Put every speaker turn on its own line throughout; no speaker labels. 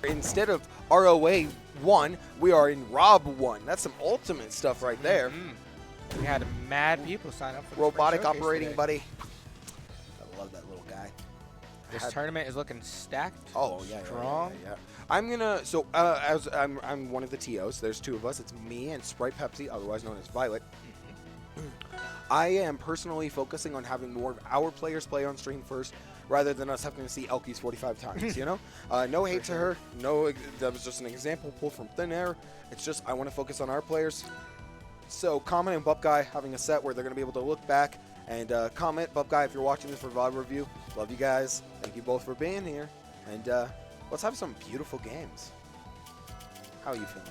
Instead of ROA 1, we are in Rob 1. That's some ultimate stuff right there.
We had mad people sign up for
Robotic
the
operating
today.
buddy. I love that little guy.
This tournament is looking stacked.
Oh yeah,
strong.
Yeah. I'm gonna as I'm one of the TOs. There's two of us. It's me and Sprite Pepsi, otherwise known as Violet. I am personally focusing on having more of our players play on stream first, rather than us having to see Elkiies 45 times. You know, no hate to her. No, that was just an example pulled from thin air. It's just I want to focus on our players. So Comet and ThatBupGuy having a set where they're going to be able to look back and Comet, ThatBupGuy, if you're watching this for VOD review, love you guys. Thank you both for being here. And let's have some beautiful games. How are you feeling?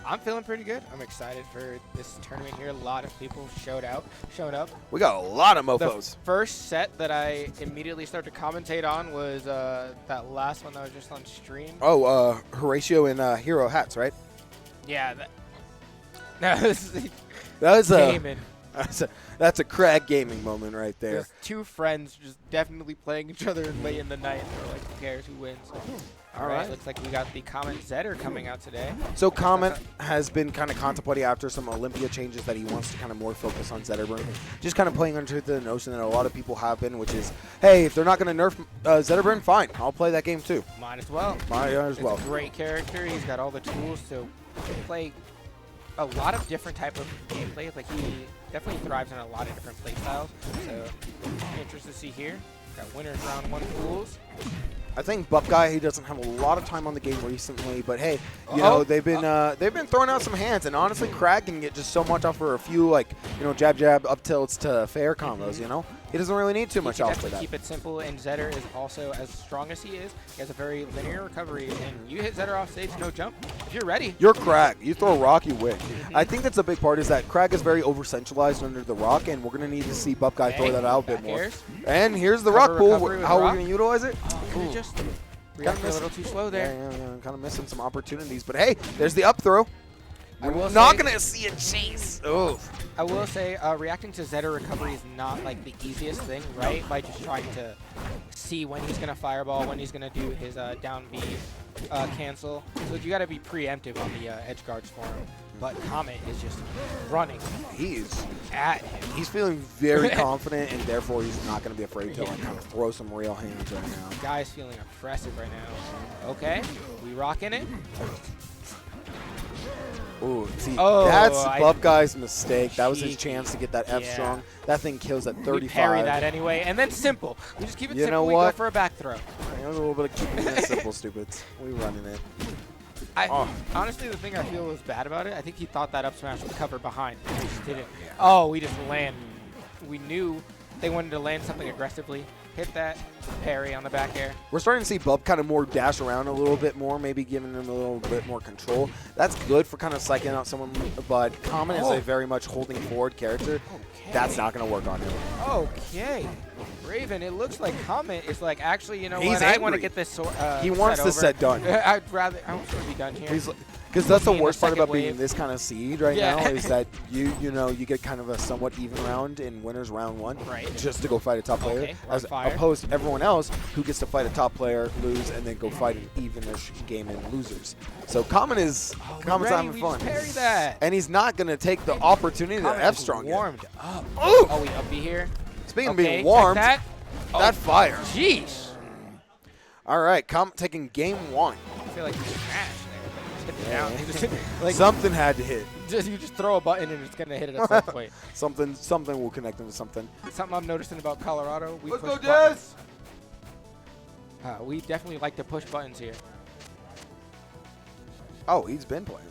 I'm feeling pretty good. I'm excited for this tournament here. A lot of people showed up.
We got a lot of mofos.
The first set that I immediately started to commentate on was that last one that was just on stream.
Oh, Horatio and Hero Hats, right?
Yeah. That was
gaming. That's a Kragg gaming moment right there.
There's two friends just definitely playing each other late in the night. They're like, who cares who wins? All right. Looks like we got the Comet Zetter coming out today.
So Comet has been kind of contemplating after some Olympia changes that he wants to kind of more focus on Zetterburn. Just kind of playing under the notion that a lot of people have been, which is, hey, if they're not going to nerf Zetterburn, fine. I'll play that game too.
Might as well.
It's a
great character. He's got all the tools to play a lot of different type of gameplay. Like he definitely thrives in a lot of different play styles. So interested to see here. Got winners round 1 pools.
I think ThatBupGuy, he doesn't have a lot of time on the game recently, but hey, you know they've been throwing out some hands, and honestly, Kragg can get just so much off for a few jab up tilts to fair combos. You know, he doesn't really need too much off for that.
Keep it simple, and Zetter is also as strong as he is. He has a very linear recovery, and you hit Zetter off stage, no jump. If you're ready,
you're Kragg. You throw a rock, you win. I think that's a big part is that Kragg is very over centralized under the rock, and we're gonna need to see ThatBupGuy throw that out a bit more. And here's the rock pool. How are we gonna utilize it?
Just reacting a little too slow there.
Yeah, kind of missing some opportunities. But hey, there's the up throw. We're not going to see a chase. Oh.
I will say reacting to Zetter recovery is not like the easiest thing, right? By just trying to see when he's going to fireball, when he's going to do his down B cancel. So you got to be preemptive on the edge guards for him. But Comet is just running.
He's
at him.
He's feeling very confident, and therefore he's not going to be afraid to kind of throw some real hands right now.
The guy's feeling aggressive right now. Okay, we rocking it.
Ooh, see, that's ThatBupGuy's mistake. That was his chance to get that F strong. That thing kills at 35.
We parry that anyway, and then simple. We just keep it simple.
Know
we
what?
go for a back throw.
A little bit of keeping it simple, stupids. We running it.
Honestly, the thing I feel was bad about it, I think he thought that up smash would cover behind. He just didn't. Oh, we just land. We knew they wanted to land something aggressively. Hit that parry on the back air.
We're starting to see Bub kind of more dash around a little bit more, maybe giving him a little bit more control. That's good for kind of psyching out someone, but Comet is a very much holding forward character. Okay. That's not going to work on him.
Okay. Raven, it looks like Comet is like, actually, you know what, I want to get this
he wants this set done.
I want it to be done here.
Because that's the worst part about being this kind of seed right now is that you get kind of a somewhat even round in winners round 1 just to go fight a top player, as opposed to everyone else who gets to fight a top player, lose, and then go fight an evenish game in losers. So Comet's having fun, and he's not going to take the opportunity to F strong.
Warmed up. Oh, we up B here.
Speaking of being warmed, that fire.
Jeez.
All right, Comet taking game 1.
I feel like he's trash. Down.
Like, something had to hit.
You just throw a button and it's gonna hit it at some point.
something will connect into something.
Something I'm noticing about Colorado. We
Let's
push
go, Dez!
We definitely like to push buttons here.
Oh, he's been playing.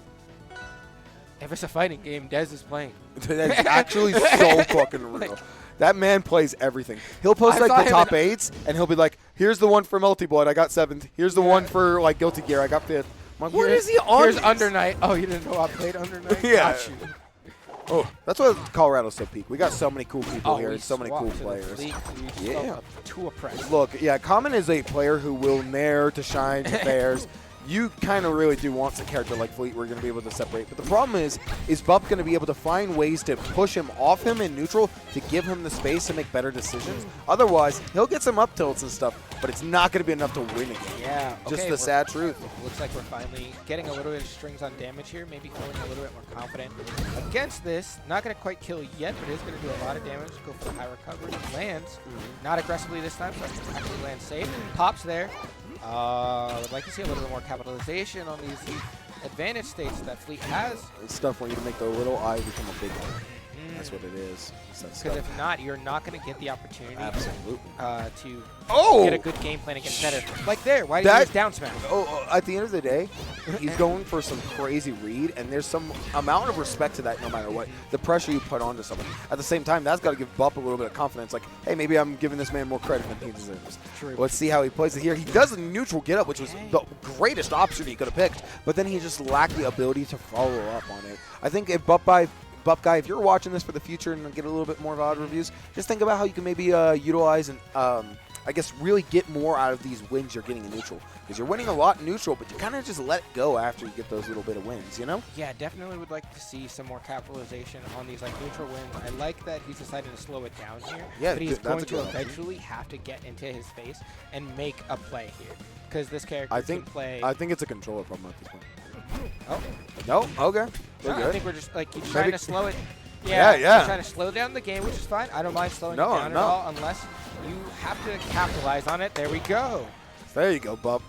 If it's a fighting game, Dez is playing.
That's actually so fucking real. That man plays everything. He'll post like the top 8s, and he'll be like, "Here's the one for Multiblood, I got 7th. Here's the one for like Guilty Gear, I got 5th." I'm like, what is he on?
Here's Under Night. Oh, you didn't know I played Under Night?
Yeah.
Got you.
Oh, that's why Colorado's so peak. We got so many cool people here and so many cool players.
Too oppressed.
Look, yeah, Comet is a player who will nair to shine to fairs. you kind of really do want a character like Fleet where you're going to be able to separate. But the problem is Bup going to be able to find ways to push him off him in neutral to give him the space to make better decisions? Otherwise, he'll get some up tilts and stuff, but it's not going to be enough to win again.
Yeah.
Just the sad truth.
Looks like we're finally getting a little bit of strings on damage here, maybe feeling a little bit more confident against this. Not going to quite kill yet, but it is going to do a lot of damage. Go for the high recovery. Lands. Not aggressively this time, so actually lands safe. Pops there. Would like to see a little bit more capitalization on these advantage states that Fleet has.
It's stuff where you make the little eye become a big one. That's what it is.
Because if not, you're not going to get the opportunity
Absolutely.
To get a good game plan against Zetterburn. Like there, why did you use down smash?
At the end of the day, he's going for some crazy read, and there's some amount of respect to that no matter what. The pressure you put onto someone. At the same time, that's got to give Bup a little bit of confidence. Like, hey, maybe I'm giving this man more credit than he deserves.
True.
Let's see how he plays it here. He does a neutral get up, which was the greatest option he could have picked, but then he just lacked the ability to follow up on it. I think if BupGuy, if you're watching this for the future and get a little bit more VOD reviews, just think about how you can maybe utilize and, I guess, really get more out of these wins you're getting in neutral. Because you're winning a lot in neutral, but you kind of just let it go after you get those little bit of wins, you know?
Yeah, definitely would like to see some more capitalization on these like neutral wins. I like that he's decided to slow it down here.
Yeah,
but he's going to
option.
eventually have to get into his face and make a play here. Because this character
can
play...
I think it's a controller problem at this point.
Oh.
No? Okay.
No,
Good.
I think we're just like he's trying to slow it.
Yeah.
He's trying to slow down the game, which is fine. I don't mind slowing it down at all, unless you have to capitalize on it. There we go.
There you go, Bup.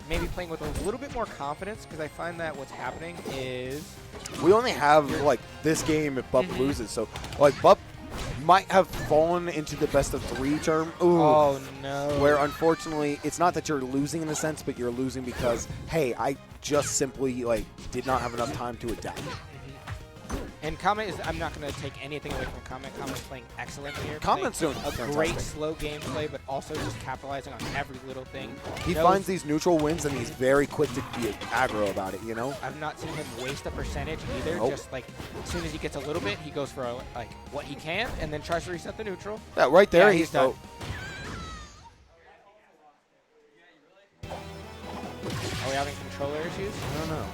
Maybe playing with a little bit more confidence, because I find that what's happening is
we only have like this game if Bup loses, so like Bup might have fallen into the best of 3 term. Ooh,
oh no.
Where unfortunately it's not that you're losing in a sense, but you're losing because hey, I just simply like did not have enough time to adapt.
And Comet is, I'm not going to take anything away from Comet. Comet's playing excellent here.
Comet's doing
a great slow gameplay, but also just capitalizing on every little thing.
He finds these neutral wins, and he's very quick to be aggro about it, you know?
I've not seen him waste a percentage either.
Nope.
Just like, as soon as he gets a little bit, he goes for like what he can, and then tries to reset the neutral.
Yeah, right there.
Yeah, he's done. Are we having controller issues?
I don't know.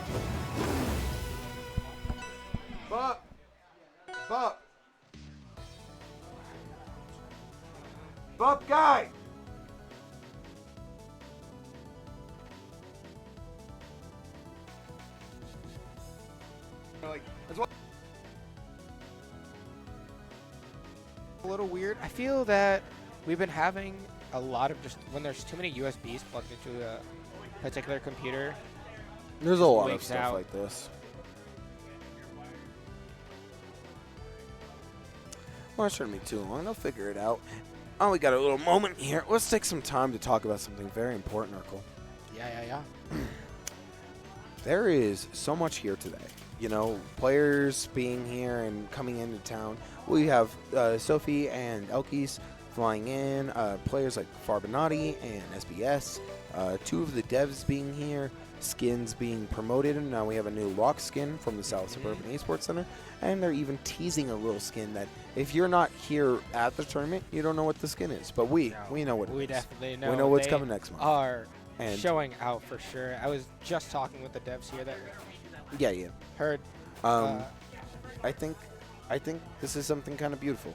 BupGuy!
A little weird. I feel that we've been having a lot of just when there's too many USBs plugged into a particular computer.
There's a lot of stuff like this. Well, it shouldn't be too long. They'll figure it out. Oh, we got a little moment here. Let's take some time to talk about something very important, Urkel.
Yeah.
There is so much here today. You know, players being here and coming into town. We have Sophie and Elkiies flying in. Players like Farbinati and SBS. 2 of the devs being here. Skins being promoted, and now we have a new Lox skin from the South Suburban Esports Center, and they're even teasing a little skin that if you're not here at the tournament, you don't know what the skin is, but we know what it is.
We definitely know.
We know what's coming next month.
Are showing out for sure. I was just talking with the devs here that heard.
I think this is something kind of beautiful.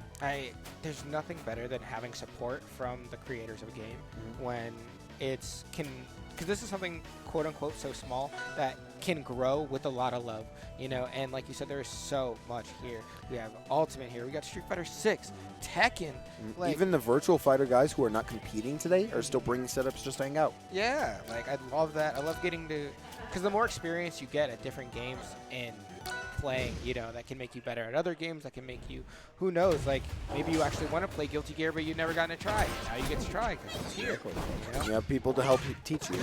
There's nothing better than having support from the creators of a game when it's because this is something quote-unquote so small that can grow with a lot of love, you know, and like you said, there is so much here. We have Ultimate here, we got Street Fighter 6, Tekken. Like,
even the virtual fighter guys who are not competing today are still bringing setups just to hang out.
Yeah, like I love that. I love getting to, because the more experience you get at different games and playing, you know, that can make you better at other games, that can make you, who knows, like maybe you actually want to play Guilty Gear but you've never gotten to try it. Now you get to try because it's here. You know?
You have people to help teach you.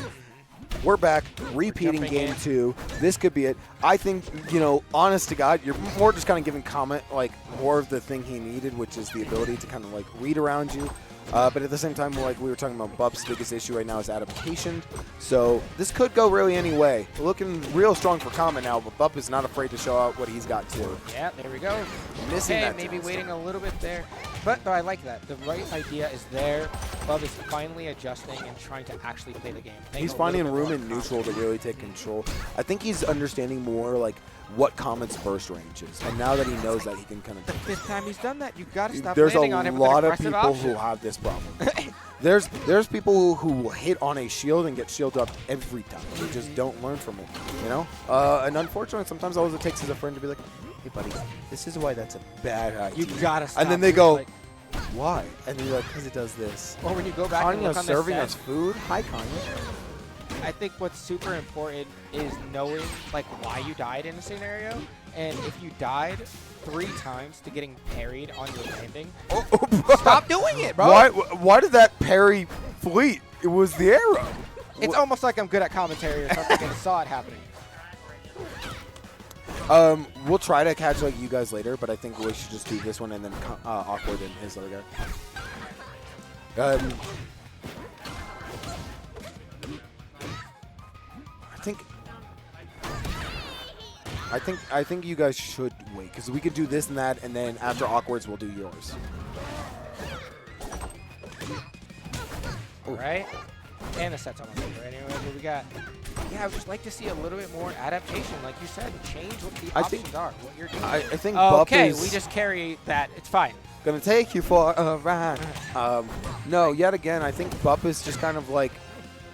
We're back, repeating game 2. This could be it. I think, you know, honest to God, you're more just kind of giving Comet, like, more of the thing he needed, which is the ability to kind of, like, read around you. But at the same time, like we were talking about, Bup's biggest issue right now is adaptation. So this could go really any way. Looking real strong for Comet now, but Bup is not afraid to show out what he's got too.
Yeah, there we go.
Missing that
maybe waiting a little bit there. But I like that. The right idea is there. Bub is finally adjusting and trying to actually play the game.
He's finding room in neutral to really take control. I think he's understanding more like what Comet's burst range is, and now that he knows that, he can kind of.
The 5th time he's done that, you've got to stop
There's
landing on him with an
a lot of
aggressive
people
option.
who have this problem. There's people who will hit on a shield and get shielded up every time. They just don't learn from it, you know? And unfortunately, sometimes all it takes is a friend to be like, hey, buddy, this is why that's a bad idea.
You got to stop.
And then they go, why? And they're like, because it does this.
Or when you go back and look on the
serving
set,
us food? Hi, Kanye.
I think what's super important is knowing like why you died in a scenario, and if you died 3 times to getting parried on your landing, stop doing it, bro.
Why did that parry fleet? It was the arrow.
It's almost like I'm good at commentary or something and saw it happening.
We'll try to catch like you guys later, but I think we should just do this one and then Awkward and his other guy. I think you guys should wait, because we could do this and that, and then after Awkwards, we'll do yours.
All right. And the set's almost over anyway. What we got? Yeah, I would just like to see a little bit more adaptation. Like you said, change what the options are, what you're doing.
I think Bup is
we just carry that. It's fine.
Gonna take you for a ride. No, yet again, I think Bup is just kind of like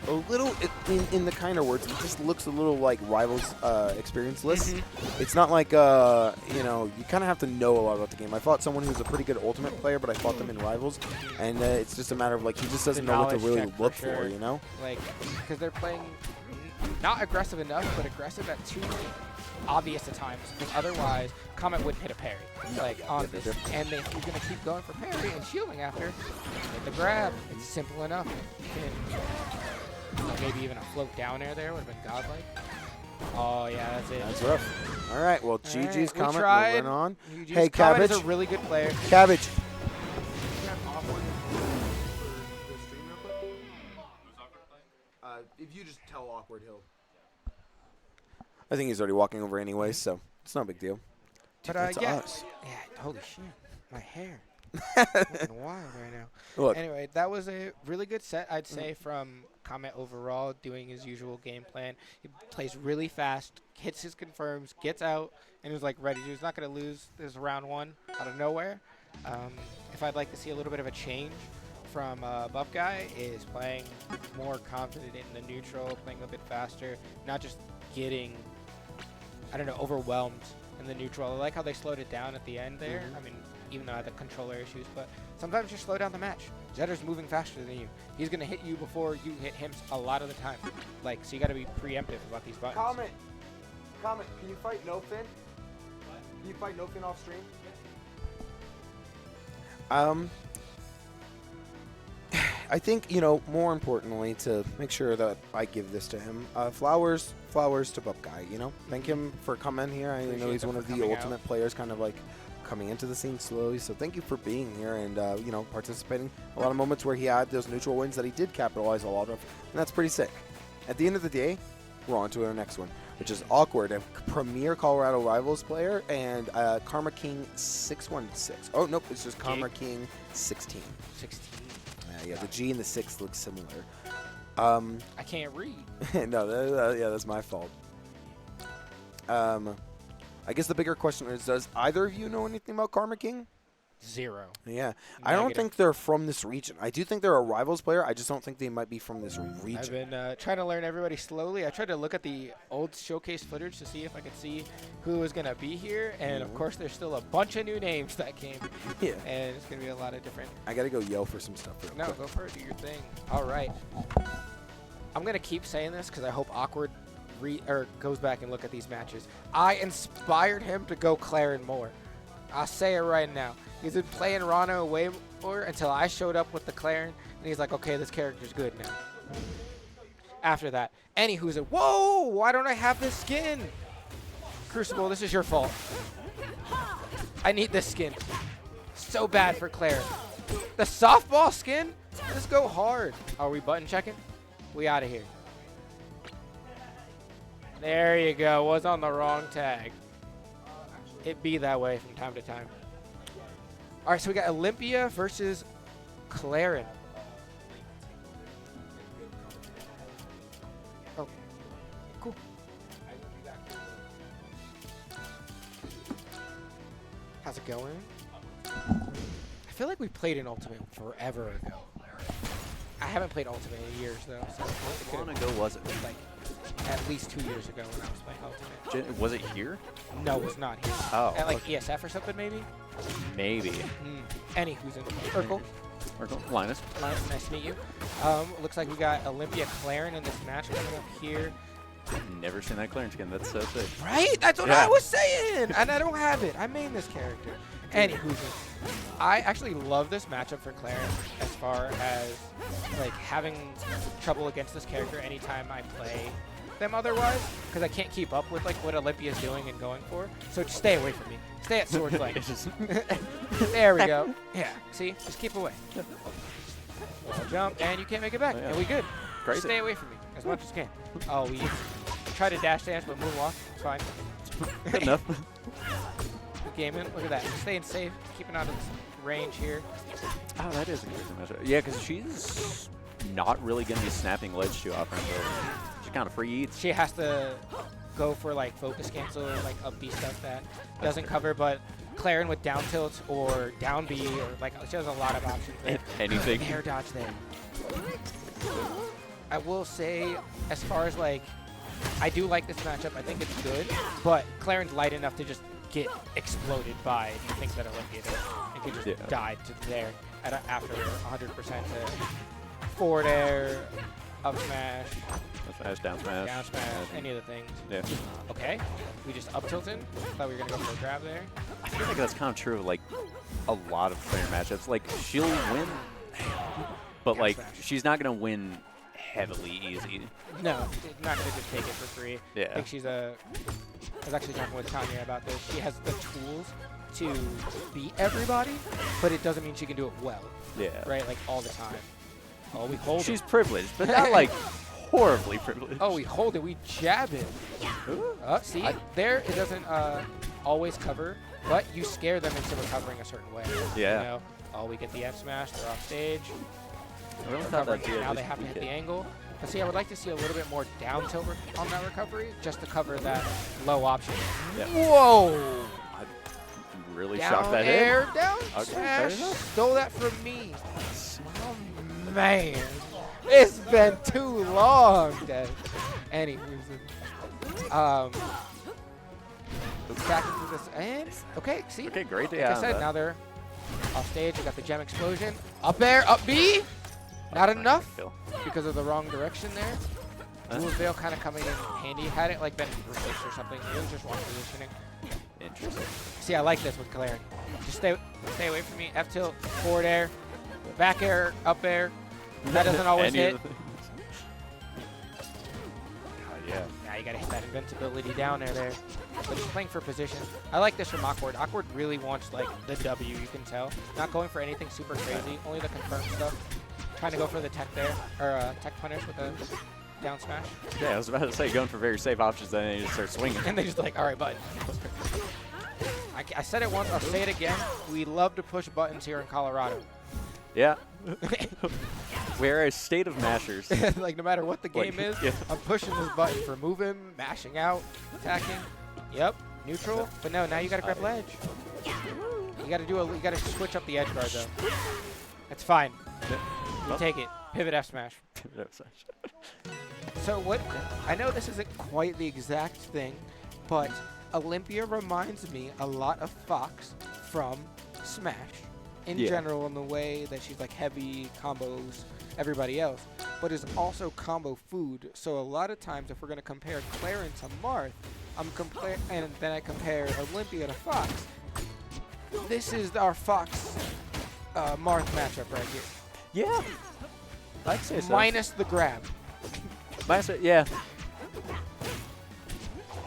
a little, in the kinder words, it just looks a little like Rivals experience-less. It's not like, you know, you kind of have to know a lot about the game. I fought someone who's a pretty good Ultimate player, but I fought them in Rivals, and it's just a matter of, like, he just doesn't know what to really look for, you know?
Like, because they're playing not aggressive enough, but aggressive at too obvious at times, because otherwise Comet wouldn't hit a parry, like, on this. And if you're going to keep going for parry and shielding after, hit the grab. It's simple enough. You can... maybe even a float down air there would have been godlike. Oh, yeah, that's it.
That's rough. All right, well, GG's Comet moving on.
Hey, Cabbage. Comet is a really good player.
Cabbage. If you just tell Awkward, he'll... I think he's already walking over anyway, so it's not a big deal.
But,
us.
Yeah, holy shit. My hair. Looking wild right now.
Look.
Anyway, that was a really good set, I'd say, from Comet overall, doing his usual game plan. He plays really fast, hits his confirms, gets out, and was like ready. He's not going to lose this round 1 out of nowhere. If I'd like to see a little bit of a change from ThatBupGuy, is playing more confident in the neutral, playing a bit faster, not just getting, I don't know, overwhelmed in the neutral. I like how they slowed it down at the end there. I mean, even though I had the controller issues, but sometimes just slow down the match. Zetter's moving faster than you. He's going to hit you before you hit him a lot of the time. Like, so you got to be preemptive about these buttons.
Comet, can you fight nofin? Can you fight nofin off stream? I think, you know, more importantly, to make sure that I give this to him, flowers to ThatBupGuy, you know? Thank him for coming here. I know he's one of the ultimate players, kind of like coming into the scene slowly, so thank you for being here and, you know, participating. A lot of moments where he had those neutral wins that he did capitalize a lot of, and that's pretty sick. At the end of the day, we're on to our next one, which is Awkward, a premier Colorado Rivals player, and Karma King 616. Oh, nope, it's just Karma King 16. 16. Yeah, the G and the 6 look similar.
I can't read.
No, yeah, that's my fault. I guess the bigger question is, does either of you know anything about Karma King?
Zero.
Yeah.
Negative.
I don't think they're from this region. I do think they're a Rivals player. I just don't think they might be from this region.
I've been trying to learn everybody slowly. I tried to look at the old showcase footage to see if I could see who was going to be here. And, of course, there's still a bunch of new names that came.
Yeah.
And it's going to be a lot of different.
I got to go yell for some stuff.
No, go for it. Do your thing. All right. I'm going to keep saying this because I hope Awkward goes back and look at these matches. I inspired him to go Clairen more. I'll say it right now. He's been playing Ranno way more until I showed up with the Clairen, and he's like, okay, this character's good now. After that, anywho's like, whoa, why don't I have this skin? Crucible, this is your fault. I need this skin. So bad for Clairen. The softball skin? Let's go hard. Are we button checking? We out of here. There you go. Was on the wrong tag. It be that way from time to time. All right, so we got Olympia versus Clairen. Oh, cool. How's it going? I feel like we played an Ultimate forever ago. I haven't played Ultimate in years, though. So
How long ago was it?
like at least 2 years ago when I was playing Ultimate.
Was it here?
No, it was not here.
Oh.
At like ESF or something, maybe?
Maybe.
Any who's in Urkel.
Linus.
Nice to meet you. Looks like we got Olympia Clairen in this match coming up here.
Never seen that Clairen skin. That's so sick.
Right? That's what
Yeah.
I was saying! And I don't have it. I main this character. Anywho, I actually love this matchup for Clairen as far as like having trouble against this character anytime I play them otherwise, because I can't keep up with like what Olympia's doing and going for. So just stay away from me. Stay at sword's length. There we go. Yeah, see? Just keep away. Wall jump, and you can't make it back.
Oh, yeah.
And we good.
Crazy.
Stay away from me as much as you can. Oh, we try to dash dance, but moonwalk. It's fine.
Good enough.
Gaming. Look at that. Staying safe. Keeping out of this range here.
Oh, that is a good matchup. Yeah, because she's not really going to be snapping ledge too often. So she kind of free eats.
She has to go for like focus cancel or like up B stuff that doesn't cover, but Clairen with down tilt or down B or like she has a lot of options there.
Anything.
Air dodge there. I will say, as far as like, I do like this matchup. I think it's good, but Clairen's light enough to just get exploded by the things that Olympia did. And could just die to there after 100% to forward air, up smash,
Down smash,
any of the things.
Yeah.
Okay, we just up tilted. Thought we were gonna go for a grab there.
I feel like that's kind of true of like a lot of Clairen matchups. Like she'll win, but like she's not gonna win heavily easy.
No, not gonna just take it for free.
Yeah.
I think she's a. I was actually talking with Tanya about this. She has the tools to beat everybody, but it doesn't mean she can do it well.
Yeah.
Right, like all the time. Oh, we hold
She's
it.
privileged, but not like horribly privileged.
Oh, we hold it. We jab it. See, there it doesn't always cover, but you scare them into recovering a certain way.
Yeah.
You know? Oh, we get the F smash. They're off stage.
I really thought that
Now they have to hit the angle. But see, I would like to see a little bit more down tilt on that recovery, just to cover that low option.
Yeah.
Whoa!
I'm really
Down
shocked that
air,
hit.
down
Okay,
smash.
fair enough.
Stole that from me. Oh, man. It's been too long, Dad. Anyways. Back into this. And, okay, see?
Okay, great.
Like
Yeah.
I said, now they're off stage. We got the gem explosion. Up air, up B. Not enough because of the wrong direction there. Dual Veil kind of coming in handy. Had it like been reversed or something, it was just wrong positioning.
Interesting.
See, I like this with Clairen. Just stay away from me. F tilt, forward air, back air, up air. That doesn't always hit.
Yeah.
Now you gotta hit that invincibility down there. But he's playing for position. I like this from Awkward. Awkward really wants like the W, you can tell. Not going for anything super crazy, only the confirmed stuff. Trying to go for the tech there, or tech punish with a down smash.
Yeah, I was about to say going for very safe options, then you just start swinging.
And they just like, all right, button. I said it once, I'll say it again. We love to push buttons here in Colorado.
Yeah. We're a state of mashers.
Like no matter what the game is,
yeah.
I'm pushing this button for moving, mashing out, attacking. Yep, neutral. But no, now you gotta grab ledge. You gotta switch up the edge guard though. That's fine. You take it. Pivot F smash. So what? I know this isn't quite the exact thing, but Olympia reminds me a lot of Fox from Smash in general, in the way that she's like heavy combos everybody else, but is also combo food. So a lot of times, if we're gonna compare Clairen to Marth, and then I compare Olympia to Fox. This is our Fox Marth matchup right here.
Yeah. I'd say so.
Minus the grab.
Yeah.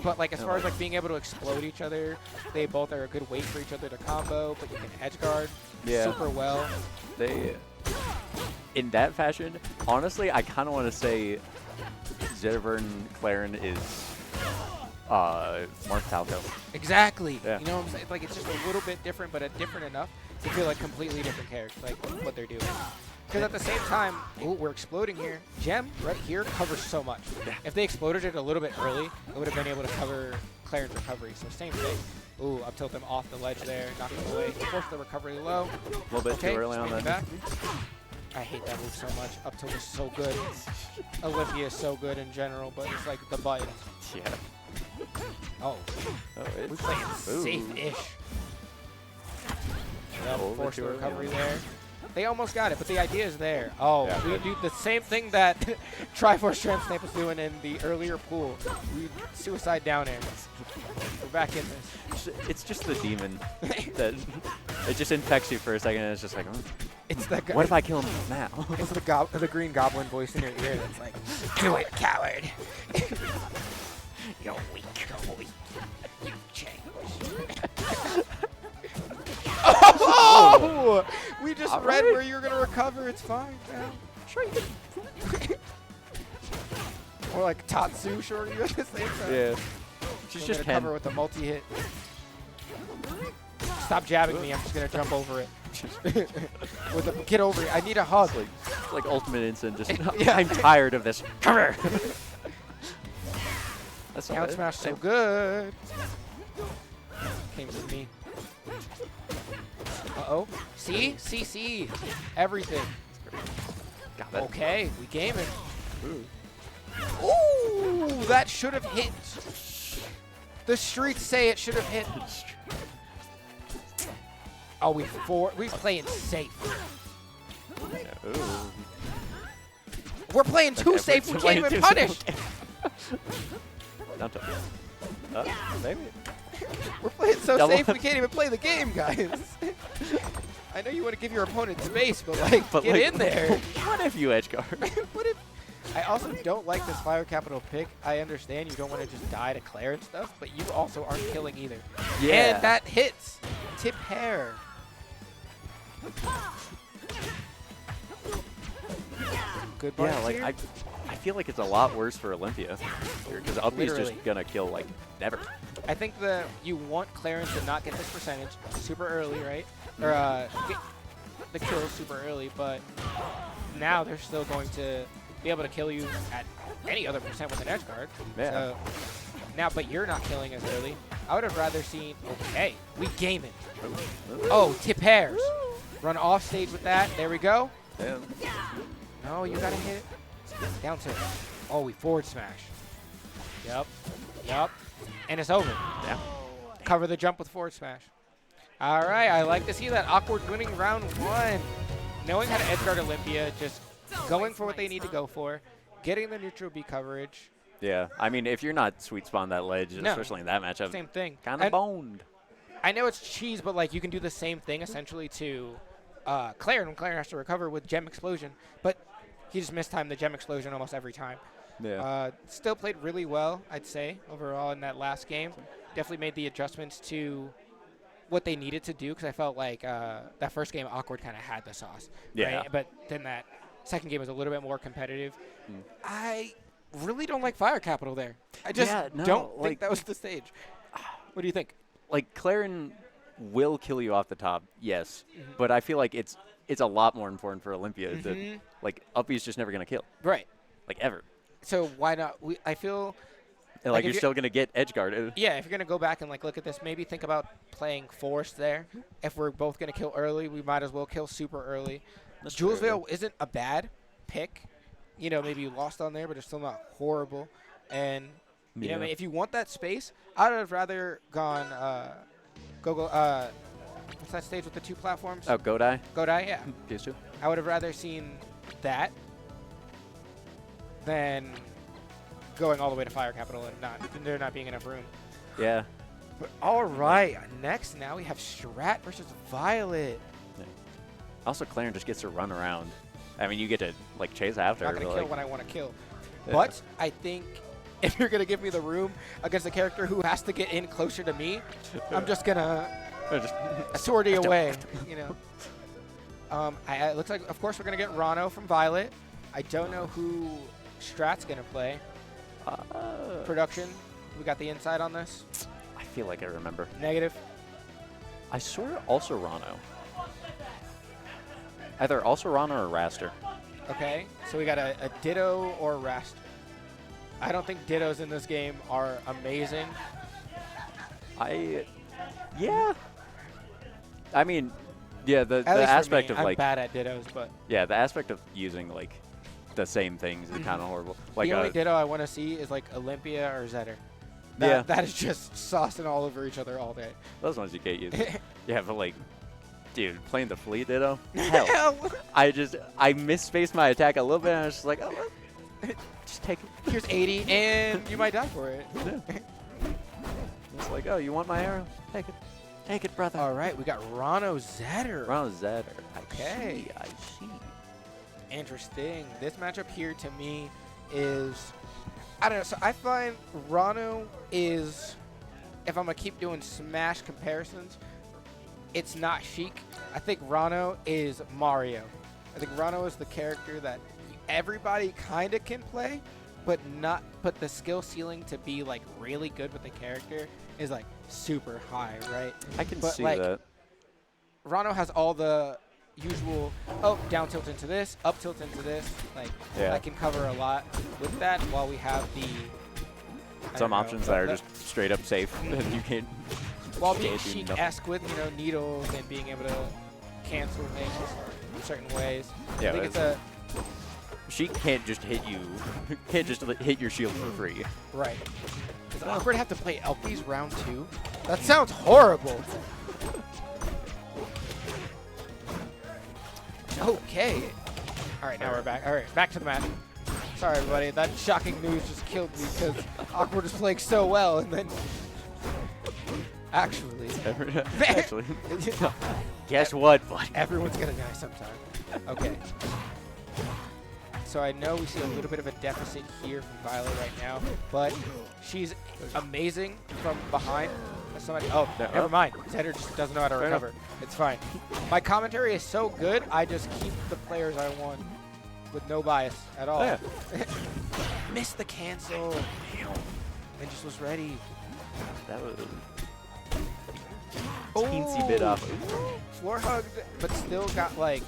But like as far as like being able to explode each other, they both are a good weight for each other to combo, but you can edge guard super well.
They, in that fashion, honestly, I kind of want to say Zetterburn Clairen is Mark Talco.
Exactly.
Yeah.
You know what I'm saying? Like, it's just a little bit different, but different enough to feel like completely different characters, like what they're doing. Because at the same time, ooh, we're exploding here. Gem right here covers so much.
Yeah.
If they exploded it a little bit early, it would have been able to cover Clairen's recovery. So same thing. Ooh, up tilt them off the ledge there, knock them away, force the recovery low.
A little bit too early on that.
Back. I hate that move so much. Up tilt is so good. Olympia is so good in general, but it's like the buttons.
Yeah.
Oh,
Oh,
we're playing safe-ish. Yep, force the recovery there. They almost got it, but the idea is there. Oh,
yeah,
we do the same thing that Triforce Tramp was doing in the earlier pool. We suicide down air. We're back in this.
It's just the demon that it just infects you for a second, and it's just like, oh,
It's the
what if I kill him now?
It's the green goblin voice in your ear that's like, do it, coward. You're weak. You changed. Oh! We just read where you're gonna recover. It's fine, man. Sure you can. Or like Tatsu shorty at the same time.
Yeah. She's just
cover with a multi-hit. Stop jabbing me. I'm just gonna jump over it. Get over it. I need a hug.
It's like ultimate instant. Just
Yeah.
I'm tired of this. Come here. That's
Down smash so good. Came to me. Uh-oh. See? Everything.
Got it.
Okay, we game it. Ooh, that should have hit. The streets say it should have hit. Oh, we playing safe.
Ooh.
We're playing too safe. We can't even punish.
Down to maybe.
We're playing so
Double.
safe we can't even play the game, guys. I know you want to give your opponent space, but like, get in there.
What if you edge guard?
What if? I also don't like this Fire Capital pick. I understand you don't want to just die to Claire and stuff, but you also aren't killing either.
Yeah.
And that hits. Tip hair. Good
Yeah,
buttons
like
here.
I feel like it's a lot worse for Olympia because Uppy's just
Literally.
gonna kill like never.
I think you want Clairen to not get this percentage super early, right? Or get the kill super early, but now they're still going to be able to kill you at any other percent with an edge guard.
Yeah.
So now, but you're not killing as early. I would have rather seen, okay, we game it. Oh, tip hairs. Run off stage with that. There we go.
Yeah.
No, you gotta hit it. Down tilt. Oh, we forward smash. Yep. And it's over.
Yeah.
Cover the jump with forward smash. All right, I like to see that. Awkward winning round one. Knowing how to edgeguard Olympia, just going for what they need to go for, getting the neutral B coverage.
Yeah. I mean, if you're not sweet spot on that ledge,
No.
especially in that matchup,
Same thing.
kind of boned.
I know it's cheese, but like you can do the same thing essentially to Clairen when Clairen has to recover with Gem Explosion, but he just mistimed the Gem Explosion almost every time.
Yeah.
Still played really well, I'd say, overall in that last game. Definitely made the adjustments to what they needed to do because I felt like that first game, Awkward kind of had the sauce.
Yeah.
Right? But then that second game was a little bit more competitive. I really don't like Fire Capital there. I just don't think that was the stage. What do you think?
Like, Clairen will kill you off the top, yes, but I feel like it's a lot more important for Olympia that, like, Uppy's just never going to kill.
Right.
Like, ever.
So why not? I feel
And, like, you're still going to get edge guarded.
Yeah, if you're going to go back and like look at this, maybe think about playing Forest there. If we're both going to kill early, we might as well kill super early. Jules Veil isn't a bad pick. You know, maybe you lost on there, but it's still not horrible. And, you know, if you want that space, I would have rather gone what's that stage with the two platforms?
Oh, Godai?
Godai, yeah.
PS2?
I would have rather seen that than going all the way to Fire Capital and there not being enough room.
Yeah.
But all right, next now we have Strat versus Violet.
Yeah. Also, Clairen just gets to run around. I mean, you get to, like, chase after.
I'm not going to
like,
kill when I want to kill.
Yeah.
But I think if you're going to give me the room against a character who has to get in closer to me, I'm just going to sortie away, you know. It looks like, of course, we're going to get Ranno from Violet. I don't know who Strat's going to play. Production. We got the inside on this.
I feel like I remember.
Negative.
I swear also Ranno. Either also Ranno or Wrastor.
Okay, so we got a Ditto or a Wrastor. I don't think Dittos in this game are amazing.
Yeah. I mean, yeah, the
At least for
aspect
me,
of
I'm
like,
bad at Dittos, but
yeah, the aspect of using like the same things is kind of horrible. Like
the only Ditto I want to see is like Olympia or Zetter.
Yeah.
That is just saucing all over each other all day.
those ones you can't use. Yeah, but like, dude, playing the Fleet Ditto, hell. I misspaced my attack a little bit, and I was just like, oh, just take it.
Here's 80, and you might die for it.
Yeah. It's like, oh, you want my arrow? Take it. Take it, brother.
All right, we got Ranno Zetter.
Ranno Zetter.
Okay.
I see.
Interesting. This matchup here to me is, I don't know. So I find Ranno is, if I'm going to keep doing Smash comparisons, it's not SIke. I think Ranno is Mario. I think Ranno is the character that everybody kind of can play, but the skill ceiling to be like really good with the character is like super high, right?
I can
But,
see
like,
that.
Ranno has all the usual, down tilt into this, up tilt into this. Like,
Yeah.
I can cover a lot with that while we have the...
Some options that are just straight up safe. You can't...
While being
can't do nothing.
SIke-esque with, needles and being able to cancel things in certain ways.
Yeah,
I think it's a...
SIke can't just hit you. Can't just hit your shield for free.
Right. Does Awkward have to play Elkiies round 2? That sounds horrible. Okay. All right, now we're back. All right, back to the match. Sorry, everybody. That shocking news just killed me because Awkward is playing so well, and then actually,
Guess what, buddy?
everyone's gonna die sometime. Okay. So I know we see a little bit of a deficit here from Violet right now, but she's amazing from behind. Somebody, never mind. Zetter just doesn't know how to recover. It's fine. My commentary is so good, I just keep the players I want with no bias at all.
Yeah.
Missed the cancel. And just was ready.
That was teensy bit off.
Floor hugged, but still got like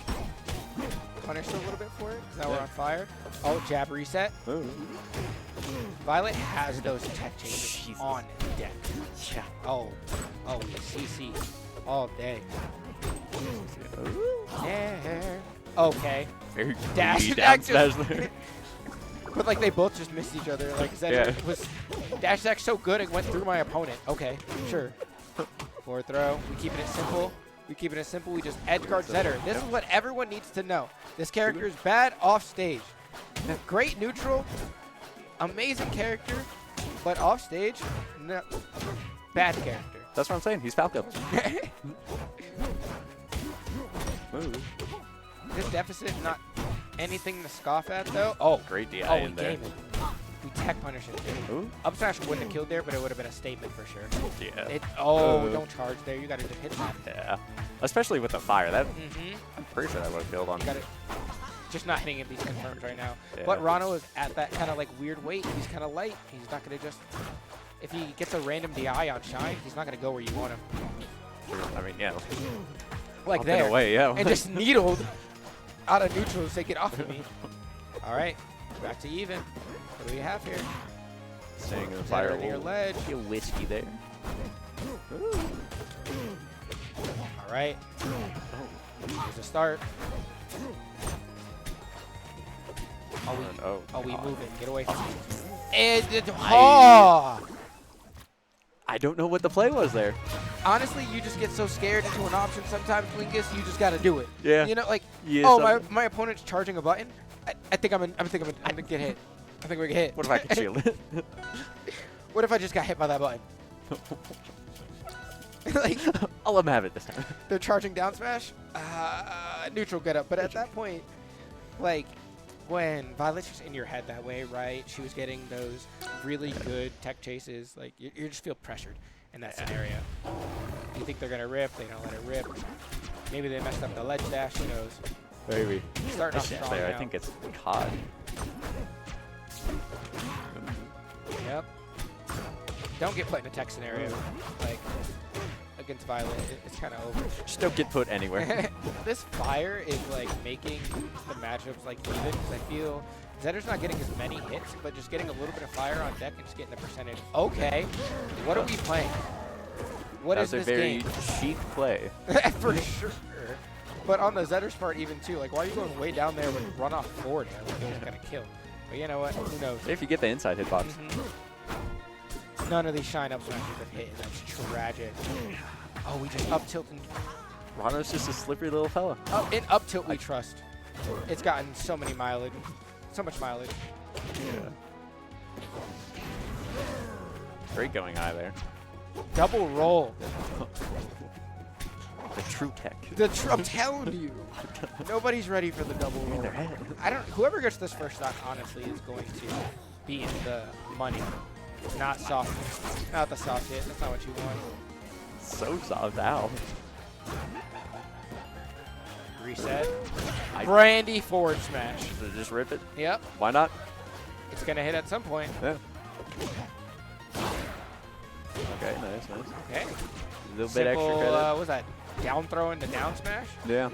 punished a little bit for it. Now we're on fire. Oh, jab reset.
Ooh.
Violet has those tech changes
Jesus.
on deck.
Yeah.
Oh, CC all day. Yeah. Okay.
Very
Dash
greedy
attack
down
just-
smash there.
But like they both just missed each other. Like Zetter was dash attack so good it went through my opponent. Okay, sure. Forward throw. We keeping it simple. We just edge guard Zetter. This is what everyone needs to know. This character is bad off stage. Great neutral. Amazing character. But off stage, no. Bad character.
That's what I'm saying. He's Falco.
This deficit, not anything to scoff at though. Oh,
Great DI
we
in there.
game it. We tech punish it.
Ooh.
Up smash wouldn't have killed there, but it would have been a statement for sure.
Yeah.
Don't charge there. You got to just hit that.
Yeah. Especially with the fire. That
Mm-hmm.
I'm pretty sure that would have killed on.
You got it. Just not hitting at these confirms right now.
Yeah.
But Ranno is at that kind of like weird weight. He's kind of light. He's not going to just... If he gets a random DI on Shine, he's not going to go where you want him.
I mean, yeah.
Like
Up and
there.
away, yeah.
And just needled out of neutral to say, get off of me. All right. Back to even. What do we have here?
Staying in the
Zetter
fire.
near ledge.
Feel whiskey there.
All right. Here's a start. We move it. Get away from me. And
I don't know what the play was there.
honestly, you just get so scared into an option sometimes, Linkus. You just got to do it.
Yeah.
You know, like,
Yeah,
my opponent's charging a button. I think I'm gonna get hit. I think we're gonna hit.
What if I could shield it?
What if I just got hit by that button? Like,
I'll let him have it this time.
they're charging down smash. Neutral get up. But at that point, like, when Violet's just in your head that way, right? She was getting those really good tech chases. Like, you just feel pressured in that scenario. You think they're going to rip. They don't let it rip. Maybe they messed up the ledge dash. Who knows?
Maybe.
Starting off strong
There,
now.
I think it's cod.
Yep. don't get put in a tech scenario. Like, against Violet, it's kind of over.
Just don't get put anywhere.
This fire is like making the matchups like even because I feel Zetter's not getting as many hits, but just getting a little bit of fire on deck and just getting the percentage. Okay, what are we playing? What is this game?
That was a very chic play.
For sure. But on the Zetter's part even too, like why are you going way down there with run off forward? Like it was gonna kill. But you know what? Who knows?
If you get the inside hitbox.
None of these shine up smashes have hit, and that's tragic. Oh, we just up tilt and
Ranno's just a slippery little fella.
oh, in up tilt we trust. It's gotten so much mileage.
Yeah. Great going high there.
Double roll.
The true tech.
I'm telling you, nobody's ready for the double roll. Whoever gets this first stock, honestly, is going to be in the money. Not soft. Not the soft hit. That's not what you want.
So soft. Ow.
Reset. Brandy forward smash.
So just rip it?
Yep.
Why not?
It's going to hit at some point.
Yeah. Okay, nice.
Okay.
A little bit extra credit.
What was that? Down throw into down smash?
Yeah.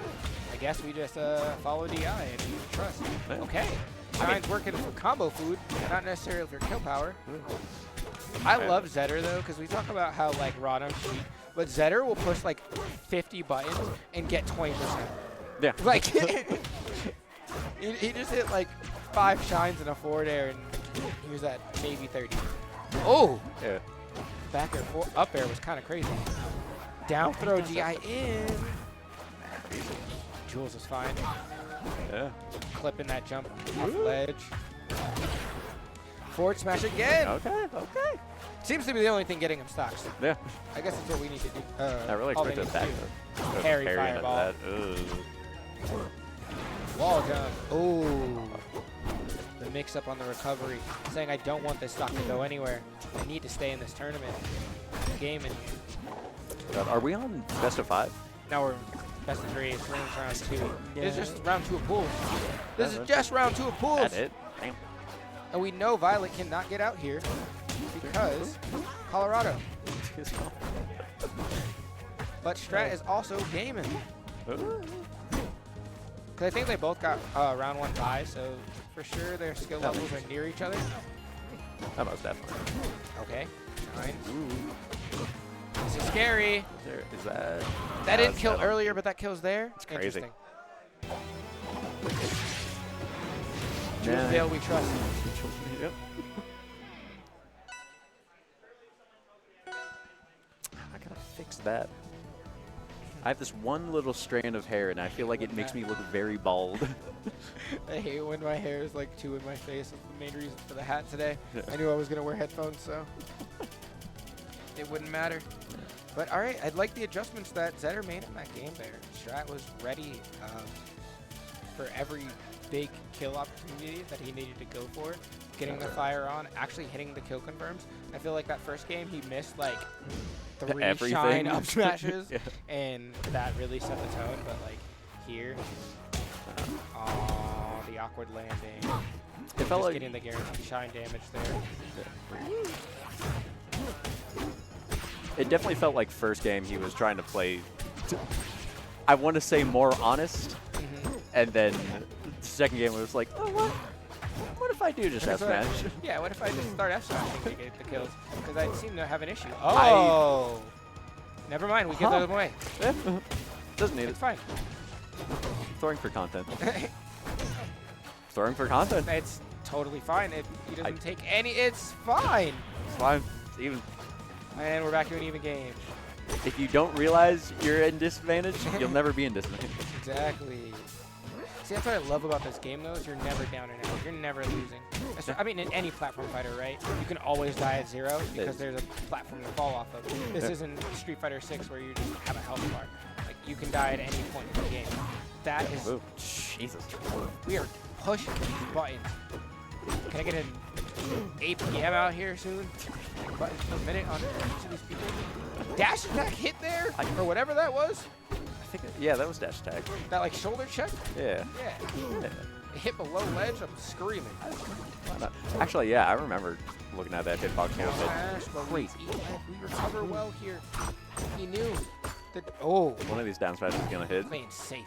I guess we just follow DI and we trust.
Yeah.
Okay. Shine's working for combo food, not necessarily for kill power. I love Zetter though, because we talk about how like Ranno cheat, but Zetter will push like 50 buttons and get 20%.
Yeah.
Like he just hit like 5 shines in a forward air and he was at maybe 30. Oh!
Yeah.
Back air, up air was kind of crazy. Down throw GI in. Jules is fine.
Yeah.
Clipping that jump off ledge. Forward smash again.
Okay.
Seems to be the only thing getting him stocks.
Yeah.
I guess that's what we need to do.
I really
all they
expected
need
that.
to do. Parry fireball. Wall jump. Ooh. The mix up on the recovery. Saying I don't want this stock to go anywhere. I need to stay in this tournament. Game and
Are we on best of 5?
now we're best of 3. It's round 2. Yeah. It's just round 2 of pools. This is just round 2 of pools.
That's it. Damn.
And we know Violet cannot get out here because Colorado. But Strat is also gaming. Because I think they both got round 1 bye, so for sure their skill levels are near each other.
That most definitely.
Okay. 9. This is scary.
Is that?
That didn't kill earlier, but that kills there.
It's crazy.
Interesting. Dale, we trust.
Yep. I gotta fix that. I have this one little strand of hair, and I feel like it makes me look very bald.
I hate when my hair is like 2 in my face. That's the main reason for the hat today. I knew I was gonna wear headphones, so it wouldn't matter. But all right, I'd like the adjustments that Zetter made in that game there. Strat was ready for every big kill opportunity that he needed to go for. Getting the fire on, actually hitting the kill confirms. I feel like that first game he missed like 3 shine up smashes, and that really set the tone. But like here, the awkward landing.
It felt like
getting the guaranteed shine damage there.
It definitely felt like first game he was trying to play, I want to say more honest, and then second game it was like, oh, what if I do just F-smash?
Yeah, what if I just start F-smashing to get the kills? Because I seem to have an issue. Oh! Never mind, we give them away.
Doesn't need
it's fine.
Throwing for content. Throwing for content.
It's totally fine. He doesn't take any. It's fine.
It's fine. It's even.
And we're back to an even game.
If you don't realize you're in disadvantage, you'll never be in disadvantage.
Exactly. See, that's what I love about this game, though, is you're never down and out. You're never losing. I mean, in any platform fighter, right? You can always die at 0 because there's a platform to fall off of. This isn't Street Fighter 6 where you just have a health bar. Like, you can die at any point in the game. That is...
Ooh, Jesus.
We are pushing these buttons. Can I get an 8 PM out here soon? Buttons per minute on each of these people. Dash attack hit there? Or whatever that was?
I think, yeah, that was dash attack.
That like shoulder check?
Yeah.
Yeah. It hit below ledge, I'm screaming.
Actually, yeah, I remember looking at that hitbox here, but
We recover well here. He knew that. Oh,
one of these down smashes is gonna hit.
playing safe.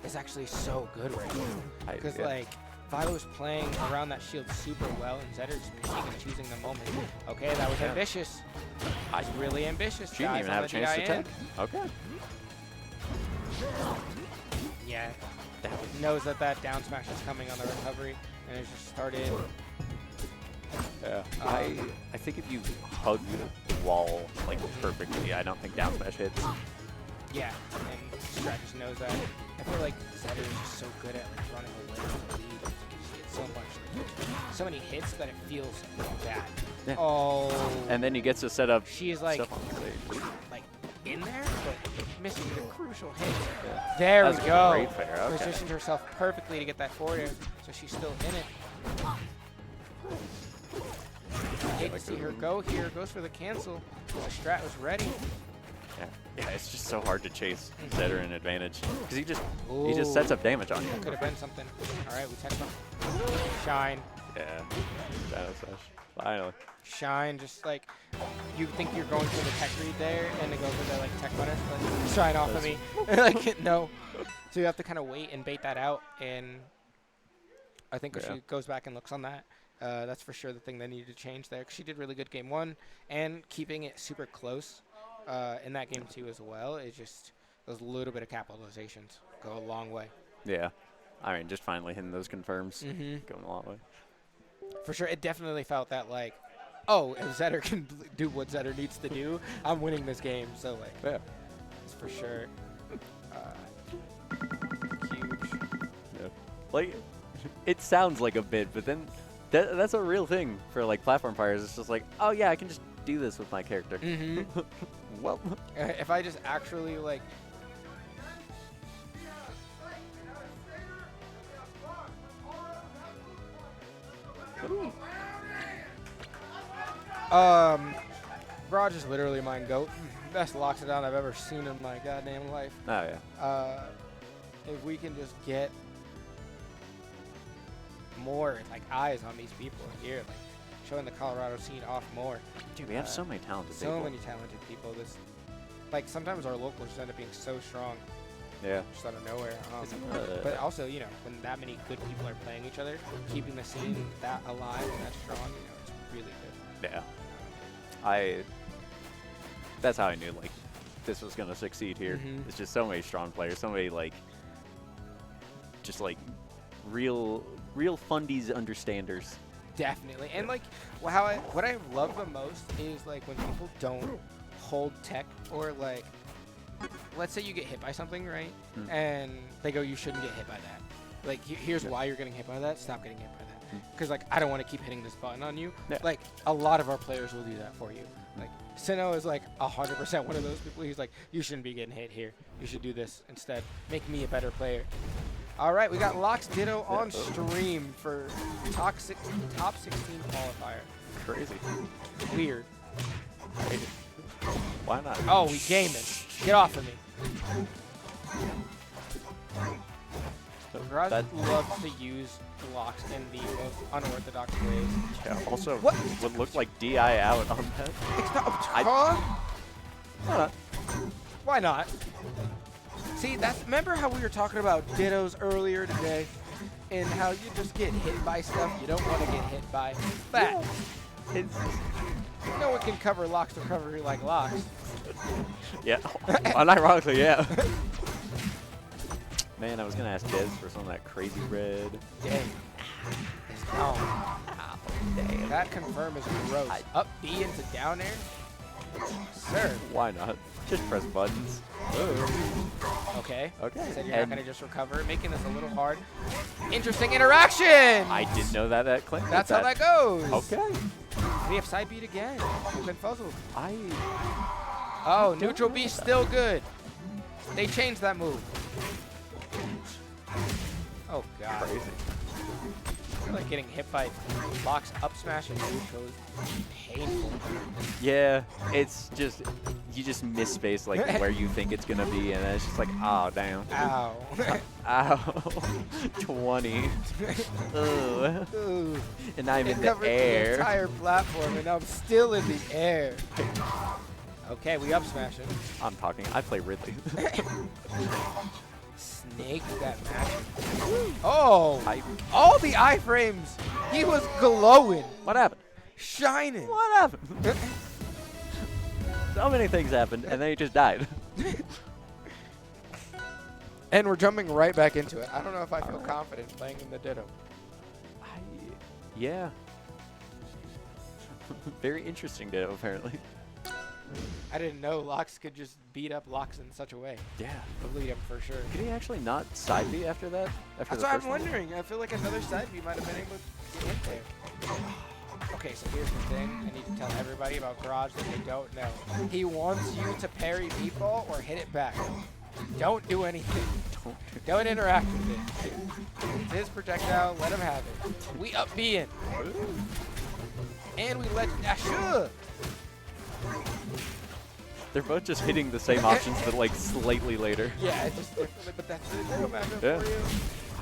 It's actually so good right now because like Vio's playing around that shield super well, and Zetter's picking and choosing the moment. Okay, that was ambitious. Really ambitious.
She didn't even have a chance to attack. Okay.
Yeah. Knows that down smash is coming on the recovery, and it just started.
Yeah. I think if you hug the wall like perfectly, I don't think down smash hits.
Yeah, and Strat just knows that. I feel like Zetter is just so good at like running away from the lead. She gets so many hits that it feels bad.
Yeah.
Oh.
And then he gets to set up.
She is like in there, but missing the crucial hit. Yeah. There we go.
Great fair. Okay.
Positioned herself perfectly to get that forward air, so she's still in it. Hate to see her go here. Goes for the cancel. The Strat was ready.
Yeah, it's just so hard to chase Zetter in advantage because he just sets up damage on you.
That could have been something. All right, we tech him. Shine.
Yeah. Shadow Slash. Finally.
Shine, just like you think you're going for the tech read there, and they go for the like tech runner. Like, shine off of me. Like no. So you have to kind of wait and bait that out, and I think if she goes back and looks on that, that's for sure the thing they needed to change there. 'Cause she did really good game 1, and keeping it super close in that game 2 as well. It's just those little bit of capitalizations go a long way.
Yeah. I mean, just finally hitting those confirms, going a long way.
For sure, it definitely felt that like, oh, if Zetter can do what Zetter needs to do, I'm winning this game. So like,
yeah,
it's for sure huge.
Yeah. Like, it sounds like a bit, but then that's a real thing for like platform fires. It's just like, oh yeah, I can just do this with my character. Well,
if I just actually like. Groj is literally my GOAT. Best Loxodont I've ever seen in my goddamn life.
Oh yeah.
If we can just get more like eyes on these people here, like showing the Colorado scene off more.
Dude, we have so many talented people.
So many talented people. This, like sometimes our locals just end up being so strong.
Yeah.
Just out of nowhere. But also, you know, when that many good people are playing each other, keeping the scene that alive and that strong, you know, it's really good.
Yeah. That's how I knew, like, this was going to succeed here. It's just so many strong players, so many, like, just, like, real fundies understanders.
Definitely. And, like, what I love the most is, like, when people don't hold tech or, like, let's say you get hit by something, right? And they go, you shouldn't get hit by that. Like, here's why you're getting hit by that. Stop getting hit by that. Because, like, I don't want to keep hitting this button on you.
Yeah.
Like, a lot of our players will do that for you. Like, Sinnoh is, like, 100% one of those people. He's like, you shouldn't be getting hit here. You should do this instead. Make me a better player. All right, we got Lox Ditto on stream for top 16 qualifier.
Crazy.
Weird.
Crazy. Why not?
Oh, we gaming. Get off of me. Groj loves to use Lox in the most unorthodox ways.
Yeah, also, what looked like DI out on that.
It's not.
Why not?
Why not? See, remember how we were talking about Dittos earlier today, and how you just get hit by stuff you don't want to get hit by. That. No one can cover Lox recovery like Lox.
Yeah, unironically, yeah. Man, I was gonna ask Dez for some of that crazy red.
Dang. Oh. Dang. That confirm is gross. Up B into down air? Sir.
Why not? Just press buttons.
Okay.
Okay.
Said you're not gonna just recover, making this a little hard. Interesting interaction!
I didn't know that Clairen.
That's how that goes.
Okay.
We have side beat again. We've been puzzled.
Oh,
Oh, neutral B still good. They changed that move. Oh, God.
crazy.
feel like getting hit by Lox up smash and neutral is painful.
Yeah, it's just, you just miss space like where you think it's gonna be, and then it's just like, oh damn.
Ow.
Ow. 20. Ugh.
Ooh.
And I'm in the
Covered the
air.
entire platform, and I'm still in the air. Okay, we up smash it.
I'm talking. I play Ridley.
Snake that match. Oh!
I-
All the iframes! He was glowing,
What happened?
shining.
What happened? So many things happened, and then he just died.
And we're jumping right back into it. I don't know if I feel confident playing in the Ditto.
Yeah. Very interesting ditto, apparently.
I didn't know Lox could just beat up Lox in such a way.
Yeah.
Bleed him for sure.
Could he actually not side B after that? After
That's
the
what I'm
first one?
wondering. I feel like another side B might have been able to get there. Okay, so here's the thing. I need to tell everybody about Groj that they don't know. He wants you to parry meatball or hit it back. Don't do anything. Don't interact with it. It's his projectile. Let him have it. We up B in. And we let Asher.
They're both just hitting the same options, but like slightly later.
Yeah, it's just different, but that's the little matchup
Yeah.
for you.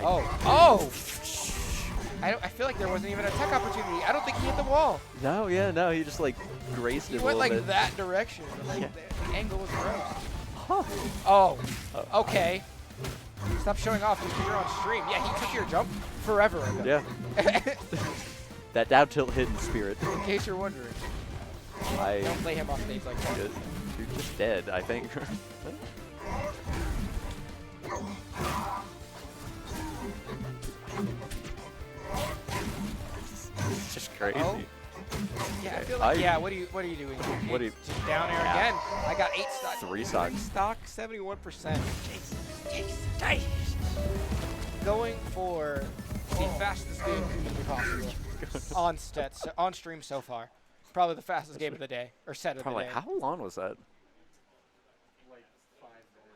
Oh. I feel like there wasn't even a tech opportunity. I don't think he hit the wall.
No, yeah, no, he just like graced
He
it a
went
little
like
bit.
that direction. Like
Yeah.
the angle was gross.
Huh.
Oh. Okay. Stop showing off just because you're on stream. Yeah, he took your jump forever ago.
Yeah. That down tilt hidden spirit.
In case you're wondering.
I.
Don't play him off stage like that.
You're just dead, I think. It's just crazy.
Oh. Yeah, I feel like,
I-
yeah, what are you doing?
What do you-
Just down air
Yeah.
again. I got 8 stock.
3 stocks.
3 stock, 71%. Going for the fastest game humanly possible on stream so far. Probably the fastest game of the day, or set of the
Probably
day.
like, how long was that?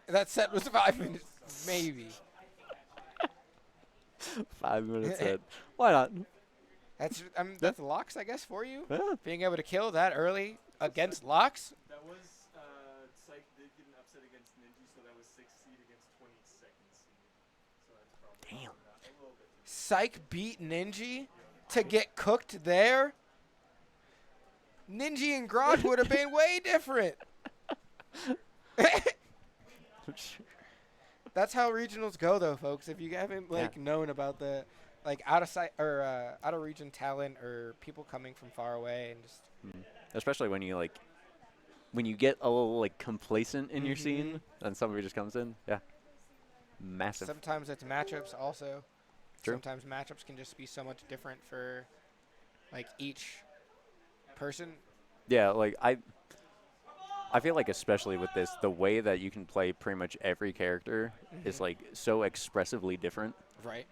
That set was 5 minutes, maybe.
5 minutes in. Why not?
That's Lox, I guess, for you.
Yeah.
Being able to kill that early against Lox.
That was SIke did get an upset against Ninjy, so that was 6th seed against 22nd seed. So that's probably
Damn.
a little bit.
SIke beat Ninjy to get cooked there. Ninjy and Groj would have been way different. That's how regionals go, though, folks. If you haven't known about the out of sight or out of region talent or people coming from far away and just
Especially when you when you get a little complacent in your scene and somebody just comes in. Yeah. Massive.
sometimes it's matchups also.
True.
Sometimes matchups can just be so much different for each person.
Yeah, I feel like especially with this, the way that you can play pretty much every character is so expressively different.
Right.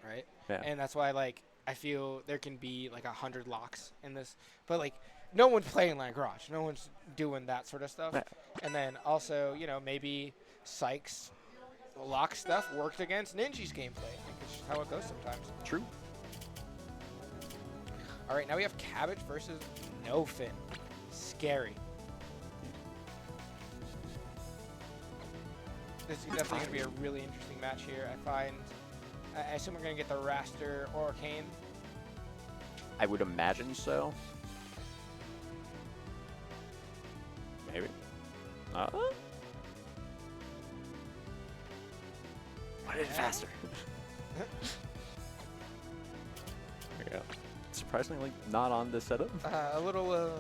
Yeah.
And that's why I feel there can be 100 Lox in this, but no one's playing like Groj. No one's doing that sort of stuff.
Yeah.
And then also, maybe SIke's Lox stuff worked against Ninjy's gameplay. I think it's just how it goes sometimes.
True.
All right, now we have Cabbage versus nofin. Scary. This is definitely going to be a really interesting match here. I assume we're going to get the Wrastor Orcane.
I would imagine so. Maybe. What is faster? There we go. Surprisingly, not on this setup.
A little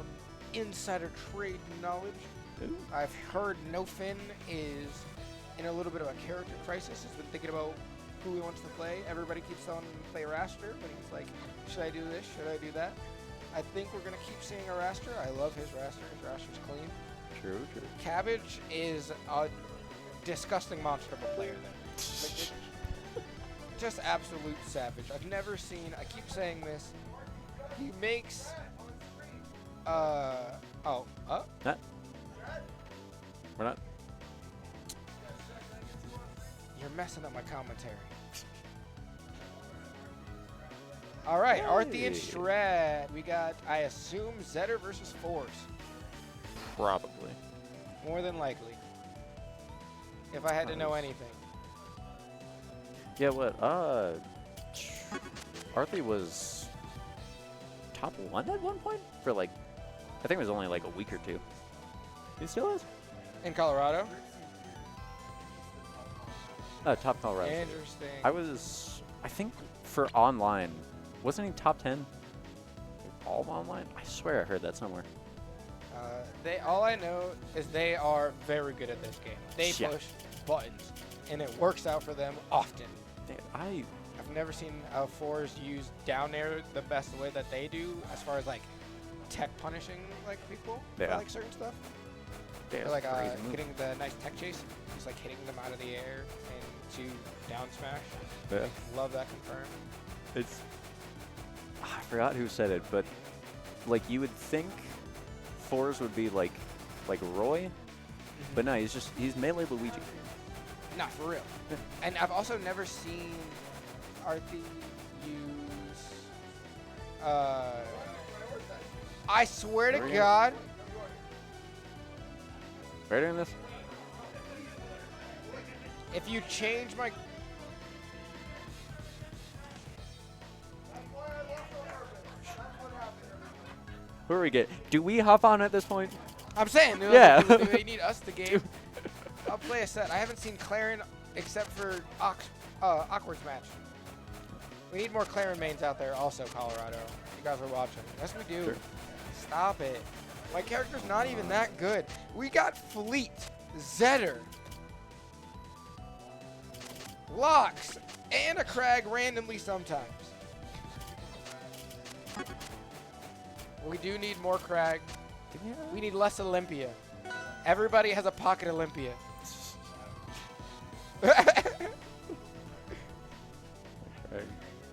insider trade knowledge.
Ooh.
I've heard nofin is in a little bit of a character crisis. He's been thinking about who he wants to play. Everybody keeps telling him to play Wrastor, but he's like, should I do this? Should I do that? I think we're going to keep seeing a Wrastor. I love his Wrastor. His Wrastor's clean.
True.
Cabbage is a disgusting monster of a player then. Just absolute savage. I've never seen, I keep saying this, he makes,
We're not.
you're messing up my commentary. All right, Arthi and
Hey.
Strat. We got, I assume, Zetter versus Force.
Probably.
More than likely. If I had to know anything.
Yeah, what? Arthi was top 1 at one point for like, I think it was only like a week or two. He still is?
In Colorado?
Top Colorado.
Interesting.
I think for online, wasn't he top 10? All online? I swear I heard that somewhere.
All I know is they are very good at this game. They
Yeah.
push buttons, and it works out for them often.
I
I've never seen Force use down air the best way that they do, as far as like tech punishing like people for
Yeah.
like certain stuff.
yeah,
Or like
crazy move.
getting the nice tech chase, just like hitting them out of the air and to down smash.
Yeah.
Love that confirm.
It's I forgot who said it, but like you would think Force would be like Roy, but no, he's melee Luigi.
Not for real. And I've also never seen Arthi use. I swear to
There we go.
God.
Better than this?
If you change my.
Who are we get? Do we hop on at this point?
I'm saying,
Yeah.
do they need us to game? I'll play a set. I haven't seen Clairen except for Awkward's match. We need more Clairen mains out there also, Colorado. You guys are watching. Yes, we do.
Sure.
Stop it. My character's not even that good. We got Fleet, Zetter, Lox, and a Kragg randomly sometimes. We do need more Kragg. We need less Olympia. Everybody has a pocket Olympia.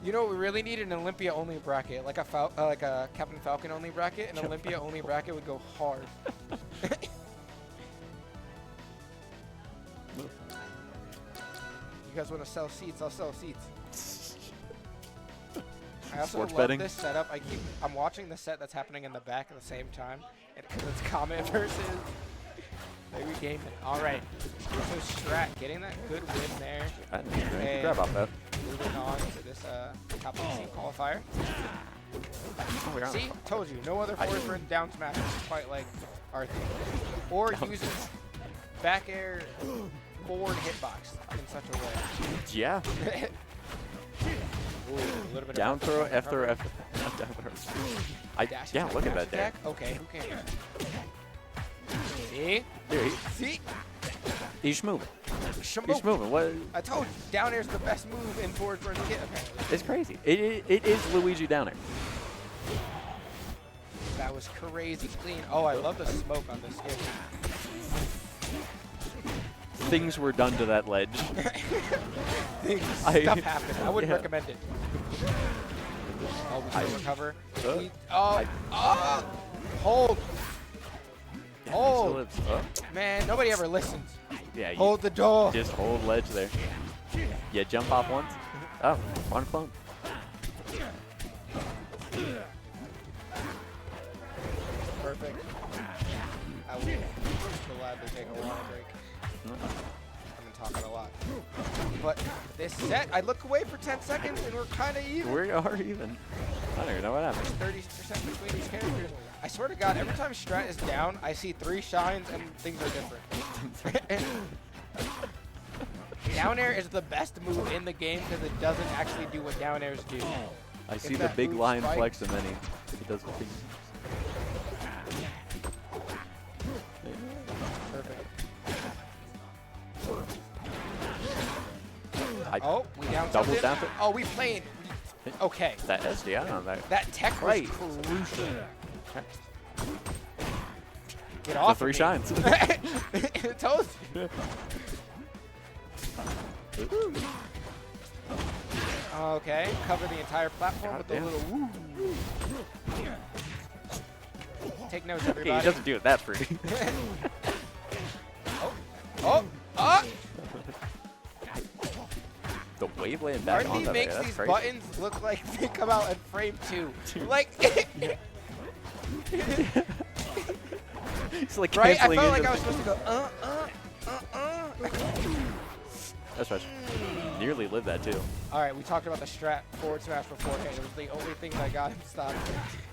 You know, we really need an Olympia only bracket, like a Captain Falcon only bracket. An Olympia only bracket would go hard. You guys want to sell seats? I'll sell seats. I also
Sports
love
betting.
this setup. I'm watching the set that's happening in the back at the same time, and because it's Comet versus maybe gaming. All right, so Strat getting that good win there. And
Grab off that.
moving on to this top of the scene qualifier.
Oh, we're on.
See, told you, no other Forsburn down smash is quite like Arthi, or uses back air forward hitbox in such a way.
Yeah.
Ooh, a little bit
Down
of
throw, F throw, F down throw.
dash
Yeah,
attack,
look at
dash
that there.
attack. Okay, who cares? See?
Dude,
See?
he's moving.
Shamo.
He's moving. What?
I told you, down air's the best move in Forsburn's kit, apparently.
It's crazy. It is Luigi down there.
That was crazy clean. Oh, I love the smoke on this skin.
Things were done to that ledge.
Stuff happened. I wouldn't
Yeah.
recommend it. Oh, we still recover.
I-
Hold.
Yeah,
Hold.
still is.
Man, nobody ever listens.
Yeah, you
Hold the door.
just hold ledge there. Yeah, jump off once. Oh, one clone.
Perfect. I will gladly take a water break. I've been talking a lot. But this set, I look away for 10 seconds and we're kind of even.
We are even. I don't even know what happened.
30% between these characters. I swear to God, every time Strat is down, I see 3 shines and things are different. Down air is the best move in the game because it doesn't actually do what down airs do.
I see
If
the
that
big
move
line
spikes-
flex and then he does the thing.
Perfect.
Oh,
We down
double
tilted.
down tilt.
Oh, we played. Okay.
that SDI on that.
That tech was
Right.
crucial. Get
The
off
3
of me.
shines.
I told you. Okay, cover the entire platform with a
Goddamn.
little woo. Take notes,
He
everybody.
doesn't do it that free.
Oh!
The wave Beyblade back on
RD
that.
makes
That's
these
crazy.
buttons look like they come out in frame 2. Like,
It's like
right? I
canceling
felt like
into-
I was supposed to go,
That's right. Nearly lived that too.
All right, we talked about the strat forward smash beforehand. It was the only thing that got him stopped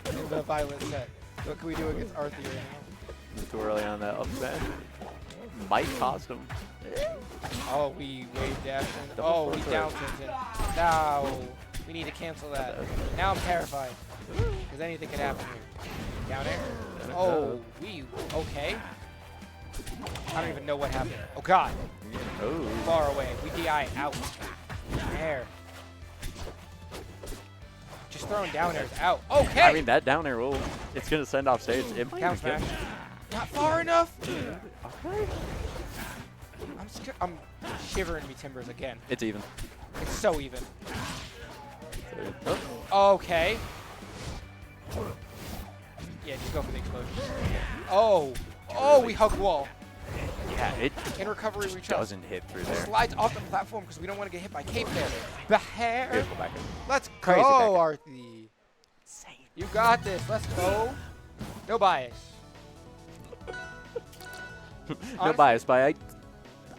in the Violet set. What can we do against Arthur right now?
Too early on that up smash. Might cost him.
Oh, we wave dash and
Double
we
forward.
down tilt him. No, we need to cancel that. Now I'm terrified because anything could happen here. Down air. Oh, okay. I don't even know what happened. Oh God.
Oh.
Far away. We DI out. Air. Just throwing down airs out. Okay.
I mean, that down air will, it's going to send off stage. It might
Down
even get-
smash. Not far enough.
Okay.
I'm shivering me timbers again.
It's even.
It's so even.
Oh.
Okay. Yeah, just go for the explosion. Oh. Oh, we hug wall.
Yeah, it
In recovery, we trust.
doesn't hit through there.
Slides off the platform because we don't want to get hit by Cape there. The hair.
Here's the back end.
Let's
Crazy
go,
back end.
Arthur. You got this. Let's go. No bias.
No
Honestly,
bias, but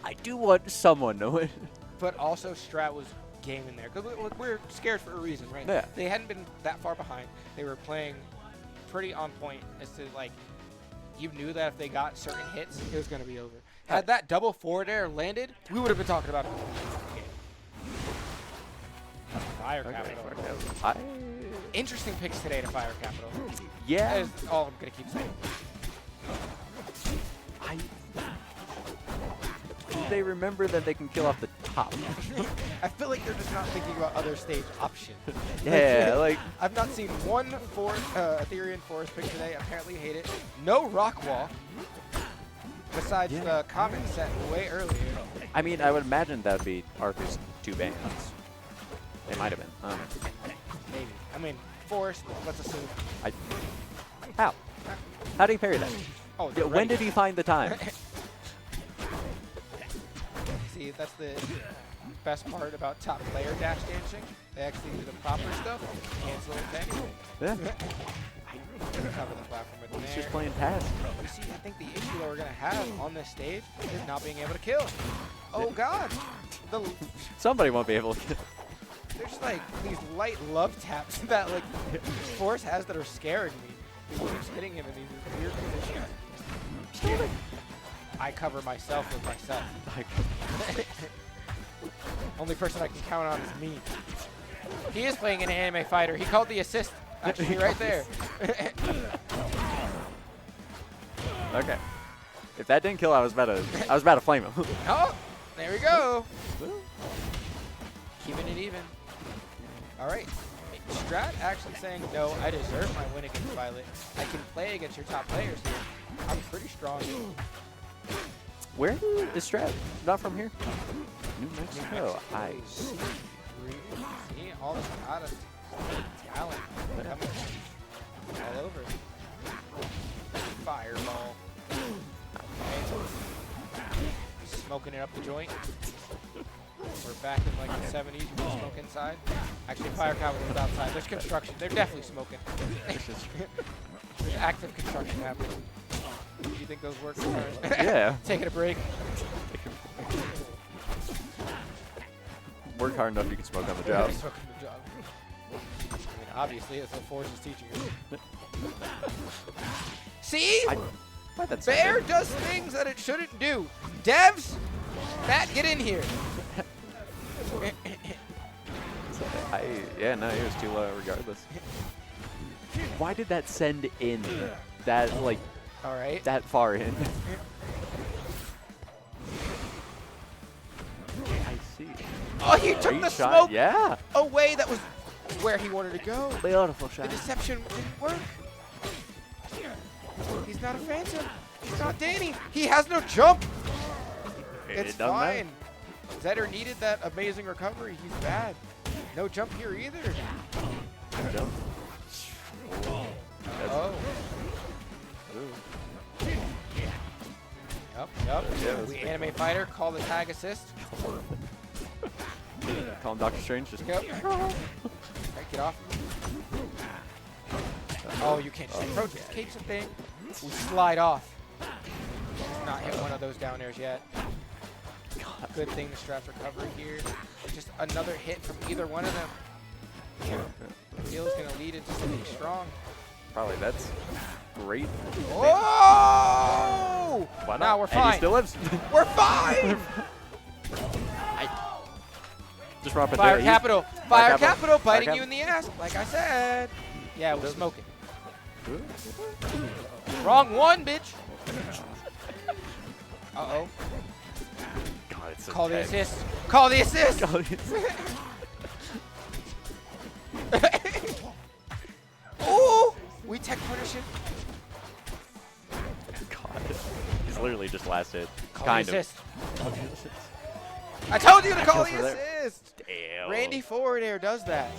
I do want someone to win.
But also, Strat was gaming there. Because we're scared for a reason, right?
Yeah.
They hadn't been that far behind. They were playing pretty on point as to, like, you knew that if they got certain hits, it was going to be over. Had that double forward air landed, we would have been talking about it. Fire Capital. Interesting picks today to Fire Capital.
Yeah.
That is all I'm going to keep saying.
They remember that they can kill off the top.
I feel like they're just not thinking about other stage options.
Yeah, like
I've not seen one Ethereum Forest pick today. Apparently hate it. No rock wall. Besides the Comet set way earlier.
I mean, I would imagine that would be Arthur's 2 bans. They might have been.
Maybe. I mean, Forest, let's assume.
How? How did he parry that?
Oh,
Yeah, when did he find the time?
See, that's the best part about top player dash dancing. They actually do the proper stuff. Cancel it anyway.
Yeah.
Cover the platform with
He's
there.
just playing pass.
You see, I think the issue that we're going to have on this stage is not being able to kill. Oh, God.
Somebody won't be able to.
There's like these light love taps that like Force has that are scaring me. He keeps hitting him in these weird positions. I cover myself with myself. Only person I can count on is me. He is playing an anime fighter. He called the assist actually right there.
Okay. If that didn't kill, I was about to flame him.
Oh, there we go. Keeping it even. All right. Strat actually saying, no, I deserve my win against Violet. I can play against your top players here. I'm pretty strong.
Where is Strat? Not from here? New Mexico. I see.
See, all this out of talent coming all over. Fireball. Okay. Smoking it up the joint. We're back in like the 70s. We smoke inside. Actually, Fire Capital is outside. There's construction. They're definitely smoking. There's active construction happening. Do you think those work?
Yeah.
Taking a break.
Work hard enough, you can smoke on the job.
Smoking the job. I mean, obviously, that's what Force is teaching you. See? Bear does things that it shouldn't do. Devs, Matt, get in here.
Yeah, no, he was too low regardless. Why did that send in that, like,
All right.
that far in? I see.
Oh, he took
Great
the
shot.
smoke
Yeah.
away. That was where he wanted to go.
Beautiful
The
shot.
deception didn't work. He's not a phantom. He's not Danny. He has no jump. It's
doesn't matter.
fine. Zetter needed that amazing recovery. He's bad. No jump here either.
Jump.
Oh. Yup.
Yeah,
We anime fighter, call the tag assist.
Call him Doctor Strange. Just
Yep. Alright, get off. Oh, you can't just approach this cage thing. We slide off. Not hit one of those down airs yet.
God.
Good thing the Strat's recovery here. Just another hit from either one of them. Heal's gonna lead into something strong.
Probably that's great.
Oh!
Why not?
Now we're
And
fine.
he still lives.
We're fine!
Just run up and
Fire
do it.
Capital!
Fire
Fire
Capital.
Capital biting
Fire
you in the ass, like I said. Yeah, we're smoking. Wrong one, bitch! Uh-oh.
God, it's so
Call the
tense.
assist. Call the assist!
Call the assist.
Ooh! We tech punish him.
God. He's literally just last hit.
Call
kind
the
of.
assist. I told you to call the
Kills for
assist!
Damn.
Randy forward air does that.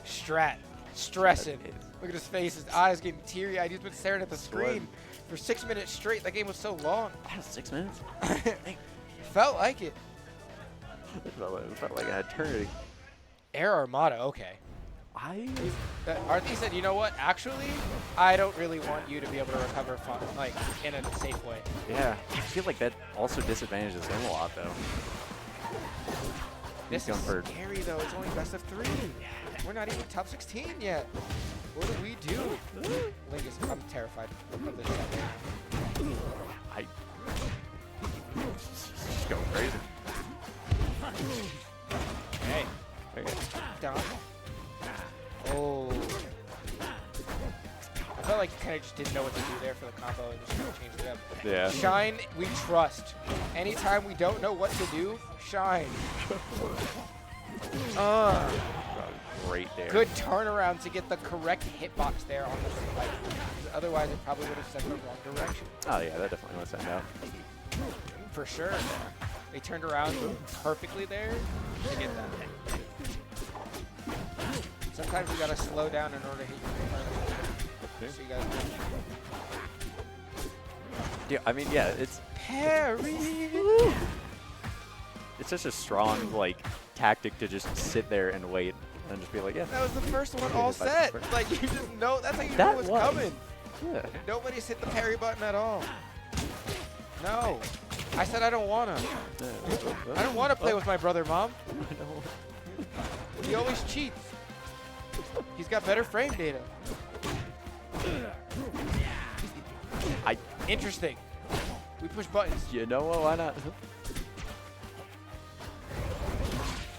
Strat. Stressing. Look at his face. His eyes getting teary-eyed. He's been staring at the screen for 6 minutes straight. That game was so long.
That was 6 minutes?
Felt like it.
It felt like an eternity.
Air Armada, okay. Arthi said, you know what? Actually, I don't really want you to be able to recover fun, like in a safe way.
Yeah. I feel like that also disadvantages him a lot, though.
This
He's
is
going for
scary, though. It's only best of 3. We're not even top 16 yet. What do we do? Lingus, I'm terrified of this shot.
I just going crazy.
Hey.
Okay.
Down. Oh. I felt like you kind of just didn't know what to do there for the combo and just kind of changed it up.
Yeah.
Shine, we trust. Anytime we don't know what to do, shine.
Great there.
Good turnaround to get the correct hitbox there on the spike. Otherwise, it probably would have sent the wrong direction.
Oh, yeah, that definitely would send out.
For sure. They turned around perfectly there to get that. Sometimes you gotta slow down in order to hit your return. So you guys know.
Yeah, I mean, yeah, it's
Parry!
it's such a strong, like, tactic to just sit there and wait and just be like, yeah.
That was the first one all set. Like, you just know, that's how you
That
know what's
was.
coming.
Yeah.
Nobody's hit the parry button at all. No. I said I don't wanna. I don't wanna play with my brother, Mom. He always cheats. He's got better frame data. Interesting. We push buttons.
You know what? Why not?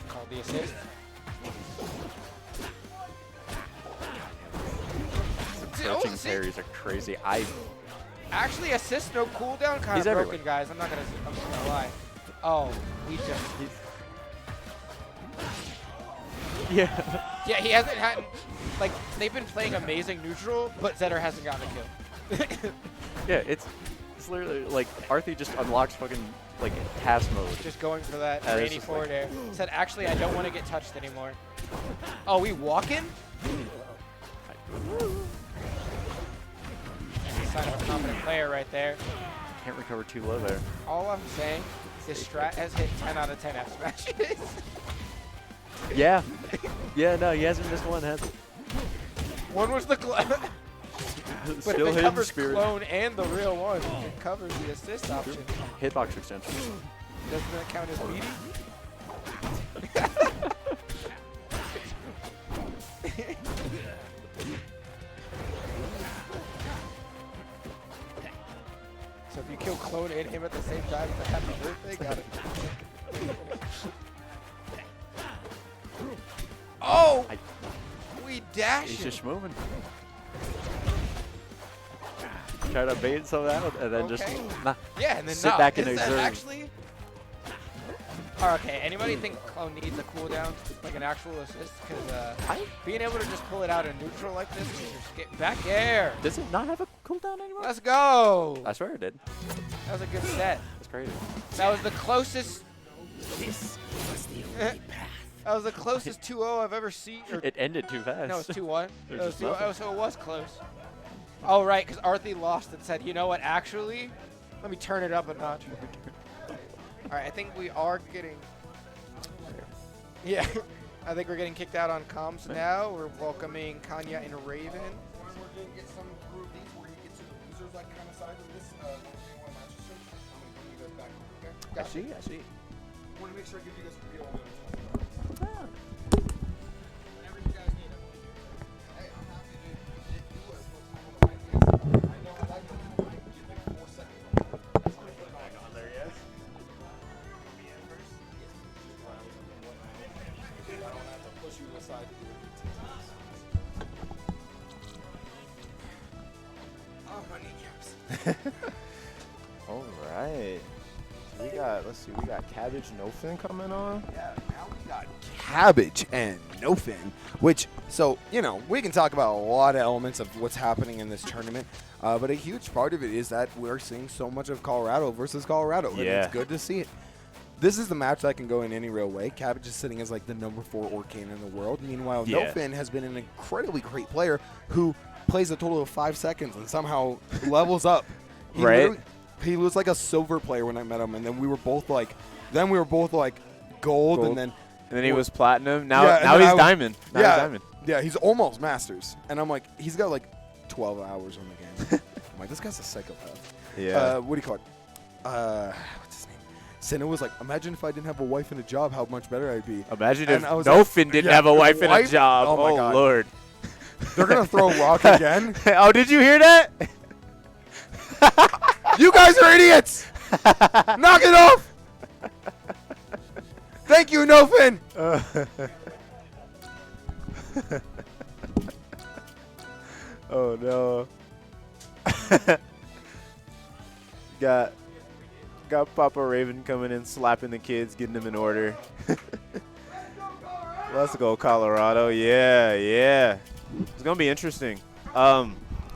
Call the assist.
Approaching parries are crazy.
Actually, assist no cooldown kind
He's
of broken,
everywhere.
guys. I'm not gonna lie. Oh, we just.
Yeah.
Yeah, he hasn't had. Like, they've been playing amazing neutral, but Zetter hasn't gotten a kill.
Yeah, it's literally like Arthi just unlocks fucking like pass mode.
Just going for that
It's
rainy
just
forward
like-
air. Said, actually, I don't want to get touched anymore. Oh, we walking? Sign of a competent player right there.
Can't recover too low there.
All I'm saying is Strat has hit 10 out of 10 F smashes.
Yeah. Yeah, no, he hasn't missed one, has he?
One was the clone. But
Still
if it
hidden
covers
spirit.
clone and the real one, it covers the assist option.
Hitbox extension.
Doesn't that count as beating? So if you kill clone and him at the same time, it's a happy birthday. Got it. Oh! We dash
He's
it.
just moving. Try to bait some out and then just nah.
Yeah, and then
sit
nah.
back and
Is that
observe.
actually? Oh, okay, anybody think clone needs a cooldown, like an actual assist? Because being able to just pull it out in neutral like this, you just get back air.
Does it not have a cooldown anymore?
Let's go.
I swear it did.
That was a good set.
That's crazy.
That was the closest.
This was the only path.
That was the closest 2-0 I've ever seen. Or,
It ended too fast.
no, it's 2-1.
There's
It was
just
2-0,
nothing.
so it was close. Oh, right, because Arthi lost and said, you know what, actually, Let me turn it up a notch. All right, I think we are getting. Yeah, I think we're getting kicked out on comms now. We're welcoming Kanya and Raven.
We're going to get some through these. We're going to get to the losers like kind of side of this. I'm going to bring you guys back. Okay?
I see.
I want to make sure I give you guys a real one.
Whenever you guys need it.
Hey, I'm happy to do as much time on the mic as I know I like it. I give like 4 seconds.
Back on there, yes?
I don't have to push you to the side to do it. Oh, my kneecaps.
All right. Let's see, we got Cabbage, nofin coming on.
Yeah, now we got Cabbage and nofin, which, so, you know, we can talk about a lot of elements of what's happening in this tournament, but a huge part of it is that we're seeing so much of Colorado versus Colorado, and
Yeah.
it's good to see it. This is the match that can go in any real way. Cabbage is sitting as like the #4 Orcane in the world. Meanwhile,
Yeah.
nofin has been an incredibly great player who plays a total of 5 seconds and somehow levels up. He
Right.
literally- He was like a silver player when I met him, and then we were both like gold. And then
he was platinum. Now,
Yeah, and
now
then
he's
I was-
diamond. Now he's
yeah,
diamond.
yeah, he's almost masters, and I'm like, he's got like 12 hours on the game. I'm like, this guy's a psychopath.
Yeah.
What do you call it? What's his name? Senna was like, imagine if I didn't have a wife and a job, how much better I'd be.
Imagine
and
if
I was
nofin
like,
didn't
yeah,
have a wife and a
wife?
job.
Oh my God.
Lord.
They're gonna throw a rock again.
Oh, did you hear that?
You guys are idiots! Knock it off! Thank you, nofin.
Oh no. got Papa Raven coming in, slapping the kids, getting them in order. Let's go, Colorado. Yeah, yeah. It's gonna be interesting.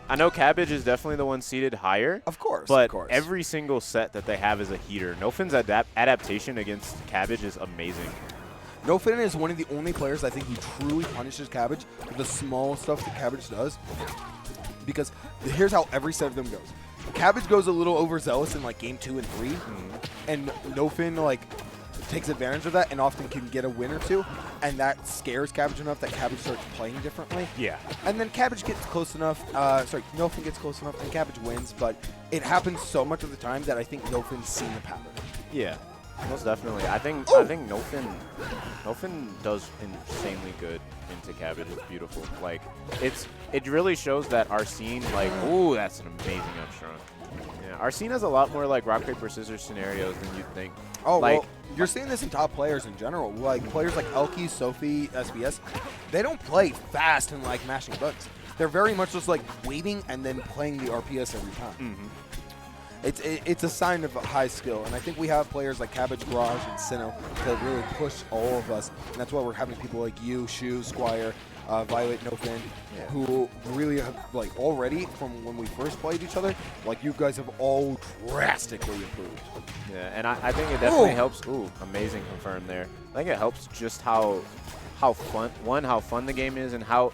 I know Cabbage is definitely the one seated higher.
Of course,
But
of course.
every single set that they have is a heater. Nofin's adaptation against Cabbage is amazing.
nofin is one of the only players I think who truly punishes Cabbage for the small stuff that Cabbage does. Because here's how every set of them goes. Cabbage goes a little overzealous in like game 2 and 3, and nofin like takes advantage of that and often can get a win or two, and that scares Cabbage enough that Cabbage starts playing differently.
Yeah.
And then Cabbage gets close enough, nofin gets close enough and Cabbage wins, but it happens so much of the time that I think nofin's seen the pattern.
Yeah, most definitely. I think Nofin does insanely good into Cabbage. It's beautiful. Like it really shows that our scene, like, ooh, that's an amazing upstrong. Yeah, our scene has a lot more like rock paper scissors scenarios than you'd think.
Oh,
like,
well, you're seeing this in top players in general. Like players like Elkiies, Sophie, SBS, they don't play fast and like mashing buttons. They're very much just like waiting and then playing the RPS every time. It's a sign of high skill, and I think we have players like Cabbage, Groj, and Sinnoh that really push all of us, and that's why we're having people like you, Shu, Squire, Violet, nofin, who really have, like, already from when we first played each other, like, you guys have all drastically improved.
yeah, and I think it definitely helps. Ooh, amazing confirm there. I think it helps just how fun the game is, and how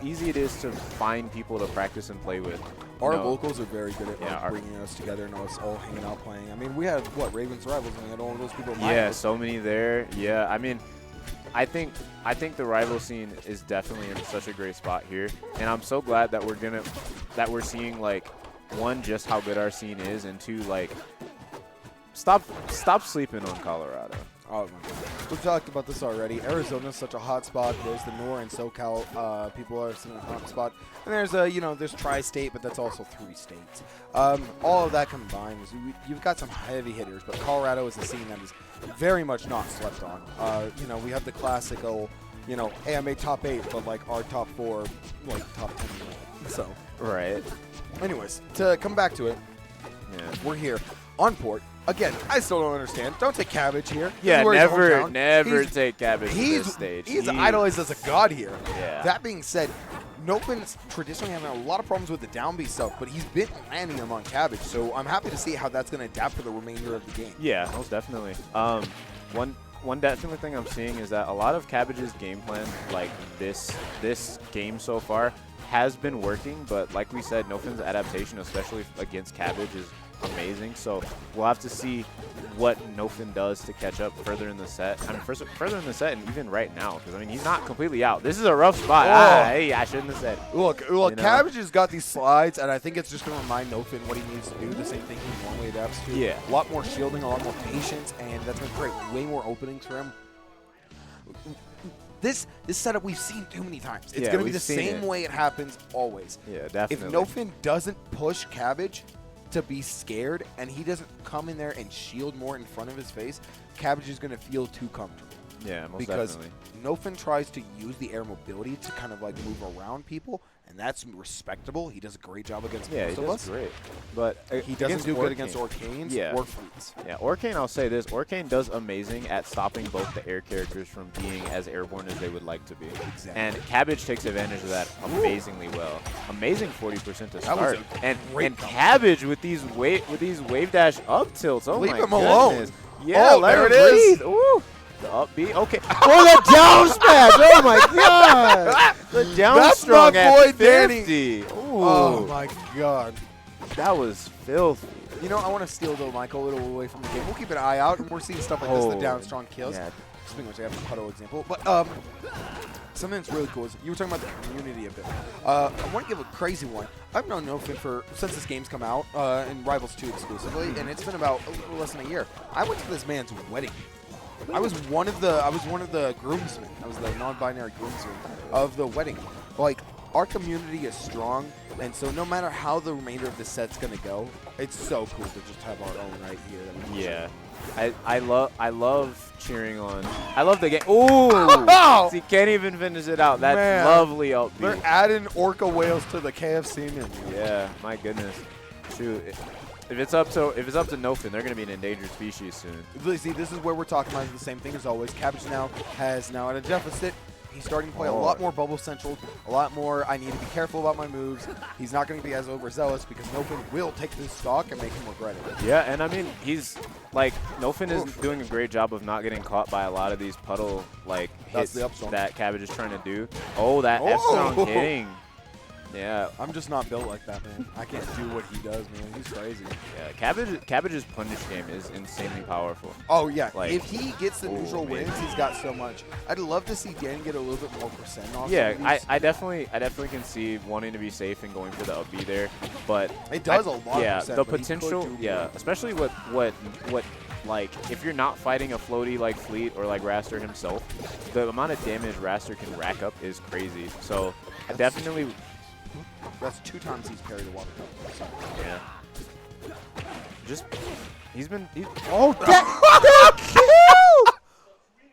easy it is to find people to practice and play with.
Our locals are very good at
Yeah,
bringing us together and us all hanging out playing. I mean, we had, what, Ravens Rivals, and we had all of those people.
Yeah, so many there. Yeah, I mean, I think the rival scene is definitely in such a great spot here, and I'm so glad that we're seeing, like, one, just how good our scene is, and two, like, stop sleeping on Colorado.
Oh, we've talked about this already. Arizona's such a hot spot. There's the NOR and SoCal. People are sitting in a hot spot. And there's there's Tri-State, but that's also 3 states. All of that combined, you've got some heavy hitters, but Colorado is a scene that is very much not slept on. We have the classical, hey, I made top 8, but like our top 4, like top 10. So,
Right.
anyways, to come back to it,
Yeah.
we're here on port. Again, I still don't understand. Don't take Cabbage here. This
Yeah,
is where his
never
hometown.
take Cabbage to this stage.
He's idolized as a god here.
Yeah.
That being said, Nofin's traditionally having a lot of problems with the down B stuff, but he's been landing them on Cabbage, so I'm happy to see how that's going to adapt for the remainder of the game.
Yeah, most definitely. One definite thing I'm seeing is that a lot of Cabbage's game plan, like this game so far, has been working, but like we said, Nofin's adaptation, especially against Cabbage, amazing. So we'll have to see what nofin does to catch up further in the set. I mean, further in the set and even right now, because I mean he's not completely out. This is a rough spot. Hey, I shouldn't have said it.
Look,
You know?
Cabbage has got these slides, and I think it's just going to remind nofin what he needs to do, the same thing he normally adapts to.
Yeah.
A lot more shielding, a lot more patience, and that's going to create way more openings for him. This setup we've seen too many times. It's going to be the same way it happens always.
Yeah, definitely.
If nofin doesn't push Cabbage to be scared, and he doesn't come in there and shield more in front of his face, Cabbage is going to feel too comfortable.
Yeah, most
because
definitely.
nofin tries to use the air mobility to kind of like move around people, and that's respectable. He does a great job against most of us.
Great. But
He doesn't do good against Orcanes or Fleets.
Yeah, Orcane, I'll say this. Orcane does amazing at stopping both the air characters from being as airborne as they would like to be.
Exactly.
And Cabbage takes advantage of that amazingly well. Amazing 40% to
That
start.
was a
And
great
Cabbage with these wave dash up tilts. Oh
Leave
my
him
goodness.
alone.
Yeah,
Oh,
let
there
him
it is.
breathe. Ooh. The upbeat. Okay. Oh, the down smash. Oh my god. The down
That's
strong
my
at
boy, Danny.
50. Ooh.
Oh my god.
That was filthy.
You know, I want to steal though, Michael, a little away from the game. We'll keep an eye out, and we're seeing stuff like this, the down strong kills.
Yeah.
Speaking of which, I have a puddle example. But something that's really cool is you were talking about the community a bit. I want to give a crazy one. I've known nofin since this game's come out, in Rivals 2 exclusively, and it's been about a little less than a year. I went to this man's wedding. I was one of the groomsmen. I was the non-binary groomsman of the wedding. Like, our community is strong, and so no matter how the remainder of the set's gonna go, it's so cool to just have our own right here. That we can
Yeah.
share.
I love cheering on. I love the game. Ooh! He can't even finish it out. That's
Man.
lovely upbeat.
They're adding orca whales to the KFC menu.
Yeah, my goodness. Shoot. If it's up to nofin, they're gonna be an endangered species soon.
See, this is where we're talking about the same thing as always. Cabbage has now at a deficit. He's starting to play a lot more bubble central, a lot more I need to be careful about my moves. He's not going to be as overzealous because nofin will take this stock and make him regret it.
Yeah, and I mean, he's like, nofin is doing a great job of not getting caught by a lot of these puddle hits that Cabbage is trying to do. Oh, that F-strong hitting. Yeah.
I'm just not built like that, man. I can't do what he does, man. He's crazy.
Yeah, Cabbage's punish game is insanely powerful.
Oh, yeah.
Like,
if he gets the neutral wins, he's got so much. I'd love to see Dan get a little bit more percent off.
Yeah, I definitely can see wanting to be safe and going for the up B there, but
it does a lot of percent,
the
but
potential, especially what like if you're not fighting a floaty like Fleet or like Wrastor himself, the amount of damage Wrastor can rack up is crazy. So I definitely.
That's 2 times he's parried a water gun. So.
Yeah. He's been.
Oh,
that kill!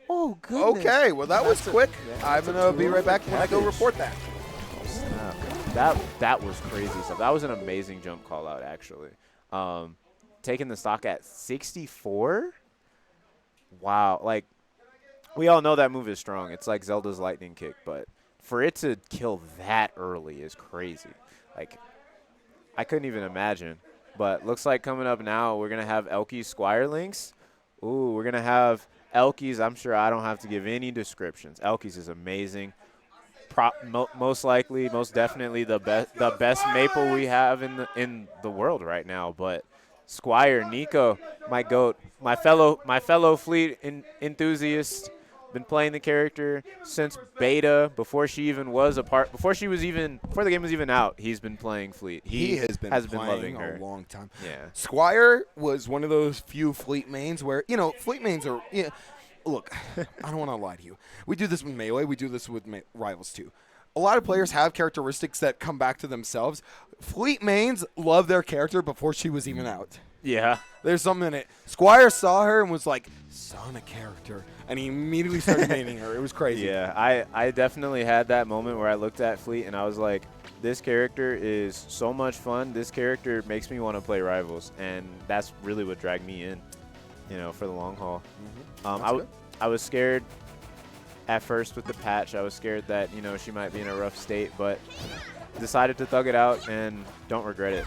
Oh, goodness.
Okay, well, that was quick. I'm going to be right back when I go report that.
That was crazy stuff. That was an amazing jump call out, actually. Taking the stock at 64? Wow. Like, we all know that move is strong. It's like Zelda's lightning kick, but for it to kill that early is crazy. Like, I couldn't even imagine. But looks like coming up now, we're going to have Elkiies SquireLynx. Ooh, we're going to have Elkiies. I'm sure I don't have to give any descriptions. Elkiies is amazing. Most likely, most definitely the best Maypul we have in the world right now. But Squire, Nico, my GOAT, my fellow Fleet enthusiast, been playing the character since beta, before the game was even out. He's been playing Fleet.
He has been playing
loving her
a long time.
Yeah.
Squire was one of those few Fleet mains where, Fleet mains are, look, I don't want to lie to you. We do this with Melee. We do this with Rivals too. A lot of players have characteristics that come back to themselves. Fleet mains love their character before she was even out.
Yeah.
There's something in it. Squire saw her and was like, son of character. And he immediately started maining her. It was crazy.
Yeah, I definitely had that moment where I looked at Fleet and I was like, this character is so much fun. This character makes me want to play Rivals. And that's really what dragged me in, for the long haul. I was scared at first with the patch. I was scared that, she might be in a rough state, but decided to thug it out and don't regret it.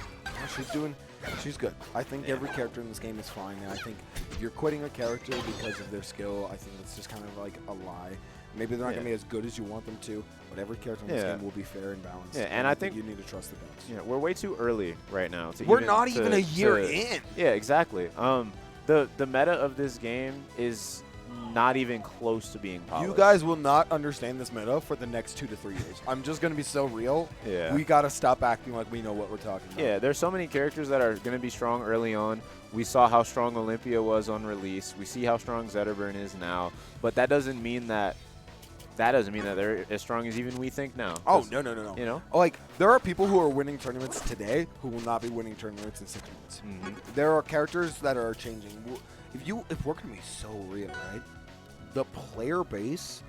She's good. I think every character in this game is fine. And I think if you're quitting a character because of their skill, I think it's just kind of like a lie. Maybe they're not going to be as good as you want them to, but every character in this game will be fair and balanced.
Yeah, and I think
you need to trust the decks.
Yeah, we're way too early right now.
We're not even a year in.
Yeah, exactly. The meta of this game is not even close to being polished.
You guys will not understand this meta for the next 2 to 3 years. I'm just going to be so real.
Yeah.
We got to stop acting like we know what we're talking about.
Yeah, there's so many characters that are going to be strong early on. We saw how strong Olympia was on release. We see how strong Zetterburn is now. But that doesn't mean that they're as strong as even we think now.
Oh, no.
You know?
Like, there are people who are winning tournaments today who will not be winning tournaments in 6 months.
Mm-hmm.
There are characters that are changing. If we're going to be so real, right? The player base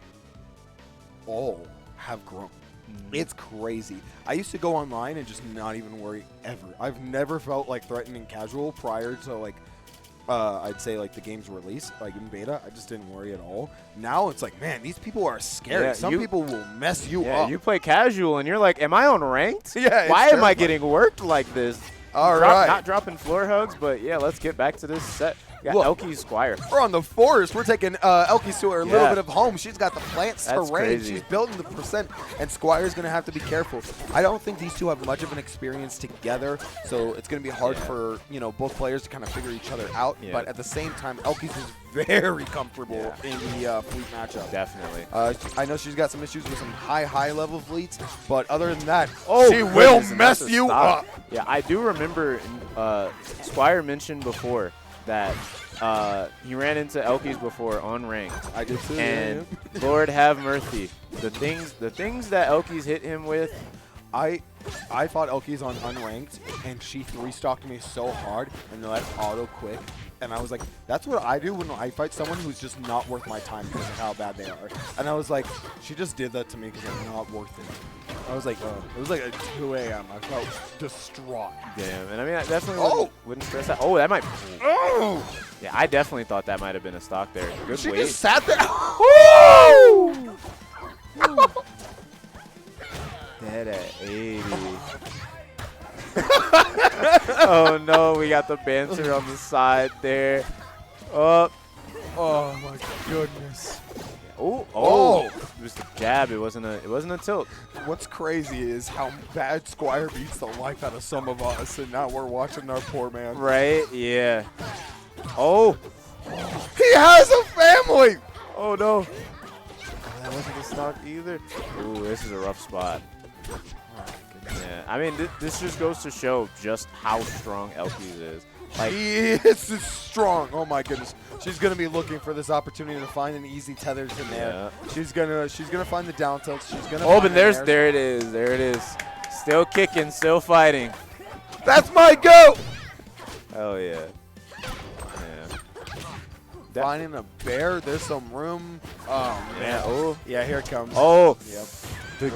all have grown. It's crazy. I used to go online and just not even worry ever. I've never felt like threatening casual prior to like I'd say like the game's release, like in beta. I just didn't worry at all. Now it's like, man, these people are scary.
Yeah,
Some people will mess you up.
You play casual and you're like, am I on ranked?
Yeah.
Why am I getting worked like this?
All right.
Not dropping floor hugs, but yeah, let's get back to this set. We got
Look,
Elkiies Squire.
We're on the forest. We're taking Elkiies to her little bit of home. She's got the plants
That's
terrain.
crazy.
She's building the percent, and Squire's going to have to be careful. I don't think these two have much of an experience together, so it's going to be hard for both players to kind of figure each other out.
Yeah.
But at the same time, Elkiies is very comfortable in the fleet matchup.
Definitely.
I know she's got some issues with some high level fleets, but other than that, she will
goodness, and
mess
that's a
you
stop.
up.
Yeah, I do remember Squire mentioned before that he ran into Elkiies before on ranked.
I did too.
And Lord have mercy, the things that Elkiies hit him with.
I fought Elkiies on unranked, and she 3-stocked me so hard and let auto quick. And I was like, that's what I do when I fight someone who's just not worth my time because of how bad they are. And I was like, she just did that to me because I'm not worth it. I was like, it was like at 2 a.m. I felt distraught.
Damn, and I mean, I definitely wouldn't stress that. Oh, that might.
Oh!
Yeah, I definitely thought that might have been a stock there. Good
She
weight.
just sat there.
Dead at 80. Oh no, we got the banter on the side there.
Oh my goodness.
Oh! It was the jab. It wasn't a tilt.
What's crazy is how bad Squire beats the life out of some of us, and now we're watching our poor man.
Right? Yeah. Oh!
He has a family!
Oh no! That wasn't a stock either. Ooh, this is a rough spot. Yeah, I mean, this just goes to show just how strong Elkiies is. Like,
He is strong. Oh my goodness. She's gonna be looking for this opportunity to find an easy tether to nair.
Yeah.
She's gonna find the down tilt. She's gonna.
oh,
find
but
the nair.
there it is. There it is. Still kicking, still fighting.
That's my goat.
Oh yeah. Yeah.
Finding a bear. There's some room. Oh man.
Yeah. Oh.
Yeah. Here it comes.
Oh.
Yep.
The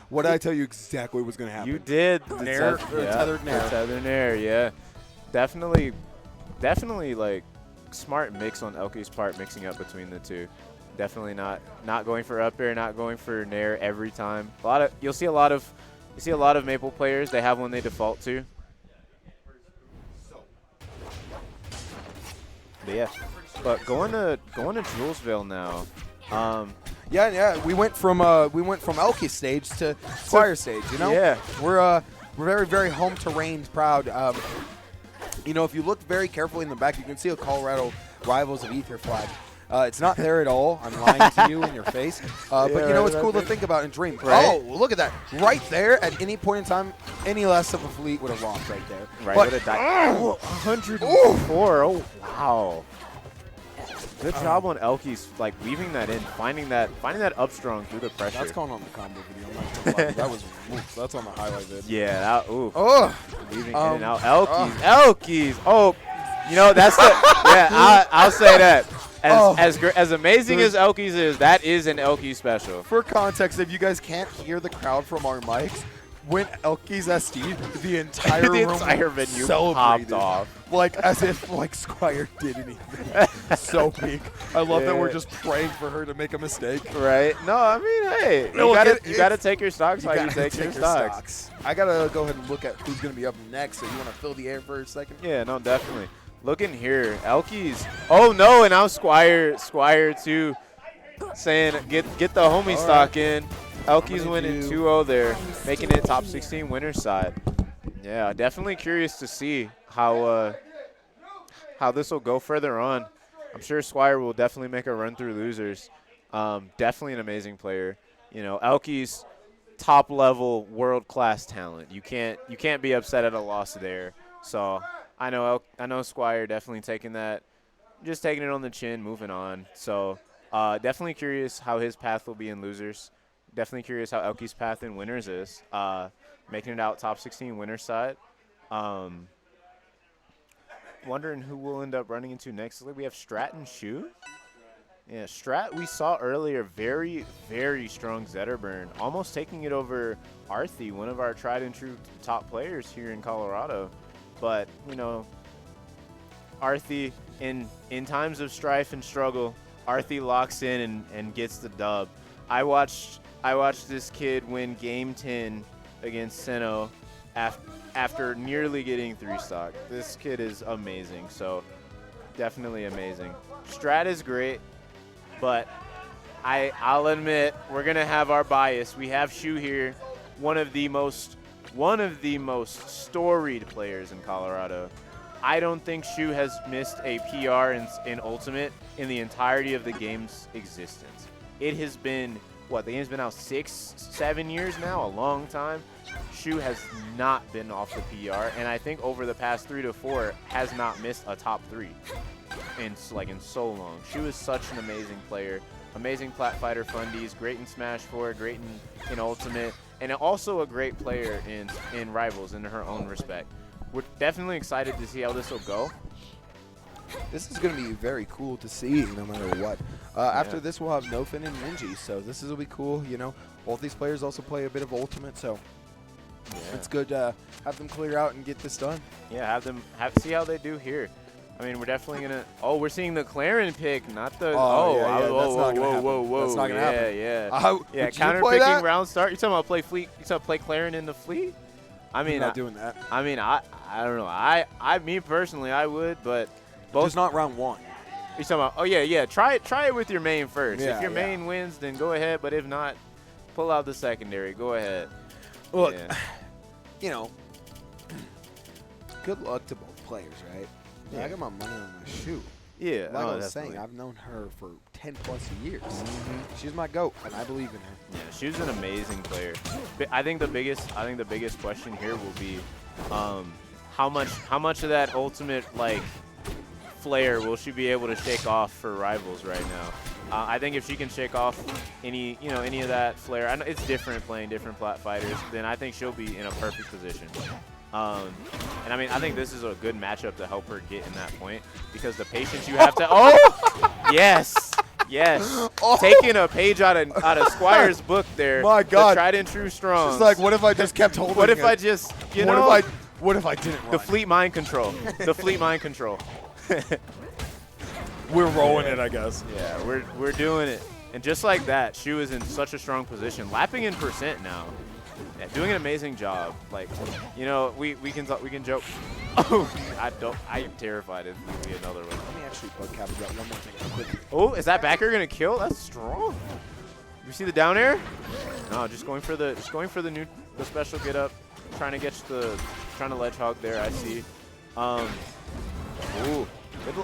What did I tell you exactly was gonna happen?
You did. The
Nair,
yeah,
tethered nair.
the tethered nair, yeah. Definitely like smart mix on Elkiies' part, mixing up between the two. Definitely not going for up air, not going for nair every time. You'll see a lot of Maypul players. They have one they default to. But yeah, but going to Julesville now.
Yeah. We went from Elkie stage to Squire stage. You know.
Yeah.
We're very, very home terrain proud. If you look very carefully in the back, you can see a Colorado Rivals of Aether flag. It's not there at all. I'm lying to you in your face. But it's cool to think about and dream.
Right.
Oh, look at that. Right there, at any point in time, any less of a fleet would have lost right there.
Right,
But,
would have died. 104. Oh, wow. Good job on Elkiies, like weaving that in, finding that up strong through the pressure.
that's going on the combo video. I'm not gonna lie. That was that's on the highlight vid.
Yeah, ooh.
Oh,
Weaving in and out. Elkiies. Oh, that's the. Yeah, I'll say that. As amazing as Elkiies is, that is an Elkies special.
For context, if you guys can't hear the crowd from our mics, when Elkies SD, the entire
The
room
entire venue
celebrated,
popped off.
like as if Squire did anything. So peak. I love that we're
Yeah.
just praying for her to make a mistake.
Right? No, I mean, hey,
No,
you gotta take your stocks while you
gotta
take your stocks.
I gotta go ahead and look at who's gonna be up next. So you want to fill the air for a second?
Yeah, no, definitely. Look in here, Elkiies. Oh no, and now Squire too. saying get the homie stock in. Elkiies winning 2-0 there, making it top 16 winners side. Yeah, definitely curious to see how this will go further on. I'm sure Squire will definitely make a run through losers. Definitely an amazing player. You know, Elkiies top level world class talent. You can't be upset at a loss there. So I know Squire definitely taking that, just taking it on the chin, moving on. So definitely curious how his path will be in losers. Definitely curious how Elkiies' path in winners is. Making it out top 16 winners side. Wondering who we'll end up running into next. We have Strat and Shu. Yeah, Strat we saw earlier, very, very strong Zetterburn, almost taking it over Arthi, one of our tried and true top players here in Colorado. But, you know, Arthi, in times of strife and struggle, Arthi locks in and gets the dub. I watched this kid win game 10 against Sinnoh after nearly getting 3-stock. This kid is amazing, so definitely amazing. Strat is great, but I'll admit we're gonna have our bias. We have Shu here, one of the most storied players in Colorado. I don't think Shu has missed a PR in Ultimate in the entirety of the game's existence. It has been, what, the game's been out 6-7 years now, a long time. Shu has not been off the PR, and I think over the past 3 to 4 has not missed a top 3 in so long. Shu is such an amazing player, amazing plat fighter fundies, great in Smash 4, great in Ultimate, and also a great player in Rivals in her own respect. We're definitely excited to see how this will go.
This is going to be very cool to see no matter what. After this, we'll have Nofin and Ninjy, so this will be cool. You know, both these players also play a bit of Ultimate, so it's good to have them clear out and get this done.
Yeah, see how they do here. I mean, we're definitely gonna. Oh, we're seeing the Clairen pick, not the.
Whoa! That's not gonna happen.
Yeah. Counter picking round start. You talking about play fleet? You talking about play Clairen in the fleet? I mean,
I'm not doing that.
I mean, I don't know. Me personally, I would, but both.
Just not round 1.
You talking about? Oh yeah. Try it with your main first.
Yeah,
if your main wins, then go ahead. But if not, pull out the secondary. Go ahead.
Look, you know, good luck to both players, right? Yeah. I got my money on my Shu.
Yeah,
like I was saying, I've known her for 10+ years. She's my GOAT, and I believe in her.
Yeah, she's an amazing player. I think the biggest question here will be, how much of that ultimate flair will she be able to shake off for Rivals right now? I think if she can shake off any of that flair, I know it's different playing different plat fighters, then I think she'll be in a perfect position. And I mean, I think this is a good matchup to help her get in that point, because the patience you have to. Oh, yes. Oh. Taking a page out of Squire's book there.
My God.
The tried and true strong.
It's like, what if I just kept holding
What if
it?
I just,
What if I didn't run?
The fleet mind control. The fleet mind control.
We're rolling it, I guess.
Yeah, we're doing it. And just like that, Shu is in such a strong position, lapping in percent now. Yeah, doing an amazing job. Like, you know, we can joke. Oh, I'm terrified if we get another one.
Let me actually bug Cabbage out one more thing.
Oh, is that backer gonna kill? That's strong. You see the down air? No, just going for the special get up, trying to ledge hog there. I see. Ooh,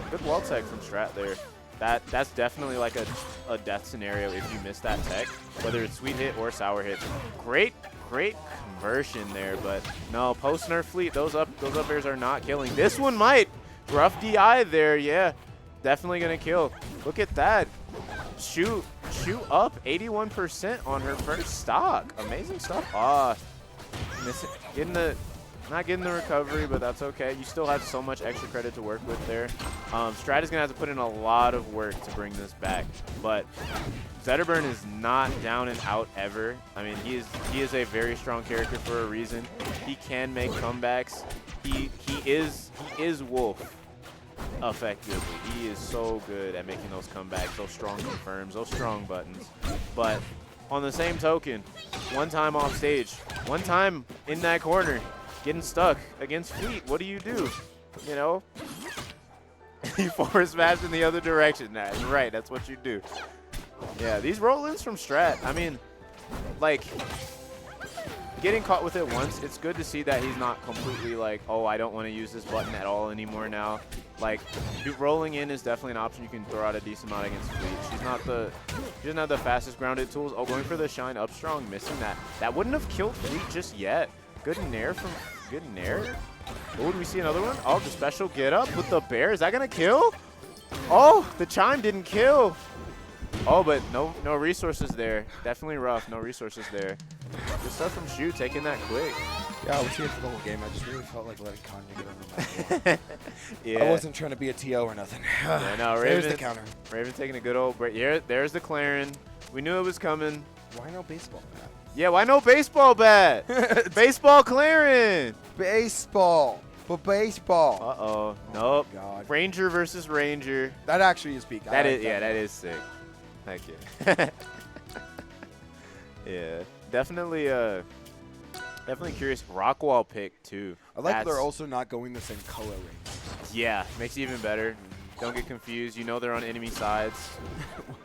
good wall tech from Strat there. That's definitely like a death scenario if you miss that tech, whether it's sweet hit or sour hit. Great conversion there, but no, post nerf fleet, those up airs are not killing. This one might. Rough DI there, yeah. Definitely gonna kill. Look at that. Shoot up 81% on her first stock. Amazing stuff. Not getting the recovery, but that's okay. You still have so much extra credit to work with there. Strat is going to have to put in a lot of work to bring this back. But Zetterburn is not down and out ever. I mean, he is a very strong character for a reason. He can make comebacks. He is Wolf, effectively. He is so good at making those comebacks, those strong confirms, those strong buttons. But on the same token, one time off stage, one time in that corner, getting stuck against Fleet, what do? You know? You forward smash in the other direction. Right, that's what you do. Yeah, these roll-ins from Strat, I mean, like, getting caught with it once, it's good to see that he's not completely like, oh, I don't want to use this button at all anymore now. Like, rolling in is definitely an option. You can throw out a decent amount against Fleet. She doesn't have the fastest grounded tools. Oh, going for the shine up strong, missing that. That wouldn't have killed Fleet just yet. Good nair from Oh, do we see another one? Oh, the special get up with the bear. Is that gonna kill? Oh, the chime didn't kill. Oh, but no resources there. Definitely rough. No resources there. Good stuff from Shu, taking that quick.
Yeah, I was here for the whole game. I just really felt like letting Kanye get on the map.
Yeah.
I wasn't trying to be a TO or nothing.
Yeah, no,
There's
Raven,
the counter.
Raven taking a good old break. Here, there's the Clairen. We knew it was coming.
Why no baseball bat?
Yeah, why no baseball bat? Baseball Clairen.
Baseball. But baseball.
Uh-oh. Nope.
God.
Ranger versus Ranger.
That actually is peak.
That is, yeah, that is sick. Thank you. Yeah, definitely curious. Rockwall pick too.
I like they're also not going the same color range.
Yeah, makes it even better. Don't get confused. You know they're on enemy sides.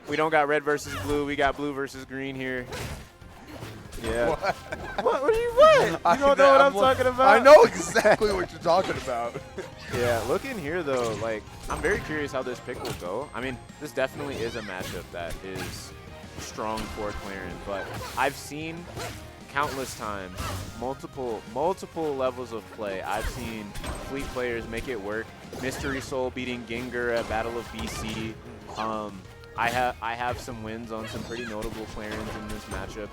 We don't got red versus blue. We got blue versus green here. Yeah. What do you want? You don't know what I'm talking about?
I know exactly what you're talking about.
Yeah, look in here though. Like, I'm very curious how this pick will go. I mean, this definitely is a matchup that is strong for Clairen, but I've seen countless times, multiple levels of play. I've seen Fleet players make it work. Mystery Soul beating Ginger at Battle of BC. I have some wins on some pretty notable Clairens in this matchup.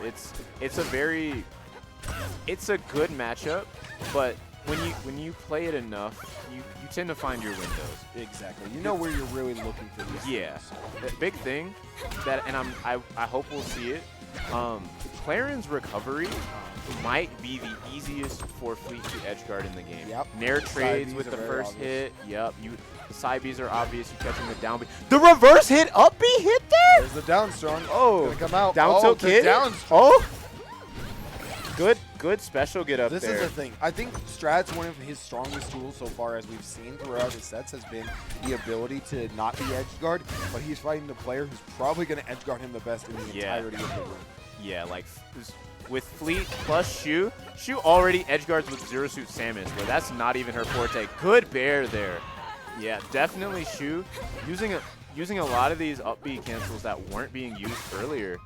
It's a good matchup, but when you play it enough, you tend to find your windows.
Exactly. You know where you're really looking for these things.
The big thing that, and I hope we'll see it. Clairen's recovery might be the easiest for Fleet to edgeguard in the game.
Yep.
Nair trades
Side
with
Bs
the
are very
first
obvious.
hit. Yep. The side Bs are obvious. You catch him with down B. The reverse hit up B hit there.
There's the down strong.
Oh,
Gonna come out.
down tilt
the
kid.
down strong.
Oh, good special get up
This
there.
is the thing. I think Strat's one of his strongest tools so far, as we've seen throughout his sets, has been the ability to not be edgeguard, but he's fighting the player who's probably going to edgeguard him the best in the entirety of the room.
Yeah, like with Fleet plus Shu already edgeguards with Zero Suit Samus, where that's not even her forte. Good bear there. Yeah, definitely Shu using a lot of these up B cancels that weren't being used earlier.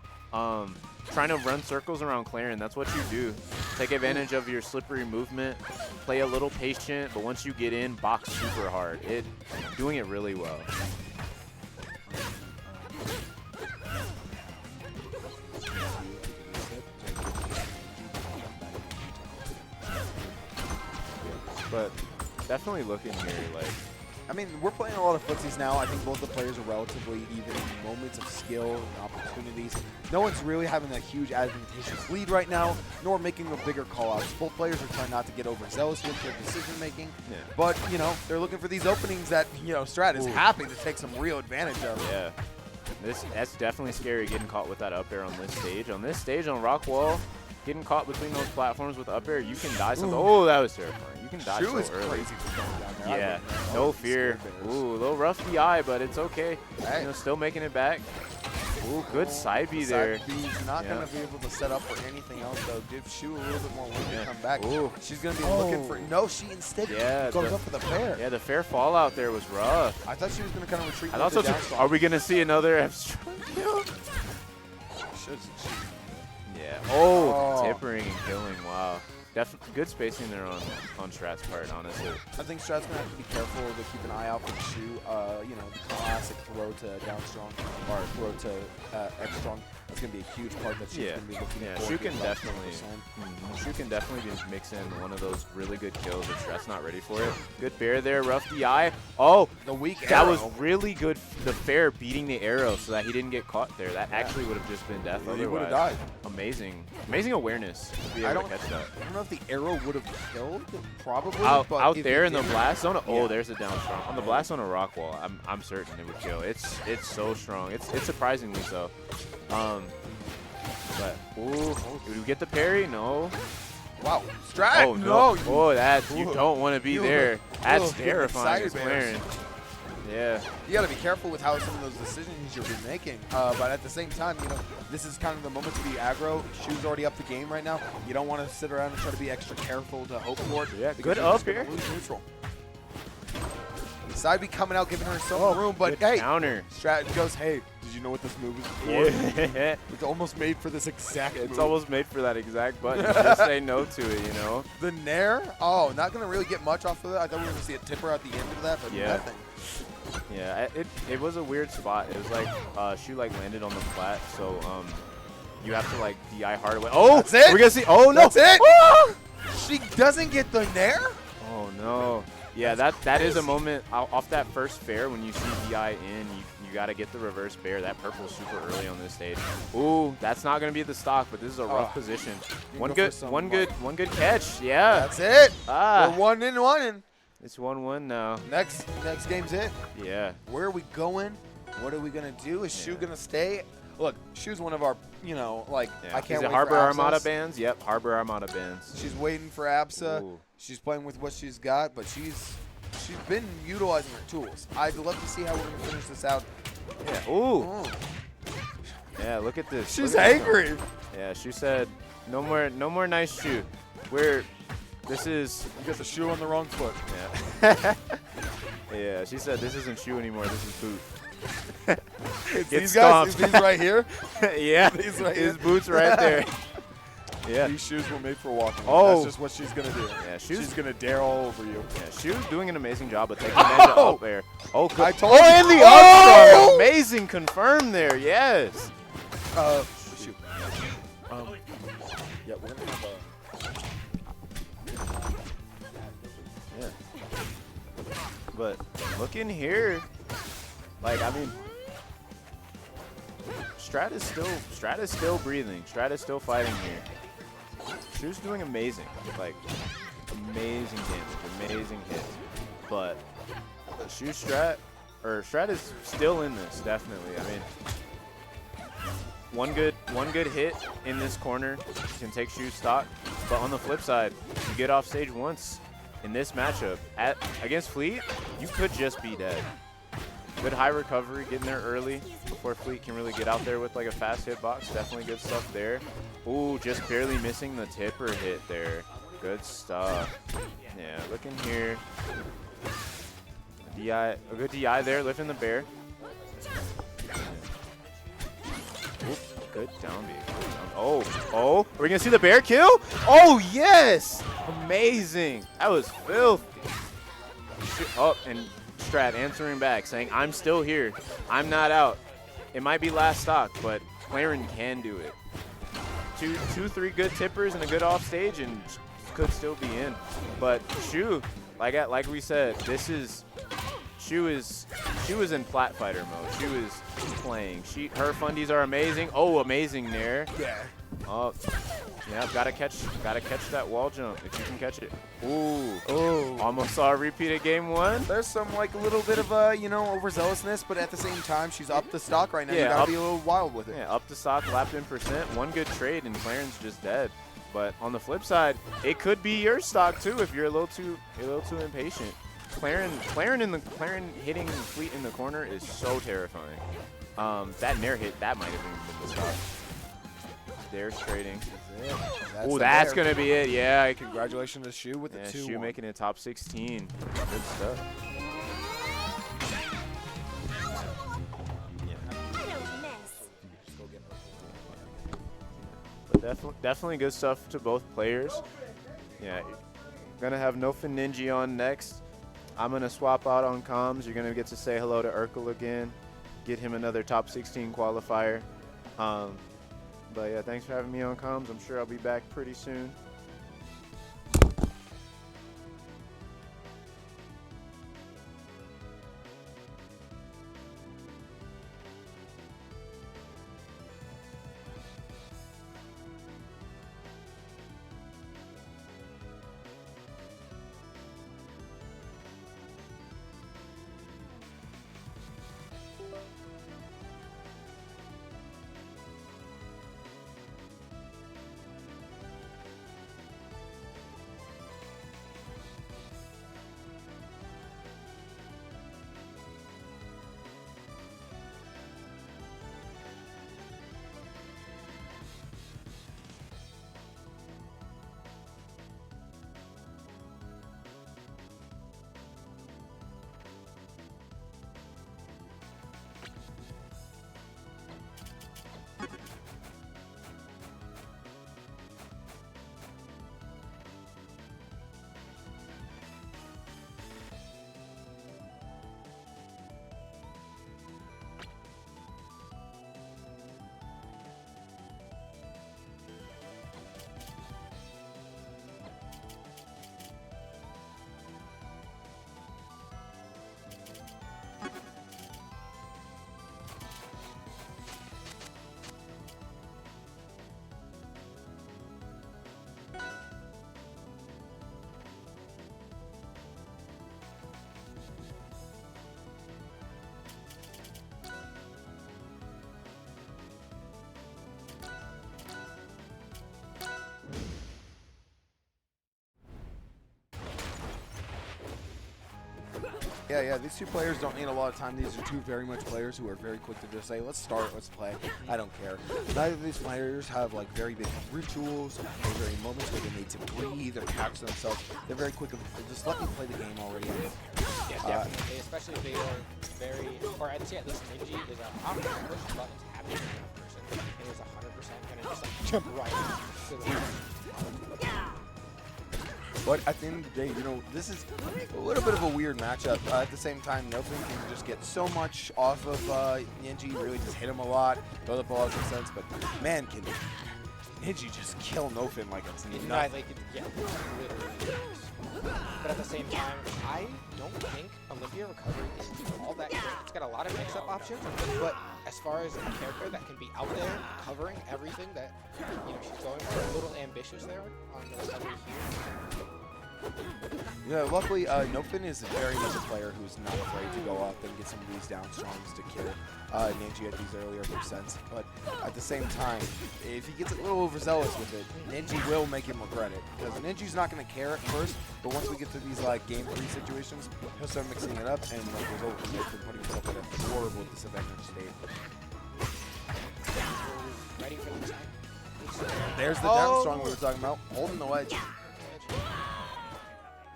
Trying to run circles around Clairen, that's what you do. Take advantage of your slippery movement, play a little patient, but once you get in, box super hard. Doing it really well. But definitely looking here, like,
I mean, we're playing a lot of footsies now. I think both the players are relatively even in moments of skill and opportunities. No one's really having a huge advantageous lead right now, nor making the bigger call-outs. Both players are trying not to get overzealous with their decision-making. Yeah. But, you know, they're looking for these openings that, you know, Strat is happy to take some real advantage of.
Yeah. That's definitely scary, getting caught with that up air on this stage. On this stage, on Rockwall, getting caught between those platforms with up air, you can die something. Oh, that was terrifying. You can die so
is
early.
crazy for going down there.
Yeah, no fear. Ooh, a little rough DI, but it's okay.
Hey.
You know, still making it back. Ooh, good side B there.
Side B's not going to be able to set up for anything else, though. Give Shu a little bit more room to come back.
Ooh.
She's going to be looking for... No, she instead goes up for the fair.
Yeah, the fair fallout there was rough.
I thought she was going to kind of retreat.
I thought so too. Are we going to see another F kill? Yeah. Oh, tippering and killing. Wow. Good spacing there on Strat's part, honestly.
I think Strat's going to have to be careful to keep an eye out for Shu. You know, the classic throw to down strong or throw to X strong. That's going to be a huge part that she's going to be looking for.
Shu can definitely be mixing one of those really good kills if Strat's not ready for it. Good bear there, rough DI. Oh,
the weak
that
arrow.
was really good. The fair beating the arrow so that he didn't get caught there. That actually would have just been death otherwise.
He would have died.
Amazing awareness to be able to catch that.
I don't know if the arrow would have killed, probably.
Out
but
there in the blast zone. Oh, there's a down strong. On the blast zone of Rockwall, I'm certain it would kill. It's so strong. It's surprisingly so. But ooh, did we get the parry? No.
Wow, Strat.
Oh no. Oh, that you don't want to be there. That's terrifying. It's Clairen. Yeah.
You got to be careful with how some of those decisions you'll be making. But at the same time, you know, this is kind of the moment to be aggro. Shu's already up the game right now. You don't want to sit around and try to be extra careful to hope for it.
Yeah,
because
good
you're
up
just gonna
here.
lose neutral. Side B coming out, giving her some room, but
good
hey,
counter.
Strat goes, hey, did you know what this move is for?
Yeah.
It's almost made for this exact
It's
move.
almost made for that exact button. Just say no to it, you know?
The Nair, oh, not going to really get much off of that. I thought we were going to see a tipper at the end of that, but
Yeah.
nothing.
Yeah, it was a weird spot. It was like Shu like landed on the flat, so you have to like DI hard away. Oh,
That's it?
we're gonna see. Oh no,
That's it?
Ah!
She doesn't get the Nair?
Oh no. Yeah, that is a moment off that first fair when you see DI in. You got to get the reverse bear. That purple's super early on this stage. Ooh, that's not gonna be the stock, but this is a rough position. One
go
good,
for some
one good catch. Yeah.
That's it.
Ah.
We're 1-1.
It's 1-1 now.
Next game's it.
Yeah.
Where are we going? What are we going to do? Is Shu going to stay? Look, Shu's one of our, you know, like,
Yeah.
I can't
Is it
wait
Harbor
for
Armada
Absa's.
bands? Yep, Harbor Armada bands.
She's waiting for Absa.
Ooh.
She's playing with what she's got, but she's been utilizing her tools. I'd love to see how we're going to finish this out.
Yeah. Ooh.
Oh.
Yeah, look at this.
She's
Look at this.
angry.
Yeah, Shu said, no more nice Shu. This is,
You got the shoe on the wrong foot.
yeah. Yeah, she said this isn't Shu anymore, this is boot.
It's
Get
these guys,
stomped.
these right here.
Yeah,
These right
his
here.
boots right there. Yeah.
These shoes were made for walking.
Oh.
That's just what she's going to do.
Yeah,
She's going to dare all over you.
Yeah, Shu's doing an amazing job of taking advantage of up air. Oh, good.
I told you.
and the
Oh!
up air. Amazing confirm there, yes.
Shoot. Yeah, we're going to have a...
Yeah. But look in here. Like, I mean, Strat is still breathing. Strat is still fighting here. Shu's doing amazing. Like, amazing damage, amazing hits. But Strat is still in this, definitely. I mean, one good hit in this corner can take Shu's stock. But on the flip side, you get off stage once in this matchup against Fleet, you could just be dead. Good high recovery, getting there early before Fleet can really get out there with like a fast hitbox. Definitely good stuff there. Ooh, just barely missing the tipper hit there. Good stuff. Yeah, look in here. A good DI there, lifting the bear. Oop, good down B. Oh, are we gonna see the bear kill? Oh yes! Amazing. That was filthy. Oh, and Strat answering back, saying, I'm still here. I'm not out. It might be last stock, but Clairen can do it. Three good tippers and a good off stage, and could still be in. But Shu, like we said, Shu is in plat fighter mode. Shu is playing. Her fundies are amazing. Oh, amazing there.
Yeah.
Oh, yeah, gotta catch that wall jump if you can catch it. Ooh.
Oh.
Almost saw a repeat of game one.
There's some like a little bit of overzealousness, but at the same time, she's up the stock right now.
Yeah,
you gotta
up-
be a little wild with it.
Yeah, up to stock, lapped in percent. One good trade, and Clairen's just dead. But on the flip side, it could be your stock too if you're a little too impatient. Clairen hitting Fleet in the corner is so terrifying. That Nair hit, that might have even been the stock. There's trading. Oh, that's gonna be it. Yeah,
Congratulations to Shu with the 2-1.
Shu making it top 16. Good stuff. But definitely good stuff to both players. Yeah, gonna have Nofin Ninjy on next. I'm gonna swap out on comms. You're gonna get to say hello to Urkel again. Get him another top 16 qualifier. But yeah, thanks for having me on comms. I'm sure I'll be back pretty soon.
Yeah. These two players don't need a lot of time. These are two very much players who are very quick to just say, let's start, let's play. I don't care. Neither of these players have like very big rituals or very moments where they need to breathe or catch themselves. They're very quick. Just let me play the game already.
Yeah, definitely. Especially if they are very, or I'd say at least Ninjy is I'm going to push buttons happening in that person. And is 100% going to just like jump right to the
But at the end of the day, you know, this is a little bit of a weird matchup. At the same time, nofin can just get so much off of Ninjy, really just hit him a lot, build up a lot of sense. But man, can Ninjy just kill nofin like it's nothing.
Yeah, literally. But at the same time, I don't think Olympia recovery is all that great. It's got a lot of mix-up options, but as far as a character that can be out there covering everything that she's going for, a little ambitious there on the recovery here.
Yeah, luckily, nofin is very much a player who's not afraid to go up and get some of these down strongs to kill Ninjy at these earlier percents. But at the same time, if he gets a little overzealous with it, Ninjy will make him regret it. Because Ninjy's not going to care at first, but once we get to these like game 3 situations, he'll start mixing it up and result in putting himself in a horrible disadvantaged state.
Ready for the time.
There's the down strong we were talking about, holding the ledge.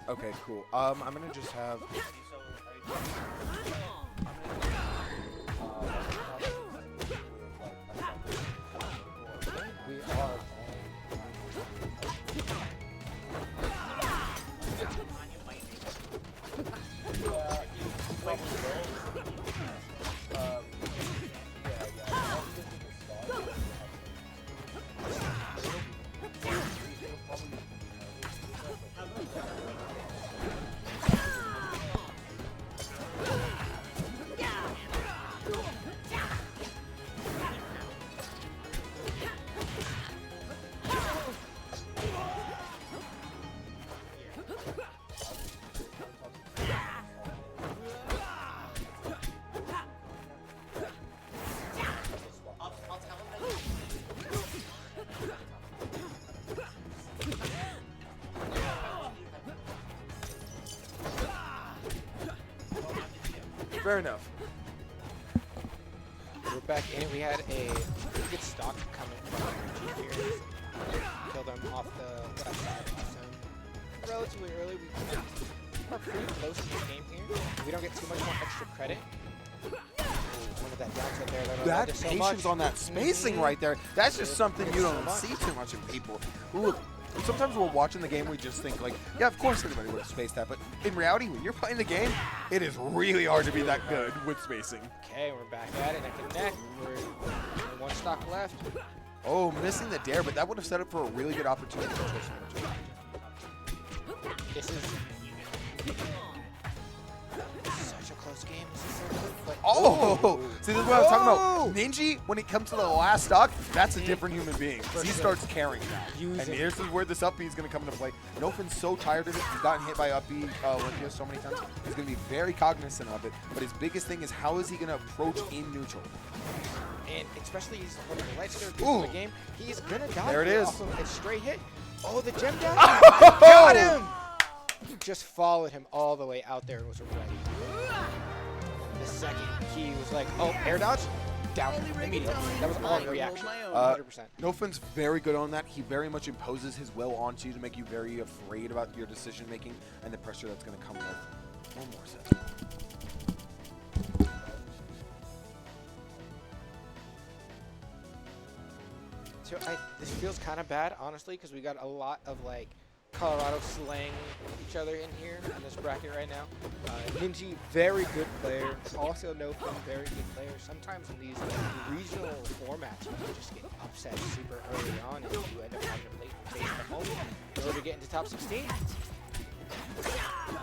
Okay, cool. I'm gonna just have.
We are.
Fair enough.
We're back in. We had a pretty good stock coming from Maypul. Killed them off the left side. So relatively early. We are pretty close to the game here. We don't get too much more extra credit. One of that down tilt there.
That
so
patience on that spacing right there, that's just something you don't
so
see too much in people. Ooh, sometimes we're watching the game, we just think like, yeah, of course anybody would have spaced that, but in reality, when you're playing the game, it is really hard to be that good with spacing.
Okay, we're back at it, neck and neck. We're one stock left.
Oh, missing the dare, but that would have set up for a really good opportunity for Tristan.
This is such a close game. This is so good, but
oh, see, this is what I was talking about. Ninjy, when it comes to the last stock, that's a different human being. He starts caring now. And here's where this up B is going to come into play. Nofin's so tired of it. He's gotten hit by up B Olympia so many times. He's going to be very cognizant of it. But his biggest thing is how is he going to approach in neutral?
And especially he's one of the light skill in the game. He's going to die.
There it is.
Off of a straight hit. Oh, the gem down. Got him. Just followed him all the way out there and was ready. The second he was like, oh, air dodge, down immediately. That was all reaction. 100%.
Nofin's very good on that. He very much imposes his will onto you to make you very afraid about your decision making and the pressure that's going to come with one more set.
So this feels kind of bad, honestly, because we got a lot of like Colorado slaying each other in here in this bracket right now. Ninjy, very good player. Also nofin, very good player. Sometimes in these regional formats, you can just get upset super early on and you end up having to face the home in order to get into top 16.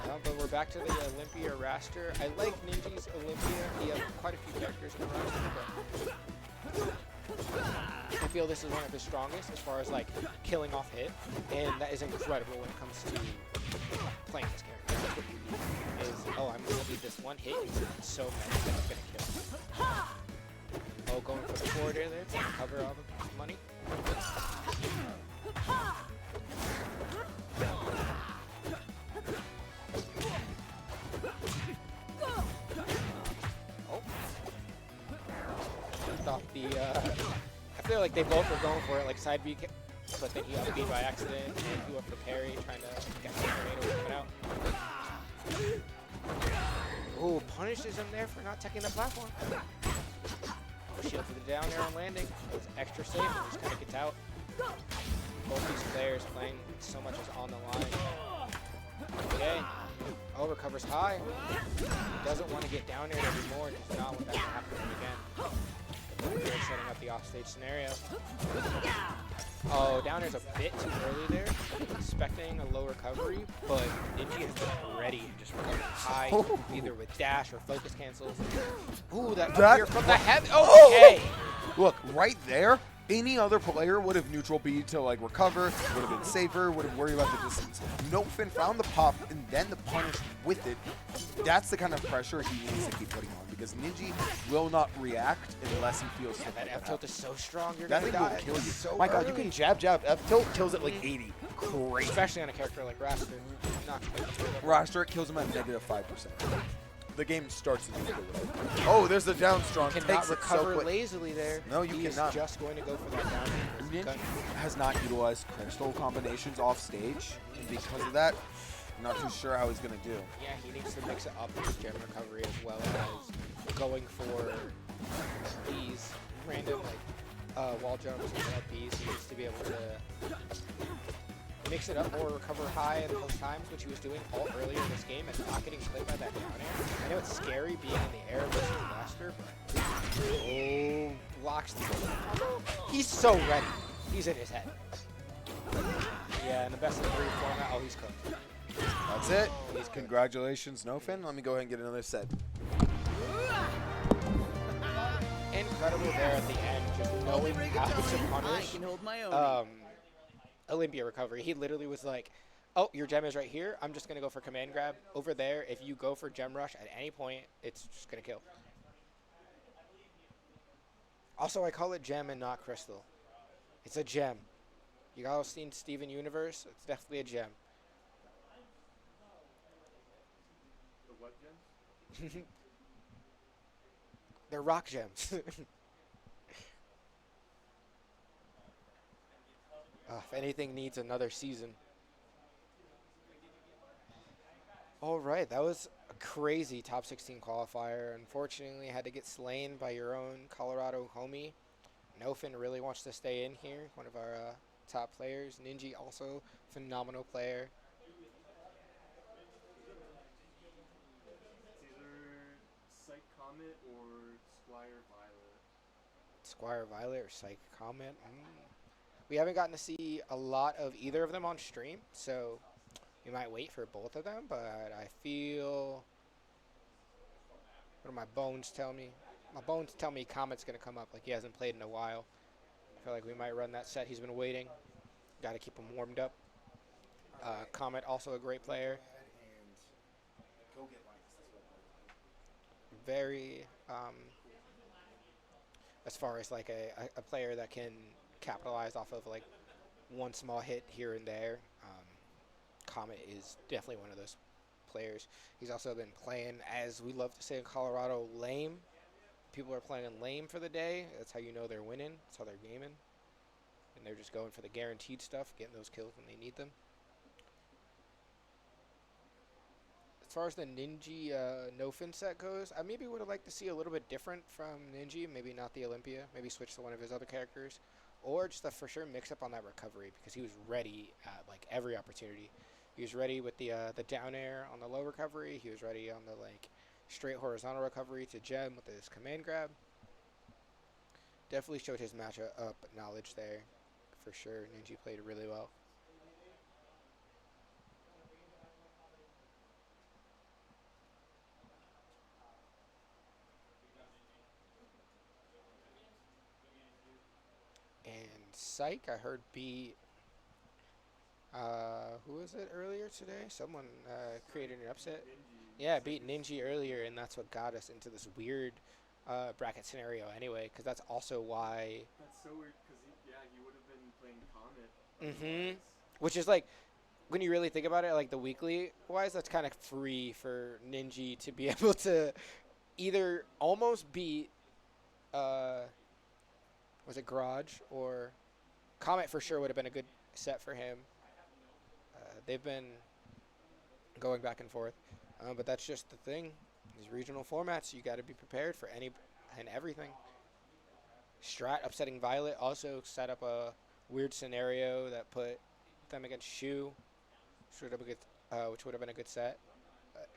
But we're back to the Olympia Wrastor. I like Ninjy's Olympia. He has quite a few characters in the roster, but I feel this is one of the strongest as far as like killing off hit, and that is incredible when it comes to playing this character. Oh, I'm gonna leave this one hit and so many that I'm gonna kill. Oh, going for the forward air there to cover all the money. I feel like they both were going for it, like side B, but then he up B by accident, and he went for parry, trying to get the tornado coming out. Oh, punishes him there for not taking the platform. Oh, shield for the down air on landing. It was extra safe, and just kind of gets out. Both these players playing so much is on the line. Okay. Oh, recovers high. Doesn't want to get down air anymore, does not want that to happen again. Here setting up the offstage scenario. Oh, down air's a bit too early there. Expecting a low recovery, but Ninjy has been ready and just recovered high, either with dash or focus cancels. Ooh, that up here from the head. Okay.
Look, right there, any other player would have neutral B to like recover, would have been safer, would have worried about the distance. Nofin found the pop and then the punish with it. That's the kind of pressure he needs to keep putting on because Ninjy will not react unless he feels
Yeah,
something
that F tilt is so strong, you're
that
gonna
thing
die.
will kill you.
So
My God, you
early.
can jab, F tilt kills it like 80. Crazy.
Especially on a character like Wrastor. Not
Wrastor kills him at -5%. The game starts in -1. Oh, there's the down strong.
cannot
Takes it so
recover
quick.
lazily there.
No, you
He is
cannot.
just going to go for that down.
Ninjy has not utilized crystal combinations off stage, and because of that, I'm not too sure how he's gonna do.
Yeah, he needs to mix it up with his gem recovery as well as going for these random like wall jumps and LPs. He needs to be able to mix it up or recover high at those times, which he was doing all earlier in this game and not getting played by that down air. I know it's scary being in the air versus Wrastor, but oh, blocks the combo. He's so ready. He's in his head. Yeah, and the best of 3 format, oh, he's cooked.
That's it. Congratulations, Nofin. Let me go ahead and get another set.
Incredible there at the end, just knowing how to
I
punish
can hold my own.
Olympia recovery. He literally was like, oh, your gem is right here. I'm just going to go for command grab. Over there, if you go for gem rush at any point, it's just going to kill. Also, I call it gem and not crystal. It's a gem. You all seen Steven Universe? It's definitely a gem.
The what gen?
They're rock gems. If anything needs another season. All right, that was a crazy top 16 qualifier. Unfortunately, had to get slain by your own Colorado homie. Nofin really wants to stay in here, one of our top players. Ninjy also phenomenal player.
It's either SIke Comet or Squire Violet.
Squire Violet or SIke Comet. We haven't gotten to see a lot of either of them on stream, so we might wait for both of them, but I feel... What do my bones tell me? My bones tell me Comet's going to come up like he hasn't played in a while. I feel like we might run that set. He's been waiting. Got to keep him warmed up. Comet, also a great player. Very, as far as like a player that can capitalize off of like one small hit here and there. Comet is definitely one of those players. He's also been playing, as we love to say in Colorado, lame. People are playing lame for the day. That's how you know they're winning. That's how they're gaming. And they're just going for the guaranteed stuff, getting those kills when they need them. As far as the Ninjy Nofin set goes, I maybe would have liked to see a little bit different from Ninjy. Maybe not the Olympia. Maybe switch to one of his other characters. Or just a for sure mix up on that recovery, because he was ready at like every opportunity. He was ready with the down air on the low recovery. He was ready on the like straight horizontal recovery to gem with his command grab. Definitely showed his matchup knowledge there, for sure. Ninjy played really well. And SIke, I heard beat, who was it earlier today? Someone created an upset. Yeah, beat Ninjy earlier, and that's what got us into this weird bracket scenario anyway, because that's also why...
That's so weird, because he would have been playing Comet.
Which is like, when you really think about it, like the weekly wise, that's kind of free for Ninjy to be able to either almost beat was it Groj or Comet for sure would have been a good set for him. They've been going back and forth, but that's just the thing. These regional formats, you got to be prepared for any and everything. Strat upsetting Violet also set up a weird scenario that put them against Shu, which would have been a good set. But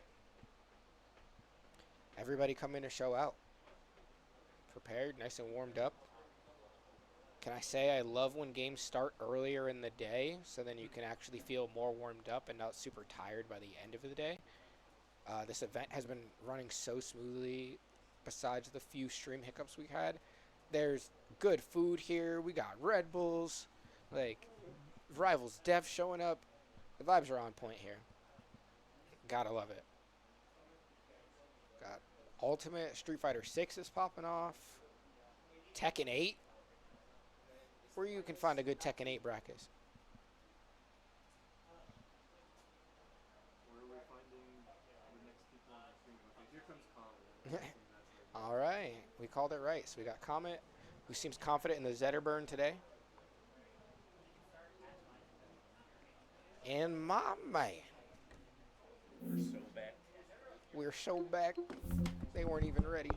everybody come in to show out. Prepared, nice and warmed up. Can I say I love when games start earlier in the day, so then you can actually feel more warmed up and not super tired by the end of the day. This event has been running so smoothly, besides the few stream hiccups we had. There's good food here. We got Red Bulls, like Rivals Dev showing up. The vibes are on point here. Gotta love it. Got Ultimate Street Fighter 6 is popping off. Tekken 8. Where you can find a good Tekken 8 brackets.
Where are we finding the next people on the stream? Okay, here comes Comet.
All right, we called it right. So we got Comet, who seems confident in the Zetterburn today. And my man. We're so back. They weren't even ready.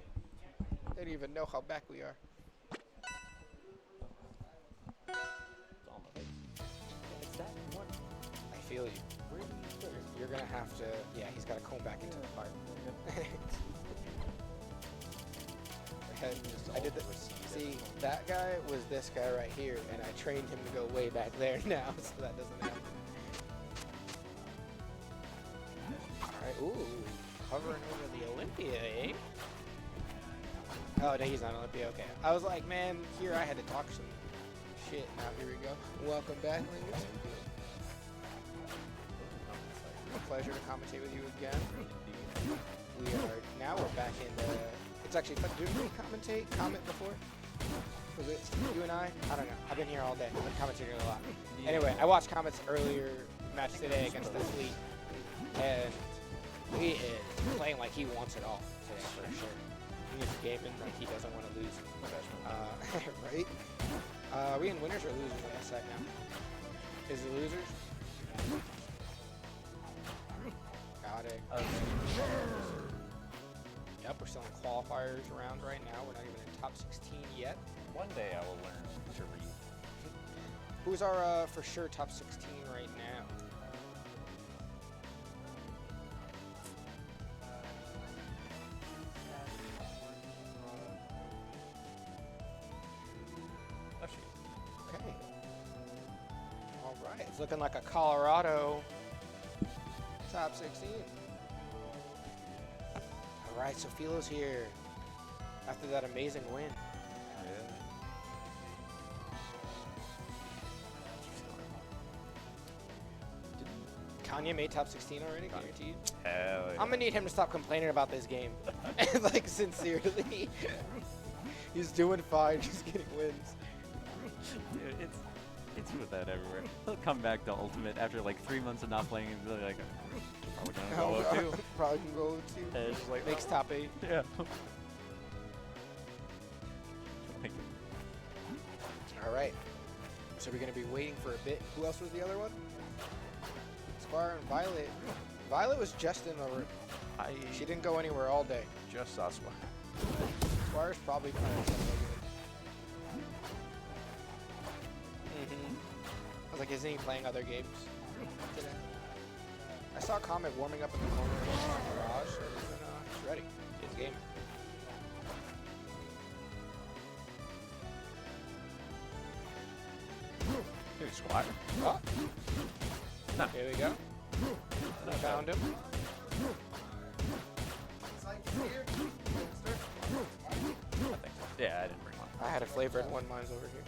They didn't even know how back we are. I feel you. You're going to have to... Yeah, he's got to comb back into the part. I did the... See, that guy was this guy right here, and I trained him to go way back there now, so that doesn't happen. Alright, ooh. Hovering over the Olympia, eh? Oh, no, he's not Olympia, okay. I was like, man, here I had to talk some shit. Now here we go. Welcome back, ladies. A pleasure to commentate with you again. Now we're back in the... It's actually fun. Did we comment before? Was it you and I? I don't know. I've been here all day. I've been commentating a lot. Anyway, I watched Comet's earlier match today against the Fleet, and he is playing like he wants it all today for sure. He is gaming like he doesn't want to lose. Right? Are we in winners or losers on this side now? Is it losers? Got it. Yep, we're still in qualifiers around right now. We're not even in top 16 yet.
One day I will learn to read.
Who's our for sure top 16 right now? Okay. All right, it's looking like a Colorado top 16. All right, so Philo's here after that amazing win. Kanye made top 16 already, guaranteed.
Hell yeah.
I'm gonna need him to stop complaining about this game. Like, sincerely. He's doing fine, just getting wins.
Dude, it's with that everywhere. He'll come back to Ultimate after like 3 months of not playing and be like, probably gonna go 2.
Probably can go 2.
And it's just like,
Makes top 8.
Yeah.
All right. So we're gonna be waiting for a bit. Who else was the other one? Squire and Violet. Violet was just in the room. She didn't go anywhere all day.
Just saw Squire.
Squire's probably playing something. I was like, isn't he playing other games today? I saw Comet warming up in the corner of the garage, so he's ready. He's game.
Dude, Squire.
Oh.
No.
Here we go. I found him.
Yeah, I didn't bring one.
I had a flavored one. Mine's over here.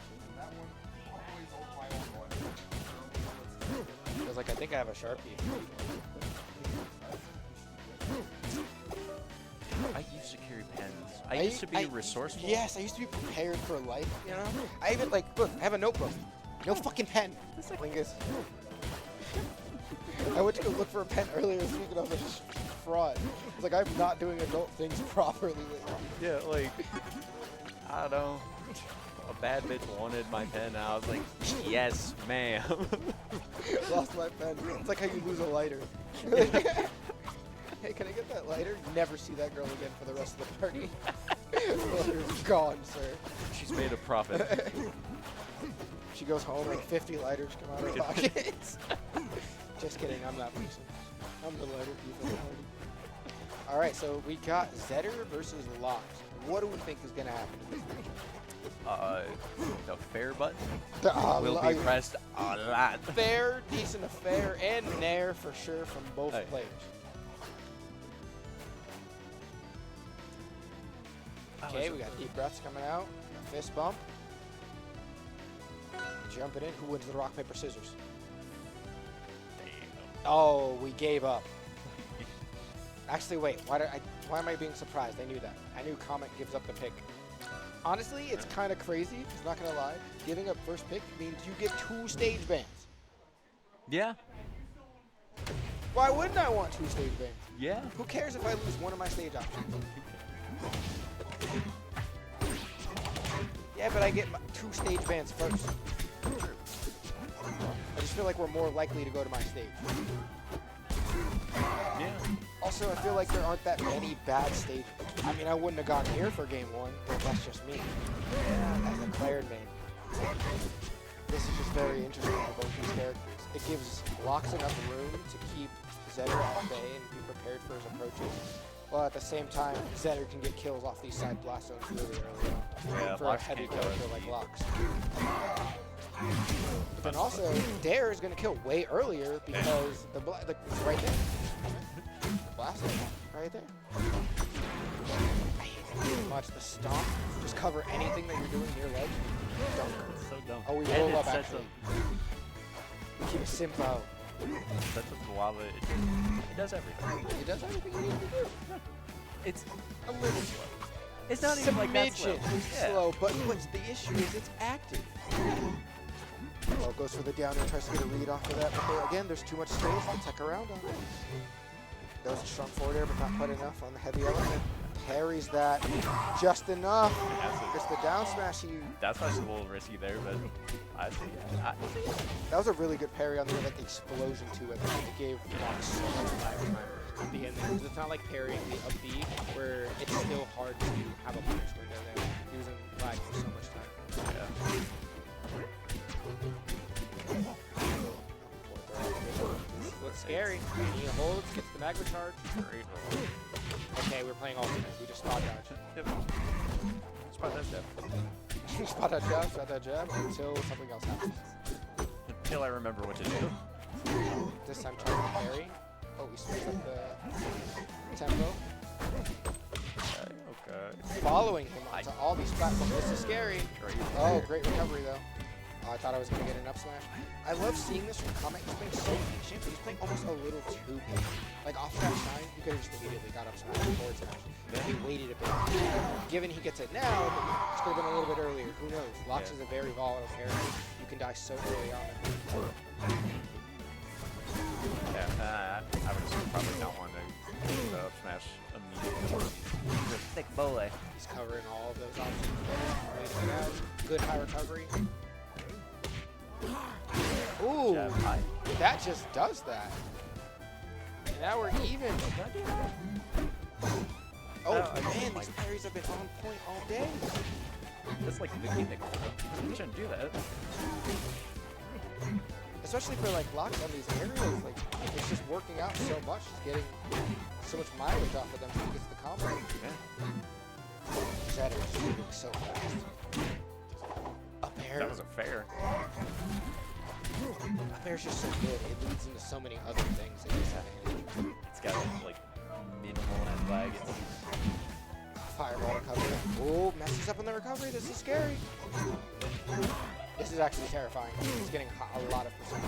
I was like, I think I have a Sharpie.
I used to carry pens. I used to be resourceful.
Yes, I used to be prepared for life, you know? I even, like, look, I have a notebook. No fucking pen. Lingus. I went to go look for a pen earlier this week and I was like, fraud. It's like, I'm not doing adult things properly lately.
Yeah, like, I don't know. a bad bitch wanted my pen. I was like, yes, ma'am.
Lost my pen. It's like how you lose a lighter. Hey, can I get that lighter? Never see that girl again for the rest of the party. Lighter's gone, sir.
She's made a profit.
She goes home and 50 lighters come out of her pockets. Just kidding, I'm that person. I'm the lighter thief of the party. All right, so we got Zetter versus Lox. What do we think is going to happen in this match?
The fair button
The,
will be pressed a lot.
Fair, decent affair, and nair for sure from both
Hey.
players. Okay, we got deep breaths coming out. A fist bump. Jumping in. Who wins the rock, paper, scissors? Oh, we gave up. Actually, wait. Why am I being surprised? I knew that. I knew Comet gives up the pick. Honestly, it's kind of crazy. I'm not gonna lie. Giving up first pick means you get 2 stage bans.
Yeah.
Why wouldn't I want 2 stage bans?
Yeah.
Who cares if I lose one of my stage options? Yeah, but I get 2 stage bans first. I just feel like we're more likely to go to my stage.
Yeah.
Also, I feel like there aren't that many bad stages. I mean, I wouldn't have gone here for game 1, but that's just me. As a Clairen main. This is just very interesting for both these characters. It gives Lox enough room to keep Zetter at bay and be prepared for his approaches. While at the same time, Zetter can get kills off these side blast zones really early on.
Yeah,
for
Lox
a heavy
can't kill
character
us.
like Lox. But then also, Dare is going to kill way earlier because it's right there. The blast zone, right there. I hate that so much. The stomp, just cover anything that you're doing near ledge. Dunk.
It's so dumb.
Oh, we
And
roll
it
up
sets
actually. We keep it simple.
Sets up the lava. It does everything.
It does everything you need to do.
It's a little slow. It's not even like that slow.
It's slow, but what's the issue is it's active. Oh, goes for the down and tries to get a read off of that, but again, there's too much space to tech around on it. That was a strong forward air, but not quite enough on the heavy element. Parries that just enough. Just the down smash.
That's why it's a little risky there, but I see it.
That was a really good parry on the like explosion to it. It gave Lox so much time at the end there. 'Cause it's not like parrying the up B where it's still hard to have a punish window there. He was in lag for so much time.
Yeah.
Looks scary. He holds, gets the magma charge. Okay, we're playing alternate. We just spot dodge.
Yep. Spot that jab.
Spot that jab until something else happens.
Until I remember what to do.
This time trying to parry. Oh, we switched up the tempo.
Okay.
Following him onto all these platforms. This is scary. Oh, great recovery though. Oh, I thought I was going to get an up smash. I love seeing this from Comet. He's playing so patient, but he's playing almost a little too patient. Like off that shine, he could have just immediately got up smash and forward smash. He waited a bit. Given he gets it now, this could have been a little bit earlier. Who knows? Lox is a very volatile character. You can die so early on.
Yeah, I would probably not want to go up smash immediately. He's a thick boy.
He's covering all of those options. Waiting it out. Good high recovery. Ooh,
Jab high.
that just does that. And now we're even. Oh, man, these parries have been on point all day.
That's like the gimmick. You shouldn't do that.
Especially for like Lox on these areas, like it's just working out so much. He's getting so much mileage off of them when he gets the combo.
Yeah.
Zetter is moving so fast. Up air.
That was a fair.
Up air's just so good. It leads into so many other things that he's having.
It's got like minimal and lag.
Fireball recovery. Oh, messes up on the recovery. This is scary. This is actually terrifying. He's getting a lot of percent.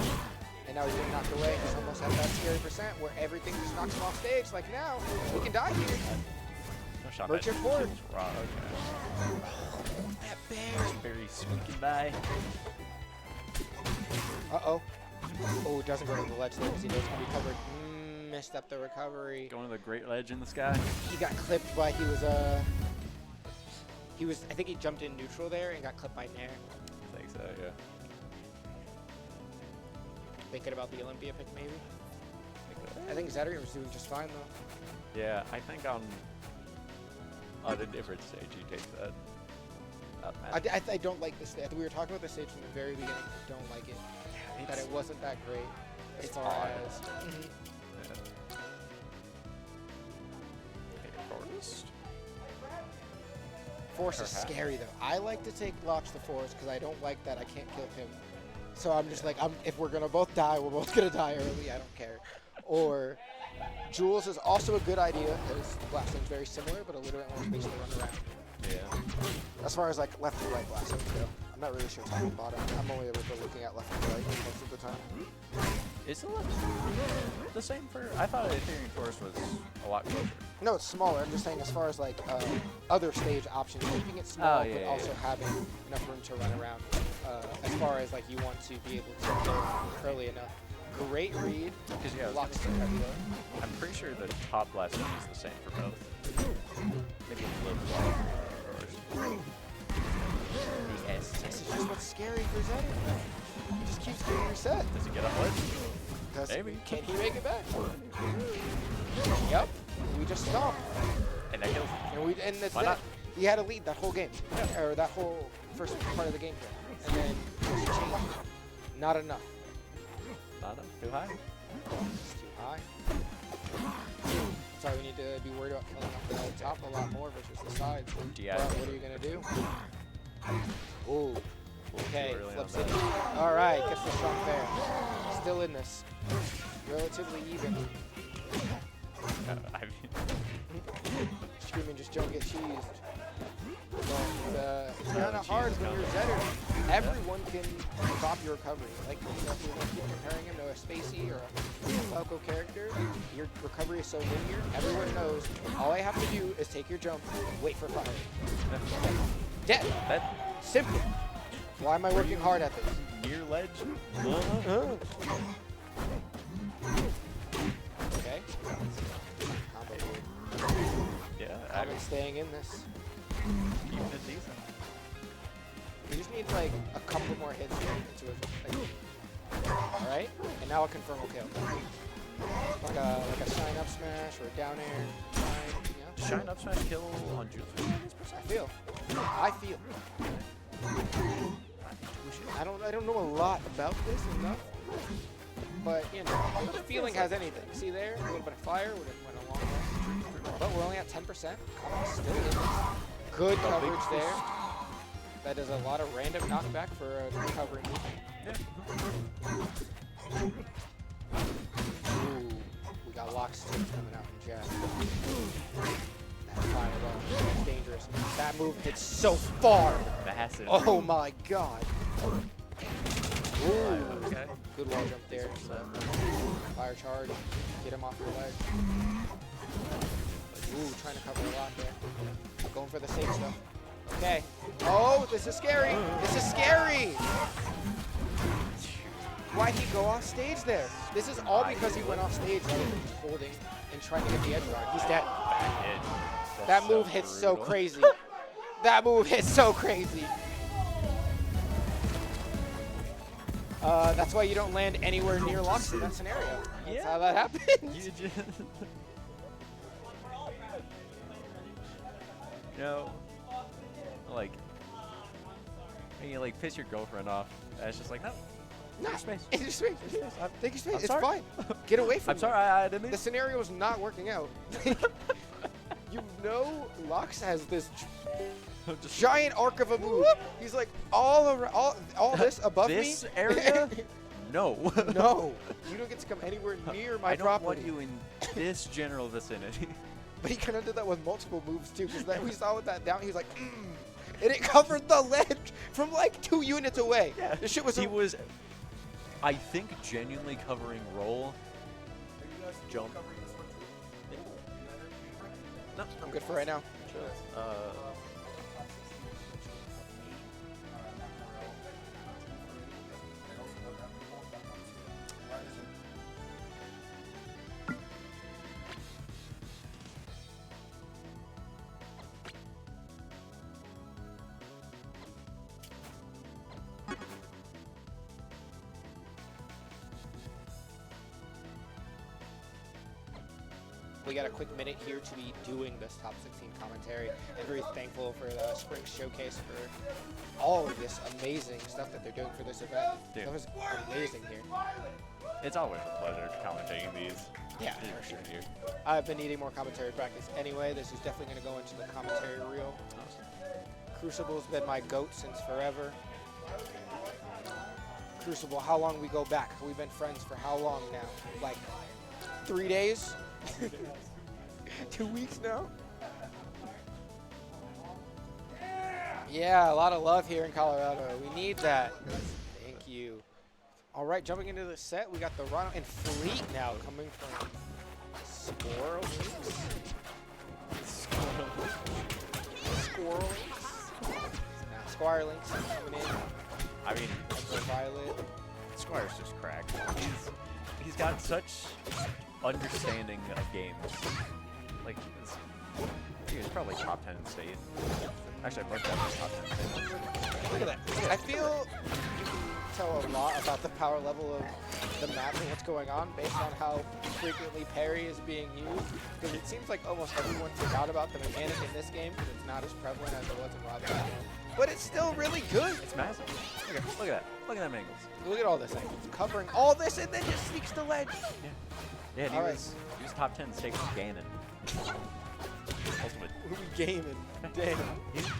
And now he's getting knocked away. He's almost at that scary percent where everything just knocks him off stage. Like now, he can die here.
No shot.
Merchant forward.
Raw. Okay.
That bear.
Very squeaking by.
Uh-oh. Oh, it doesn't go to the ledge there because he knows it's going to be covered. Messed up the recovery.
Going to the great ledge in the sky.
He got clipped while he was He was, I think he jumped in neutral there and got clipped by Nair.
I think so, yeah.
Thinking about the Olympia pick, maybe. I think Zetterburn was doing just fine though.
Yeah, I think on a different stage he takes that.
I don't like this stage. We were talking about this stage from the very beginning. I don't like it. That it wasn't that great as
it's
far
odd.
as.
Forest?
Force is
Perhaps.
scary though. I like to take Lox the Force because I don't like that I can't kill him. So I'm just like, if we're gonna both die, we're both gonna die early. I don't care. Or Jules is also a good idea because blasting's very similar, but a little bit more space to run around.
Yeah.
As far as like left and right blasting go, I'm not really sure top and bottom. I'm only able to looking at left and right most of the time.
Is the left the same for? I thought Ethereum Forest was a lot closer.
No, it's smaller. I'm just saying as far as like other stage options, keeping it small,
yeah,
but
yeah,
also
yeah.
having enough room to run around. As far as like you want to be able to kill early enough. Great read.
Because yeah, I was
Lox
gonna
the
say,
heavy
I'm pretty sure the top blasting is the same for both. Maybe a little bit. Yes.
This is just what's scary for Zetterburn. He just keeps getting reset.
Does he get up ledge? Maybe.
Can he make it back? Yep. We just stomped.
And that kills him.
And that's
Why
it.
not?
He had a lead that whole game. Or that whole first part of the game. And then just changed. Not enough.
Not enough. Too high.
It's too high. That's why we need to be worried about killing off the top a lot more versus the sides.
Yeah.
But what are you going to do? Ooh. Okay,
Too early
flips
on
it.
that.
All right, gets the strong fair. Still in this. Relatively even.
I mean,
Screaming, just don't get cheesed. But it's kind of
cheese
hard
is
when you're
coming.
Zetter. Everyone can stop your recovery. Like, you know, if you're going to keep comparing him to a Spacey or a Falco character, your recovery is so linear. Everyone knows all I have to do is take your jump and wait for fire. Dead.
that
Simple. Why am I working hard at this?
near ledge.
Okay. Combo weird.
Yeah, I
Comet
mean,
staying in this.
keeping it decent.
He just needs like a couple more hits into it. Like, all right, and now a confirm will kill. Like a shine up smash or a down air. Shine,
Shine up smash kill on Jules.
I feel. I don't know a lot about this enough, but you know, the feeling has anything. See there, a little bit of fire would have went a long way. But we're only at 10%. Comet's still in this. Good coverage there. That does a lot of random knockback for a recovery move. Ooh, we got Loxodont coming out from Jack. That fireball, that's dangerous. That move hits so far.
Massive.
Oh my god. Ooh.
Okay.
Good wall jump there. Fire charge. Get him off your leg. Ooh, trying to cover a lot there. Going for the safe stuff. Okay. Oh, this is scary. This is scary. Why'd he go off stage there? This is all because he went off stage rather than just holding and trying to get the edge guard. He's dead. That move hits so crazy. That move hits so crazy. That's why you don't land anywhere near Lox in that scenario. That's how that happens.
You know, like, when you like piss your girlfriend off, and it's just like, no,
Nah,
your space.
it's your space. Take your space.
I'm
It's
sorry.
fine. Get away from
I'm
me.
sorry, I didn't mean.
The scenario is not working out. You know, Lox has this giant arc of a move. He's like all around, all this above
This
me.
area? No.
No, you don't get to come anywhere near my
I don't
property.
want you in this general vicinity.
But he kind of did that with multiple moves too, because we saw with that down, he was like, and it covered the ledge from like 2 units away.
Yeah.
This shit was.
He was, I think, genuinely covering roll. Jump. No,
I'm good for right now. we got a quick minute here to be doing this top 16 commentary, and very thankful for the Spring Showcase for all of this amazing stuff that they're doing for this event.
Dude.
That was amazing here.
It's always a pleasure commentating these.
Yeah, for sure. I've been needing more commentary practice anyway. This is definitely going to go into the commentary reel. Crucible's been my GOAT since forever. Crucible, how long we go back? We've been friends for how long now? Like 3 days? 2 weeks now? Yeah, a lot of love here in Colorado. We need that. Thank you. All right, jumping into the set, we got the Ranno and Fleet now coming from SquireLynx. SquireLynx coming in.
I mean,
Violet.
Squire's just Kragg.
He's got such understanding of games. Like,
He was probably top 10 in state. Actually, I both got top 10 in state.
Look at that. I feel you can tell a lot about the power level of the map and what's going on based on how frequently parry is being used. Because it seems like almost everyone forgot about the mechanic in this game because it's not as prevalent as it was in Robin. But it's still really good.
it's massive. Look at that. Look at them angles.
Look at all this angles. Covering all this and then just sneaks the ledge.
Yeah, and
All right.
he was top 10 in state with Ganon. Ultimate.
What are we gaming? Damn.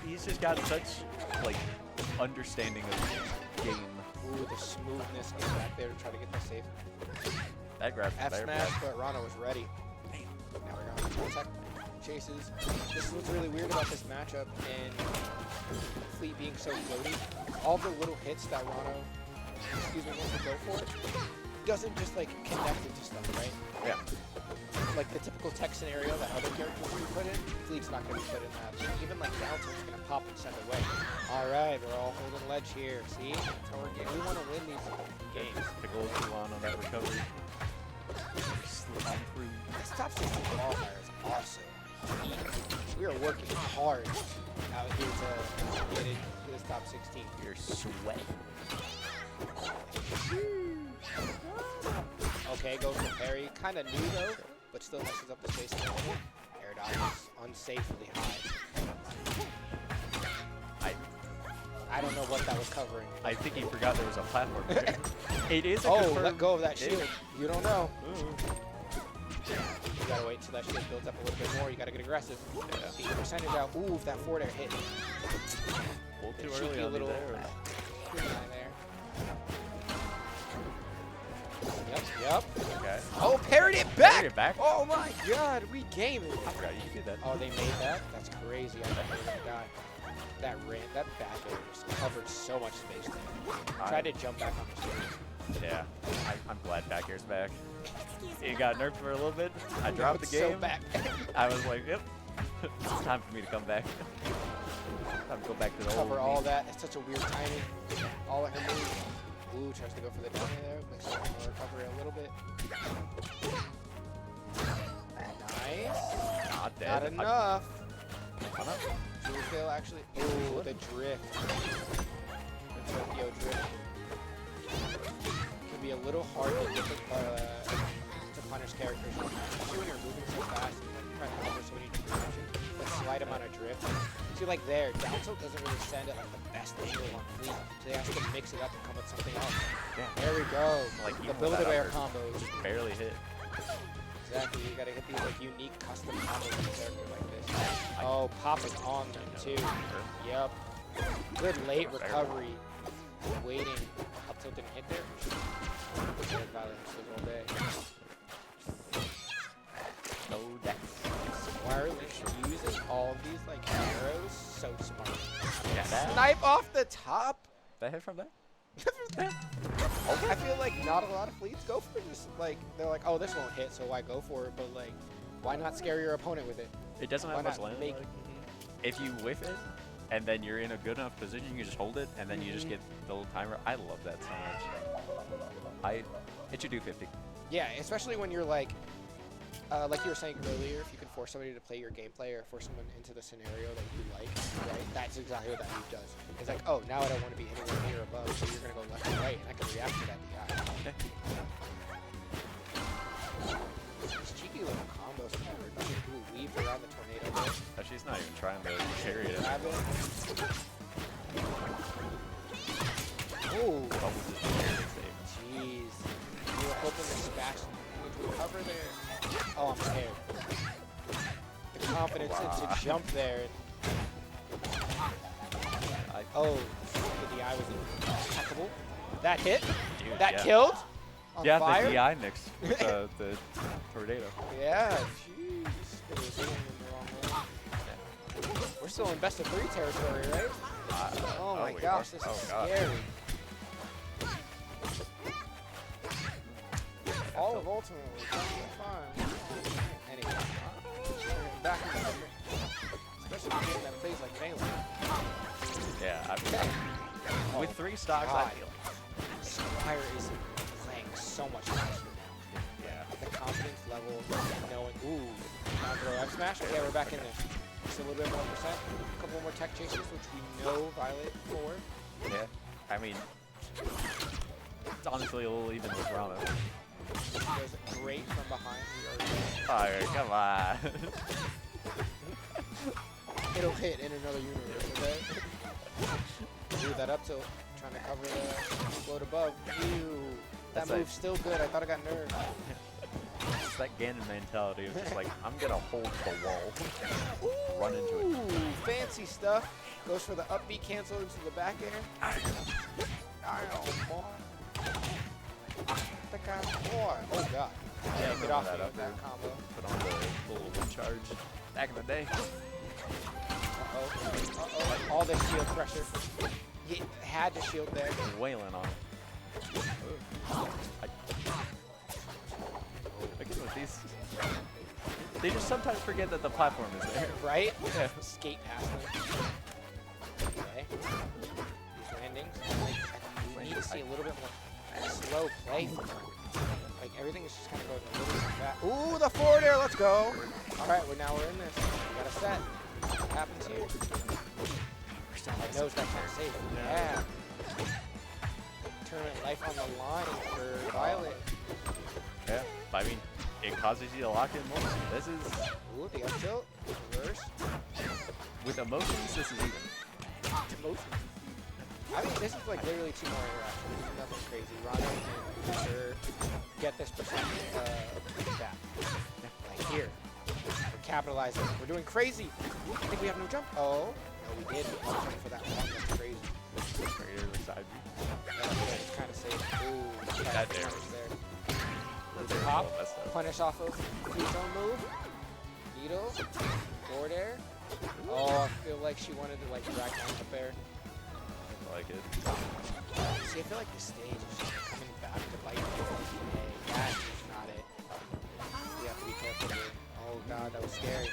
He's just got such, like, understanding of game.
Ooh, the smoothness getting back there to try to get the safe.
That grab.
F
that
smash,
grab.
but Ranno was ready. Now we're going to attack chases. This is what's really weird about this matchup and Fleet being so floaty. All the little hits that Ranno, wants to go for, doesn't just like connect it to stuff, right?
Yeah.
Like the typical tech scenario that other characters would put in, Fleet's not going to be put in that. So even like Downtilt's going to pop and send away. All right, we're all holding ledge here. See? That's how we're getting. We want to win these games.
Pickle on that recovery. Slide through.
This top 16 qualifier is awesome. We are working hard out here to get into this top 16.
You're sweating.
Okay, goes for parry. Kind of new though, but still messes up the space a little bit. Air dodge is unsafely high. I don't know what that was covering.
I think he forgot there was a platform there. It is a
Oh,
confirmed-
let go of that shield. You don't know. You gotta wait until that shield builds up a little bit more. You gotta get aggressive. Get your percentage out. Ooh, if that forward air hit.
A little too
Cheeky
early on
little
there.
green eye there. Yep.
Okay.
Oh, parried it back!
Parried it back?
Oh my god, we game it.
I forgot you could do that.
Oh, they made that? That's crazy. I thought they were gonna die. That back air just covered so much space there. Tried to jump back on the stage.
Yeah. I'm glad back air's back. It got nerfed for a little bit. I
Now
dropped the
it's
game.
so back.
I was like, yep. It's time for me to come back. Time to go back to the old
Cover all
me.
that. It's such a weird timing. All at her move. Ooh, tries to go for the down there. Makes her recover a little bit. Nice.
Not dead.
Not enough.
I'm up.
Jewel actually. Ooh, the drift. The Tokyo drift. Can be a little hard to get to punish characters, especially when you're moving so fast and like, trying to cover so many different options. The slight amount of drift. See, like there, down tilt doesn't really send at like the best angle on Fleet, so they have to mix it up and come with something else.
Yeah.
There we go.
Like,
The
even with
Build-A-Bear
that upper,
combos.
Just barely hit.
Exactly. You gotta hit these like unique custom combos with a character like this. Oh, popping on them too. Yep. Good late recovery. Waiting. Up tilt didn't hit there. Good violence all day.
No death.
SquireLynx uses all of these like arrows so smart.
Yeah, that,
Snipe off the top.
that hit from there?
I feel like not a lot of fleets go for this. Like they're like, oh, this won't hit, so why go for it? But like, why not scare your opponent with it?
It doesn't
Why
have much
not
land.
make?
If you whiff it, and then you're in a good enough position, you can just hold it, and then you just get the little timer. I love that so much. It should do 50.
Yeah, especially when you're like you were saying earlier, if you can force somebody to play your gameplay or force someone into the scenario that you like, right? That's exactly what that move does. It's like, oh, now I don't want to be anywhere near above, so you're gonna go left and right, and I can react to that DI. These cheeky little combos from
she's not even trying to carry it.
Grab it. Ooh. Jeez. You were hoping to smash into a cover there. Oh, I'm scared. The confidence to jump there. Oh, the DI was impeccable. That hit?
Dude,
that
yeah.
killed? On
Yeah,
fire?
the DI mix with the tornado.
Yeah, jeez. It was hitting in the wrong way. We're still in best of 3 territory, right? Oh my
we
gosh,
are.
this is
God.
scary. All of ultimately, fine. Anyway, back in the especially for a game that plays like Melee.
Yeah, with 3 stocks, I feel.
Squire is playing so much faster now.
Yeah.
The confidence level, knowing, ooh, now throw F smash. Okay, we're back in there. Just a little bit more percent. A couple more tech chases, which we know Violet for.
Yeah. I mean, it's honestly a little even with Ranno.
Goes great from behind.
Fire, come on.
It'll hit in another universe, okay? Do that up tilt. Trying to cover the float above. Ew. That
That's
move's still good. I thought I got nerfed.
It's that Ganon mentality of just like, I'm gonna hold the wall. Run into it.
Ooh, fancy stuff. Goes for the upbeat cancel into the back air. Oh god. Yeah, get off
that
me
up
with that combo.
Put on the little wind charge. Back in the day.
Uh-oh. All the shield pressure. He had to shield there.
Wailing on it. I guess with these, they just sometimes forget that the platform is there.
Right? Yeah. Skate past them. Okay. These landings. Like, we need to see a little bit more slow play from her. Like, everything is just kind of going a little bit fast. Ooh, the forward air. Let's go. All right, now we're in this. We got a set. What happens here? He knows that can't save it. Yeah. Tournament life on the line for Violet.
Yeah. I mean, it causes you to lock in more. This is
Ooh, the up tilt. Reverse.
with emotions. This is even.
Emotion. I mean, this is like literally 2 more interactions. This is nothing crazy. Ranno can for sure get this percent back. Like here. We're capitalizing. We're doing crazy. I think we have no jump. Oh. No, we did. We jumped for that one. That's crazy.
Right here, the side view.
That's kind of safe. Ooh.
That there.
There. Pop. Punish off of his own move. Needle. Forward air. Oh, I feel like she wanted to like drag down up air.
I like it.
See, I feel like the stage is just coming back to bite me. Hey, that's not it. You have to be careful here. Oh god, that was scary.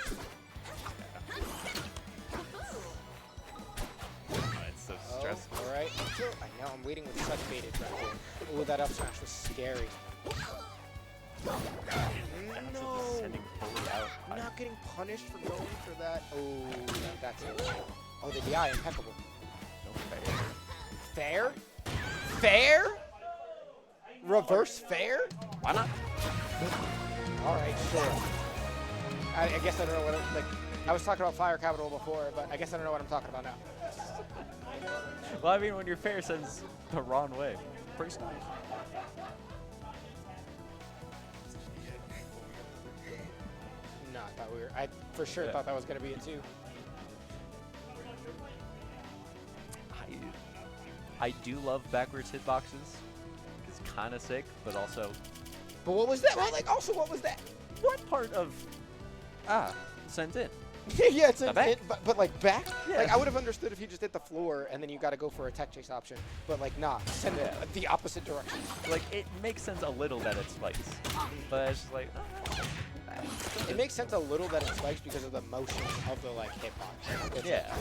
It's so stressful.
Oh, alright. I know, I'm waiting with such baited right here. Ooh, that up smash was scary. No!
Sending fully out.
I'm not getting punished for going for that. Oh, that's it. Oh, the DI, impeccable.
No fair.
Fair? Fair? Reverse fair?
Why not?
Alright, sure. I guess I don't know what it, like, I was talking about Fire Capital before, but I guess I don't know what I'm talking about now.
Well, I mean, when your fair sends the wrong way, pretty nice.
No, I thought we were, I for sure thought that was going to be it too.
I do love backwards hitboxes. It's kind of sick, but also...
But what was that? Well, like, also, what was that?
What part of... sent in?
Yeah, it's
back?
but like back?
Yeah.
Like, I would have understood if you just hit the floor and then you got to go for a tech chase option. But like, nah, send it the opposite direction.
Like, it makes sense a little that it spikes. But it's just like...
It makes sense a little that it spikes because of the motion of the like hitbox. Like,
yeah.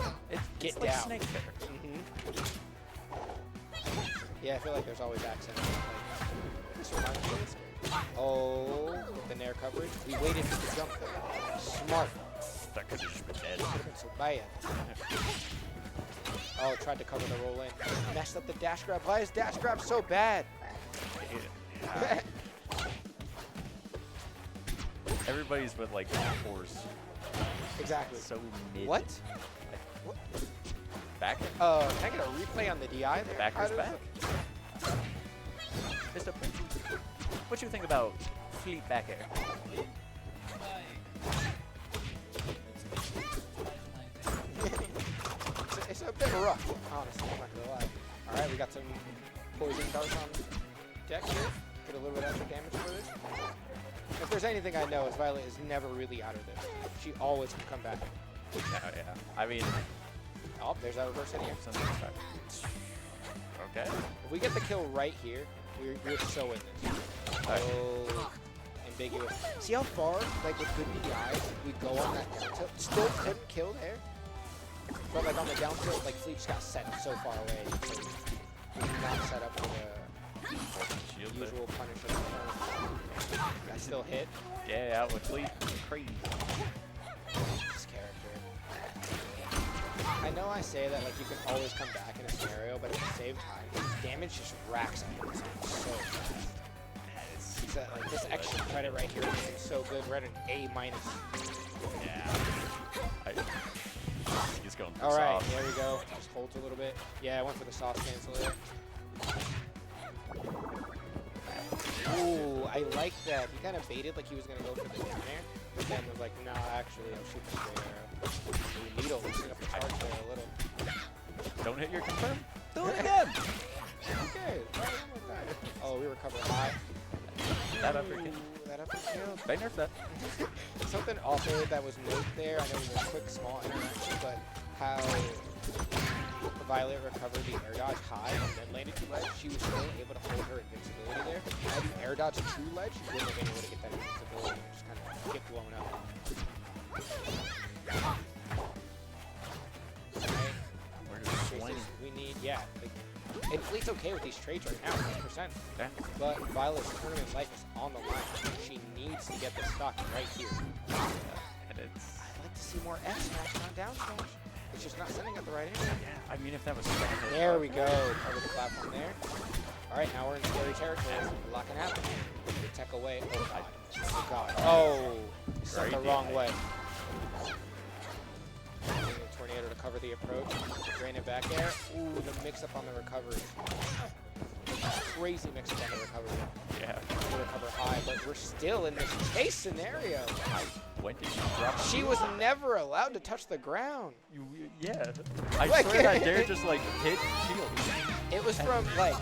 Get
It's
down.
like Snake Fair.
Yeah, I feel like there's always accents. Like, this reminds me of this. Oh, the nair coverage. We waited for the jump there. Smart.
That could have just been dead.
Could have been so bad. Oh, tried to cover the roll in. Messed up the dash grab. Why is dash grab so bad?
Everybody's with like force.
Exactly.
So mid.
What? What?
Back?
Can I get a replay on the DI there?
Backer's back. Mr. Prince, what you think about Fleet back air?
It's a bit rough, honestly, I'm not gonna lie. Alright, we got some poison darts on deck here. Get a little bit extra damage for this. If there's anything I know, is Violet is never really out of this. She always can come back.
Yeah. I mean,
Oh, there's that reverse hit here.
okay.
If we get the kill right here, we're so in this. Oh, ambiguous. See how far, like with good DI, we go on that down tilt? Still couldn't kill there. But like on the down tilt, like Fleet just got set so far away. So we did not set up for the usual punish. I still hit.
Yeah, out with Fleet. Crazy.
This character. I know I say that like you can always come back in a scenario, but at the same time, damage just racks up so fast. It's like this extra credit right here is so good. We're at an A-.
Yeah. He's going for
All right,
soft.
there we go. Just holds a little bit. Yeah, I went for the soft cancel there. Ooh, I like that. He kind of baited like he was going to go for the down air, but then was like, nah, actually, I'll shoot the straight arrow. Ooh, Needle loosening up the charge there a little.
Don't hit your confirm. Do it again.
Okay. Oh, we recover high.
That uppercut.
Ooh, that uppercut.
They nerfed that.
Something also that was note there, I know it was a quick, small interaction, but how Violet recovered the air dodge high and then landed to ledge, she was still able to hold her invincibility there. Had you air dodge to ledge, she wouldn't have been able to get that invincibility and just kind of get blown up. Right.
We're just swinging.
We need, yeah. Like, and Fleet's okay with these trades right now, 100%.
Okay.
But Violet's tournament life is on the line. She needs to get this stock right here.
And it's...
I'd like to see more F smash, not down smash. It's just not sending at the right angle.
Yeah, I mean, if that was standard.
There we go. Cover the platform there. All right, now we're in scary territory. A lot can happen. We tech away. Oh, God. Oh, God. Oh, sent the wrong way. Tornado to cover the approach. Drain it back air. Ooh, the mix-up on the recovery. Crazy mix-up on the recovery.
Yeah.
We recover high, but we're still in this chase scenario.
When did you drop?
She was never allowed to touch the ground.
Yeah. I
Like-
swear that dare just like hit shield.
It was from, like,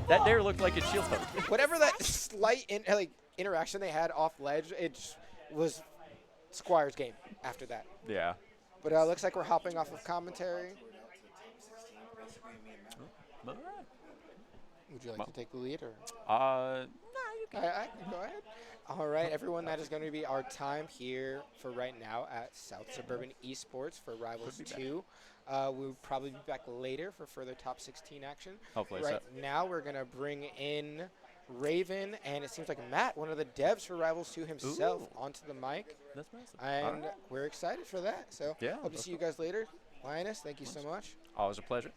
That dare looked like it shield hook.
whatever that slight interaction they had off ledge, it just was Squire's game after that.
Yeah.
But looks like we're hopping off of commentary.
Alright.
Would you like to take the lead, or?
No, you can.
I can go ahead. All right, everyone, that is going to be our time here for right now at South Suburban Esports for Rivals 2. We'll probably be back later for further top 16 action.
Hopefully
Right now, we're going to bring in Raven, and it seems like Matt, one of the devs for Rivals 2 himself, onto the mic.
That's massive.
And we're excited for that. So
Yeah,
hope to see you guys later. Linus, thank you so much.
Always a pleasure.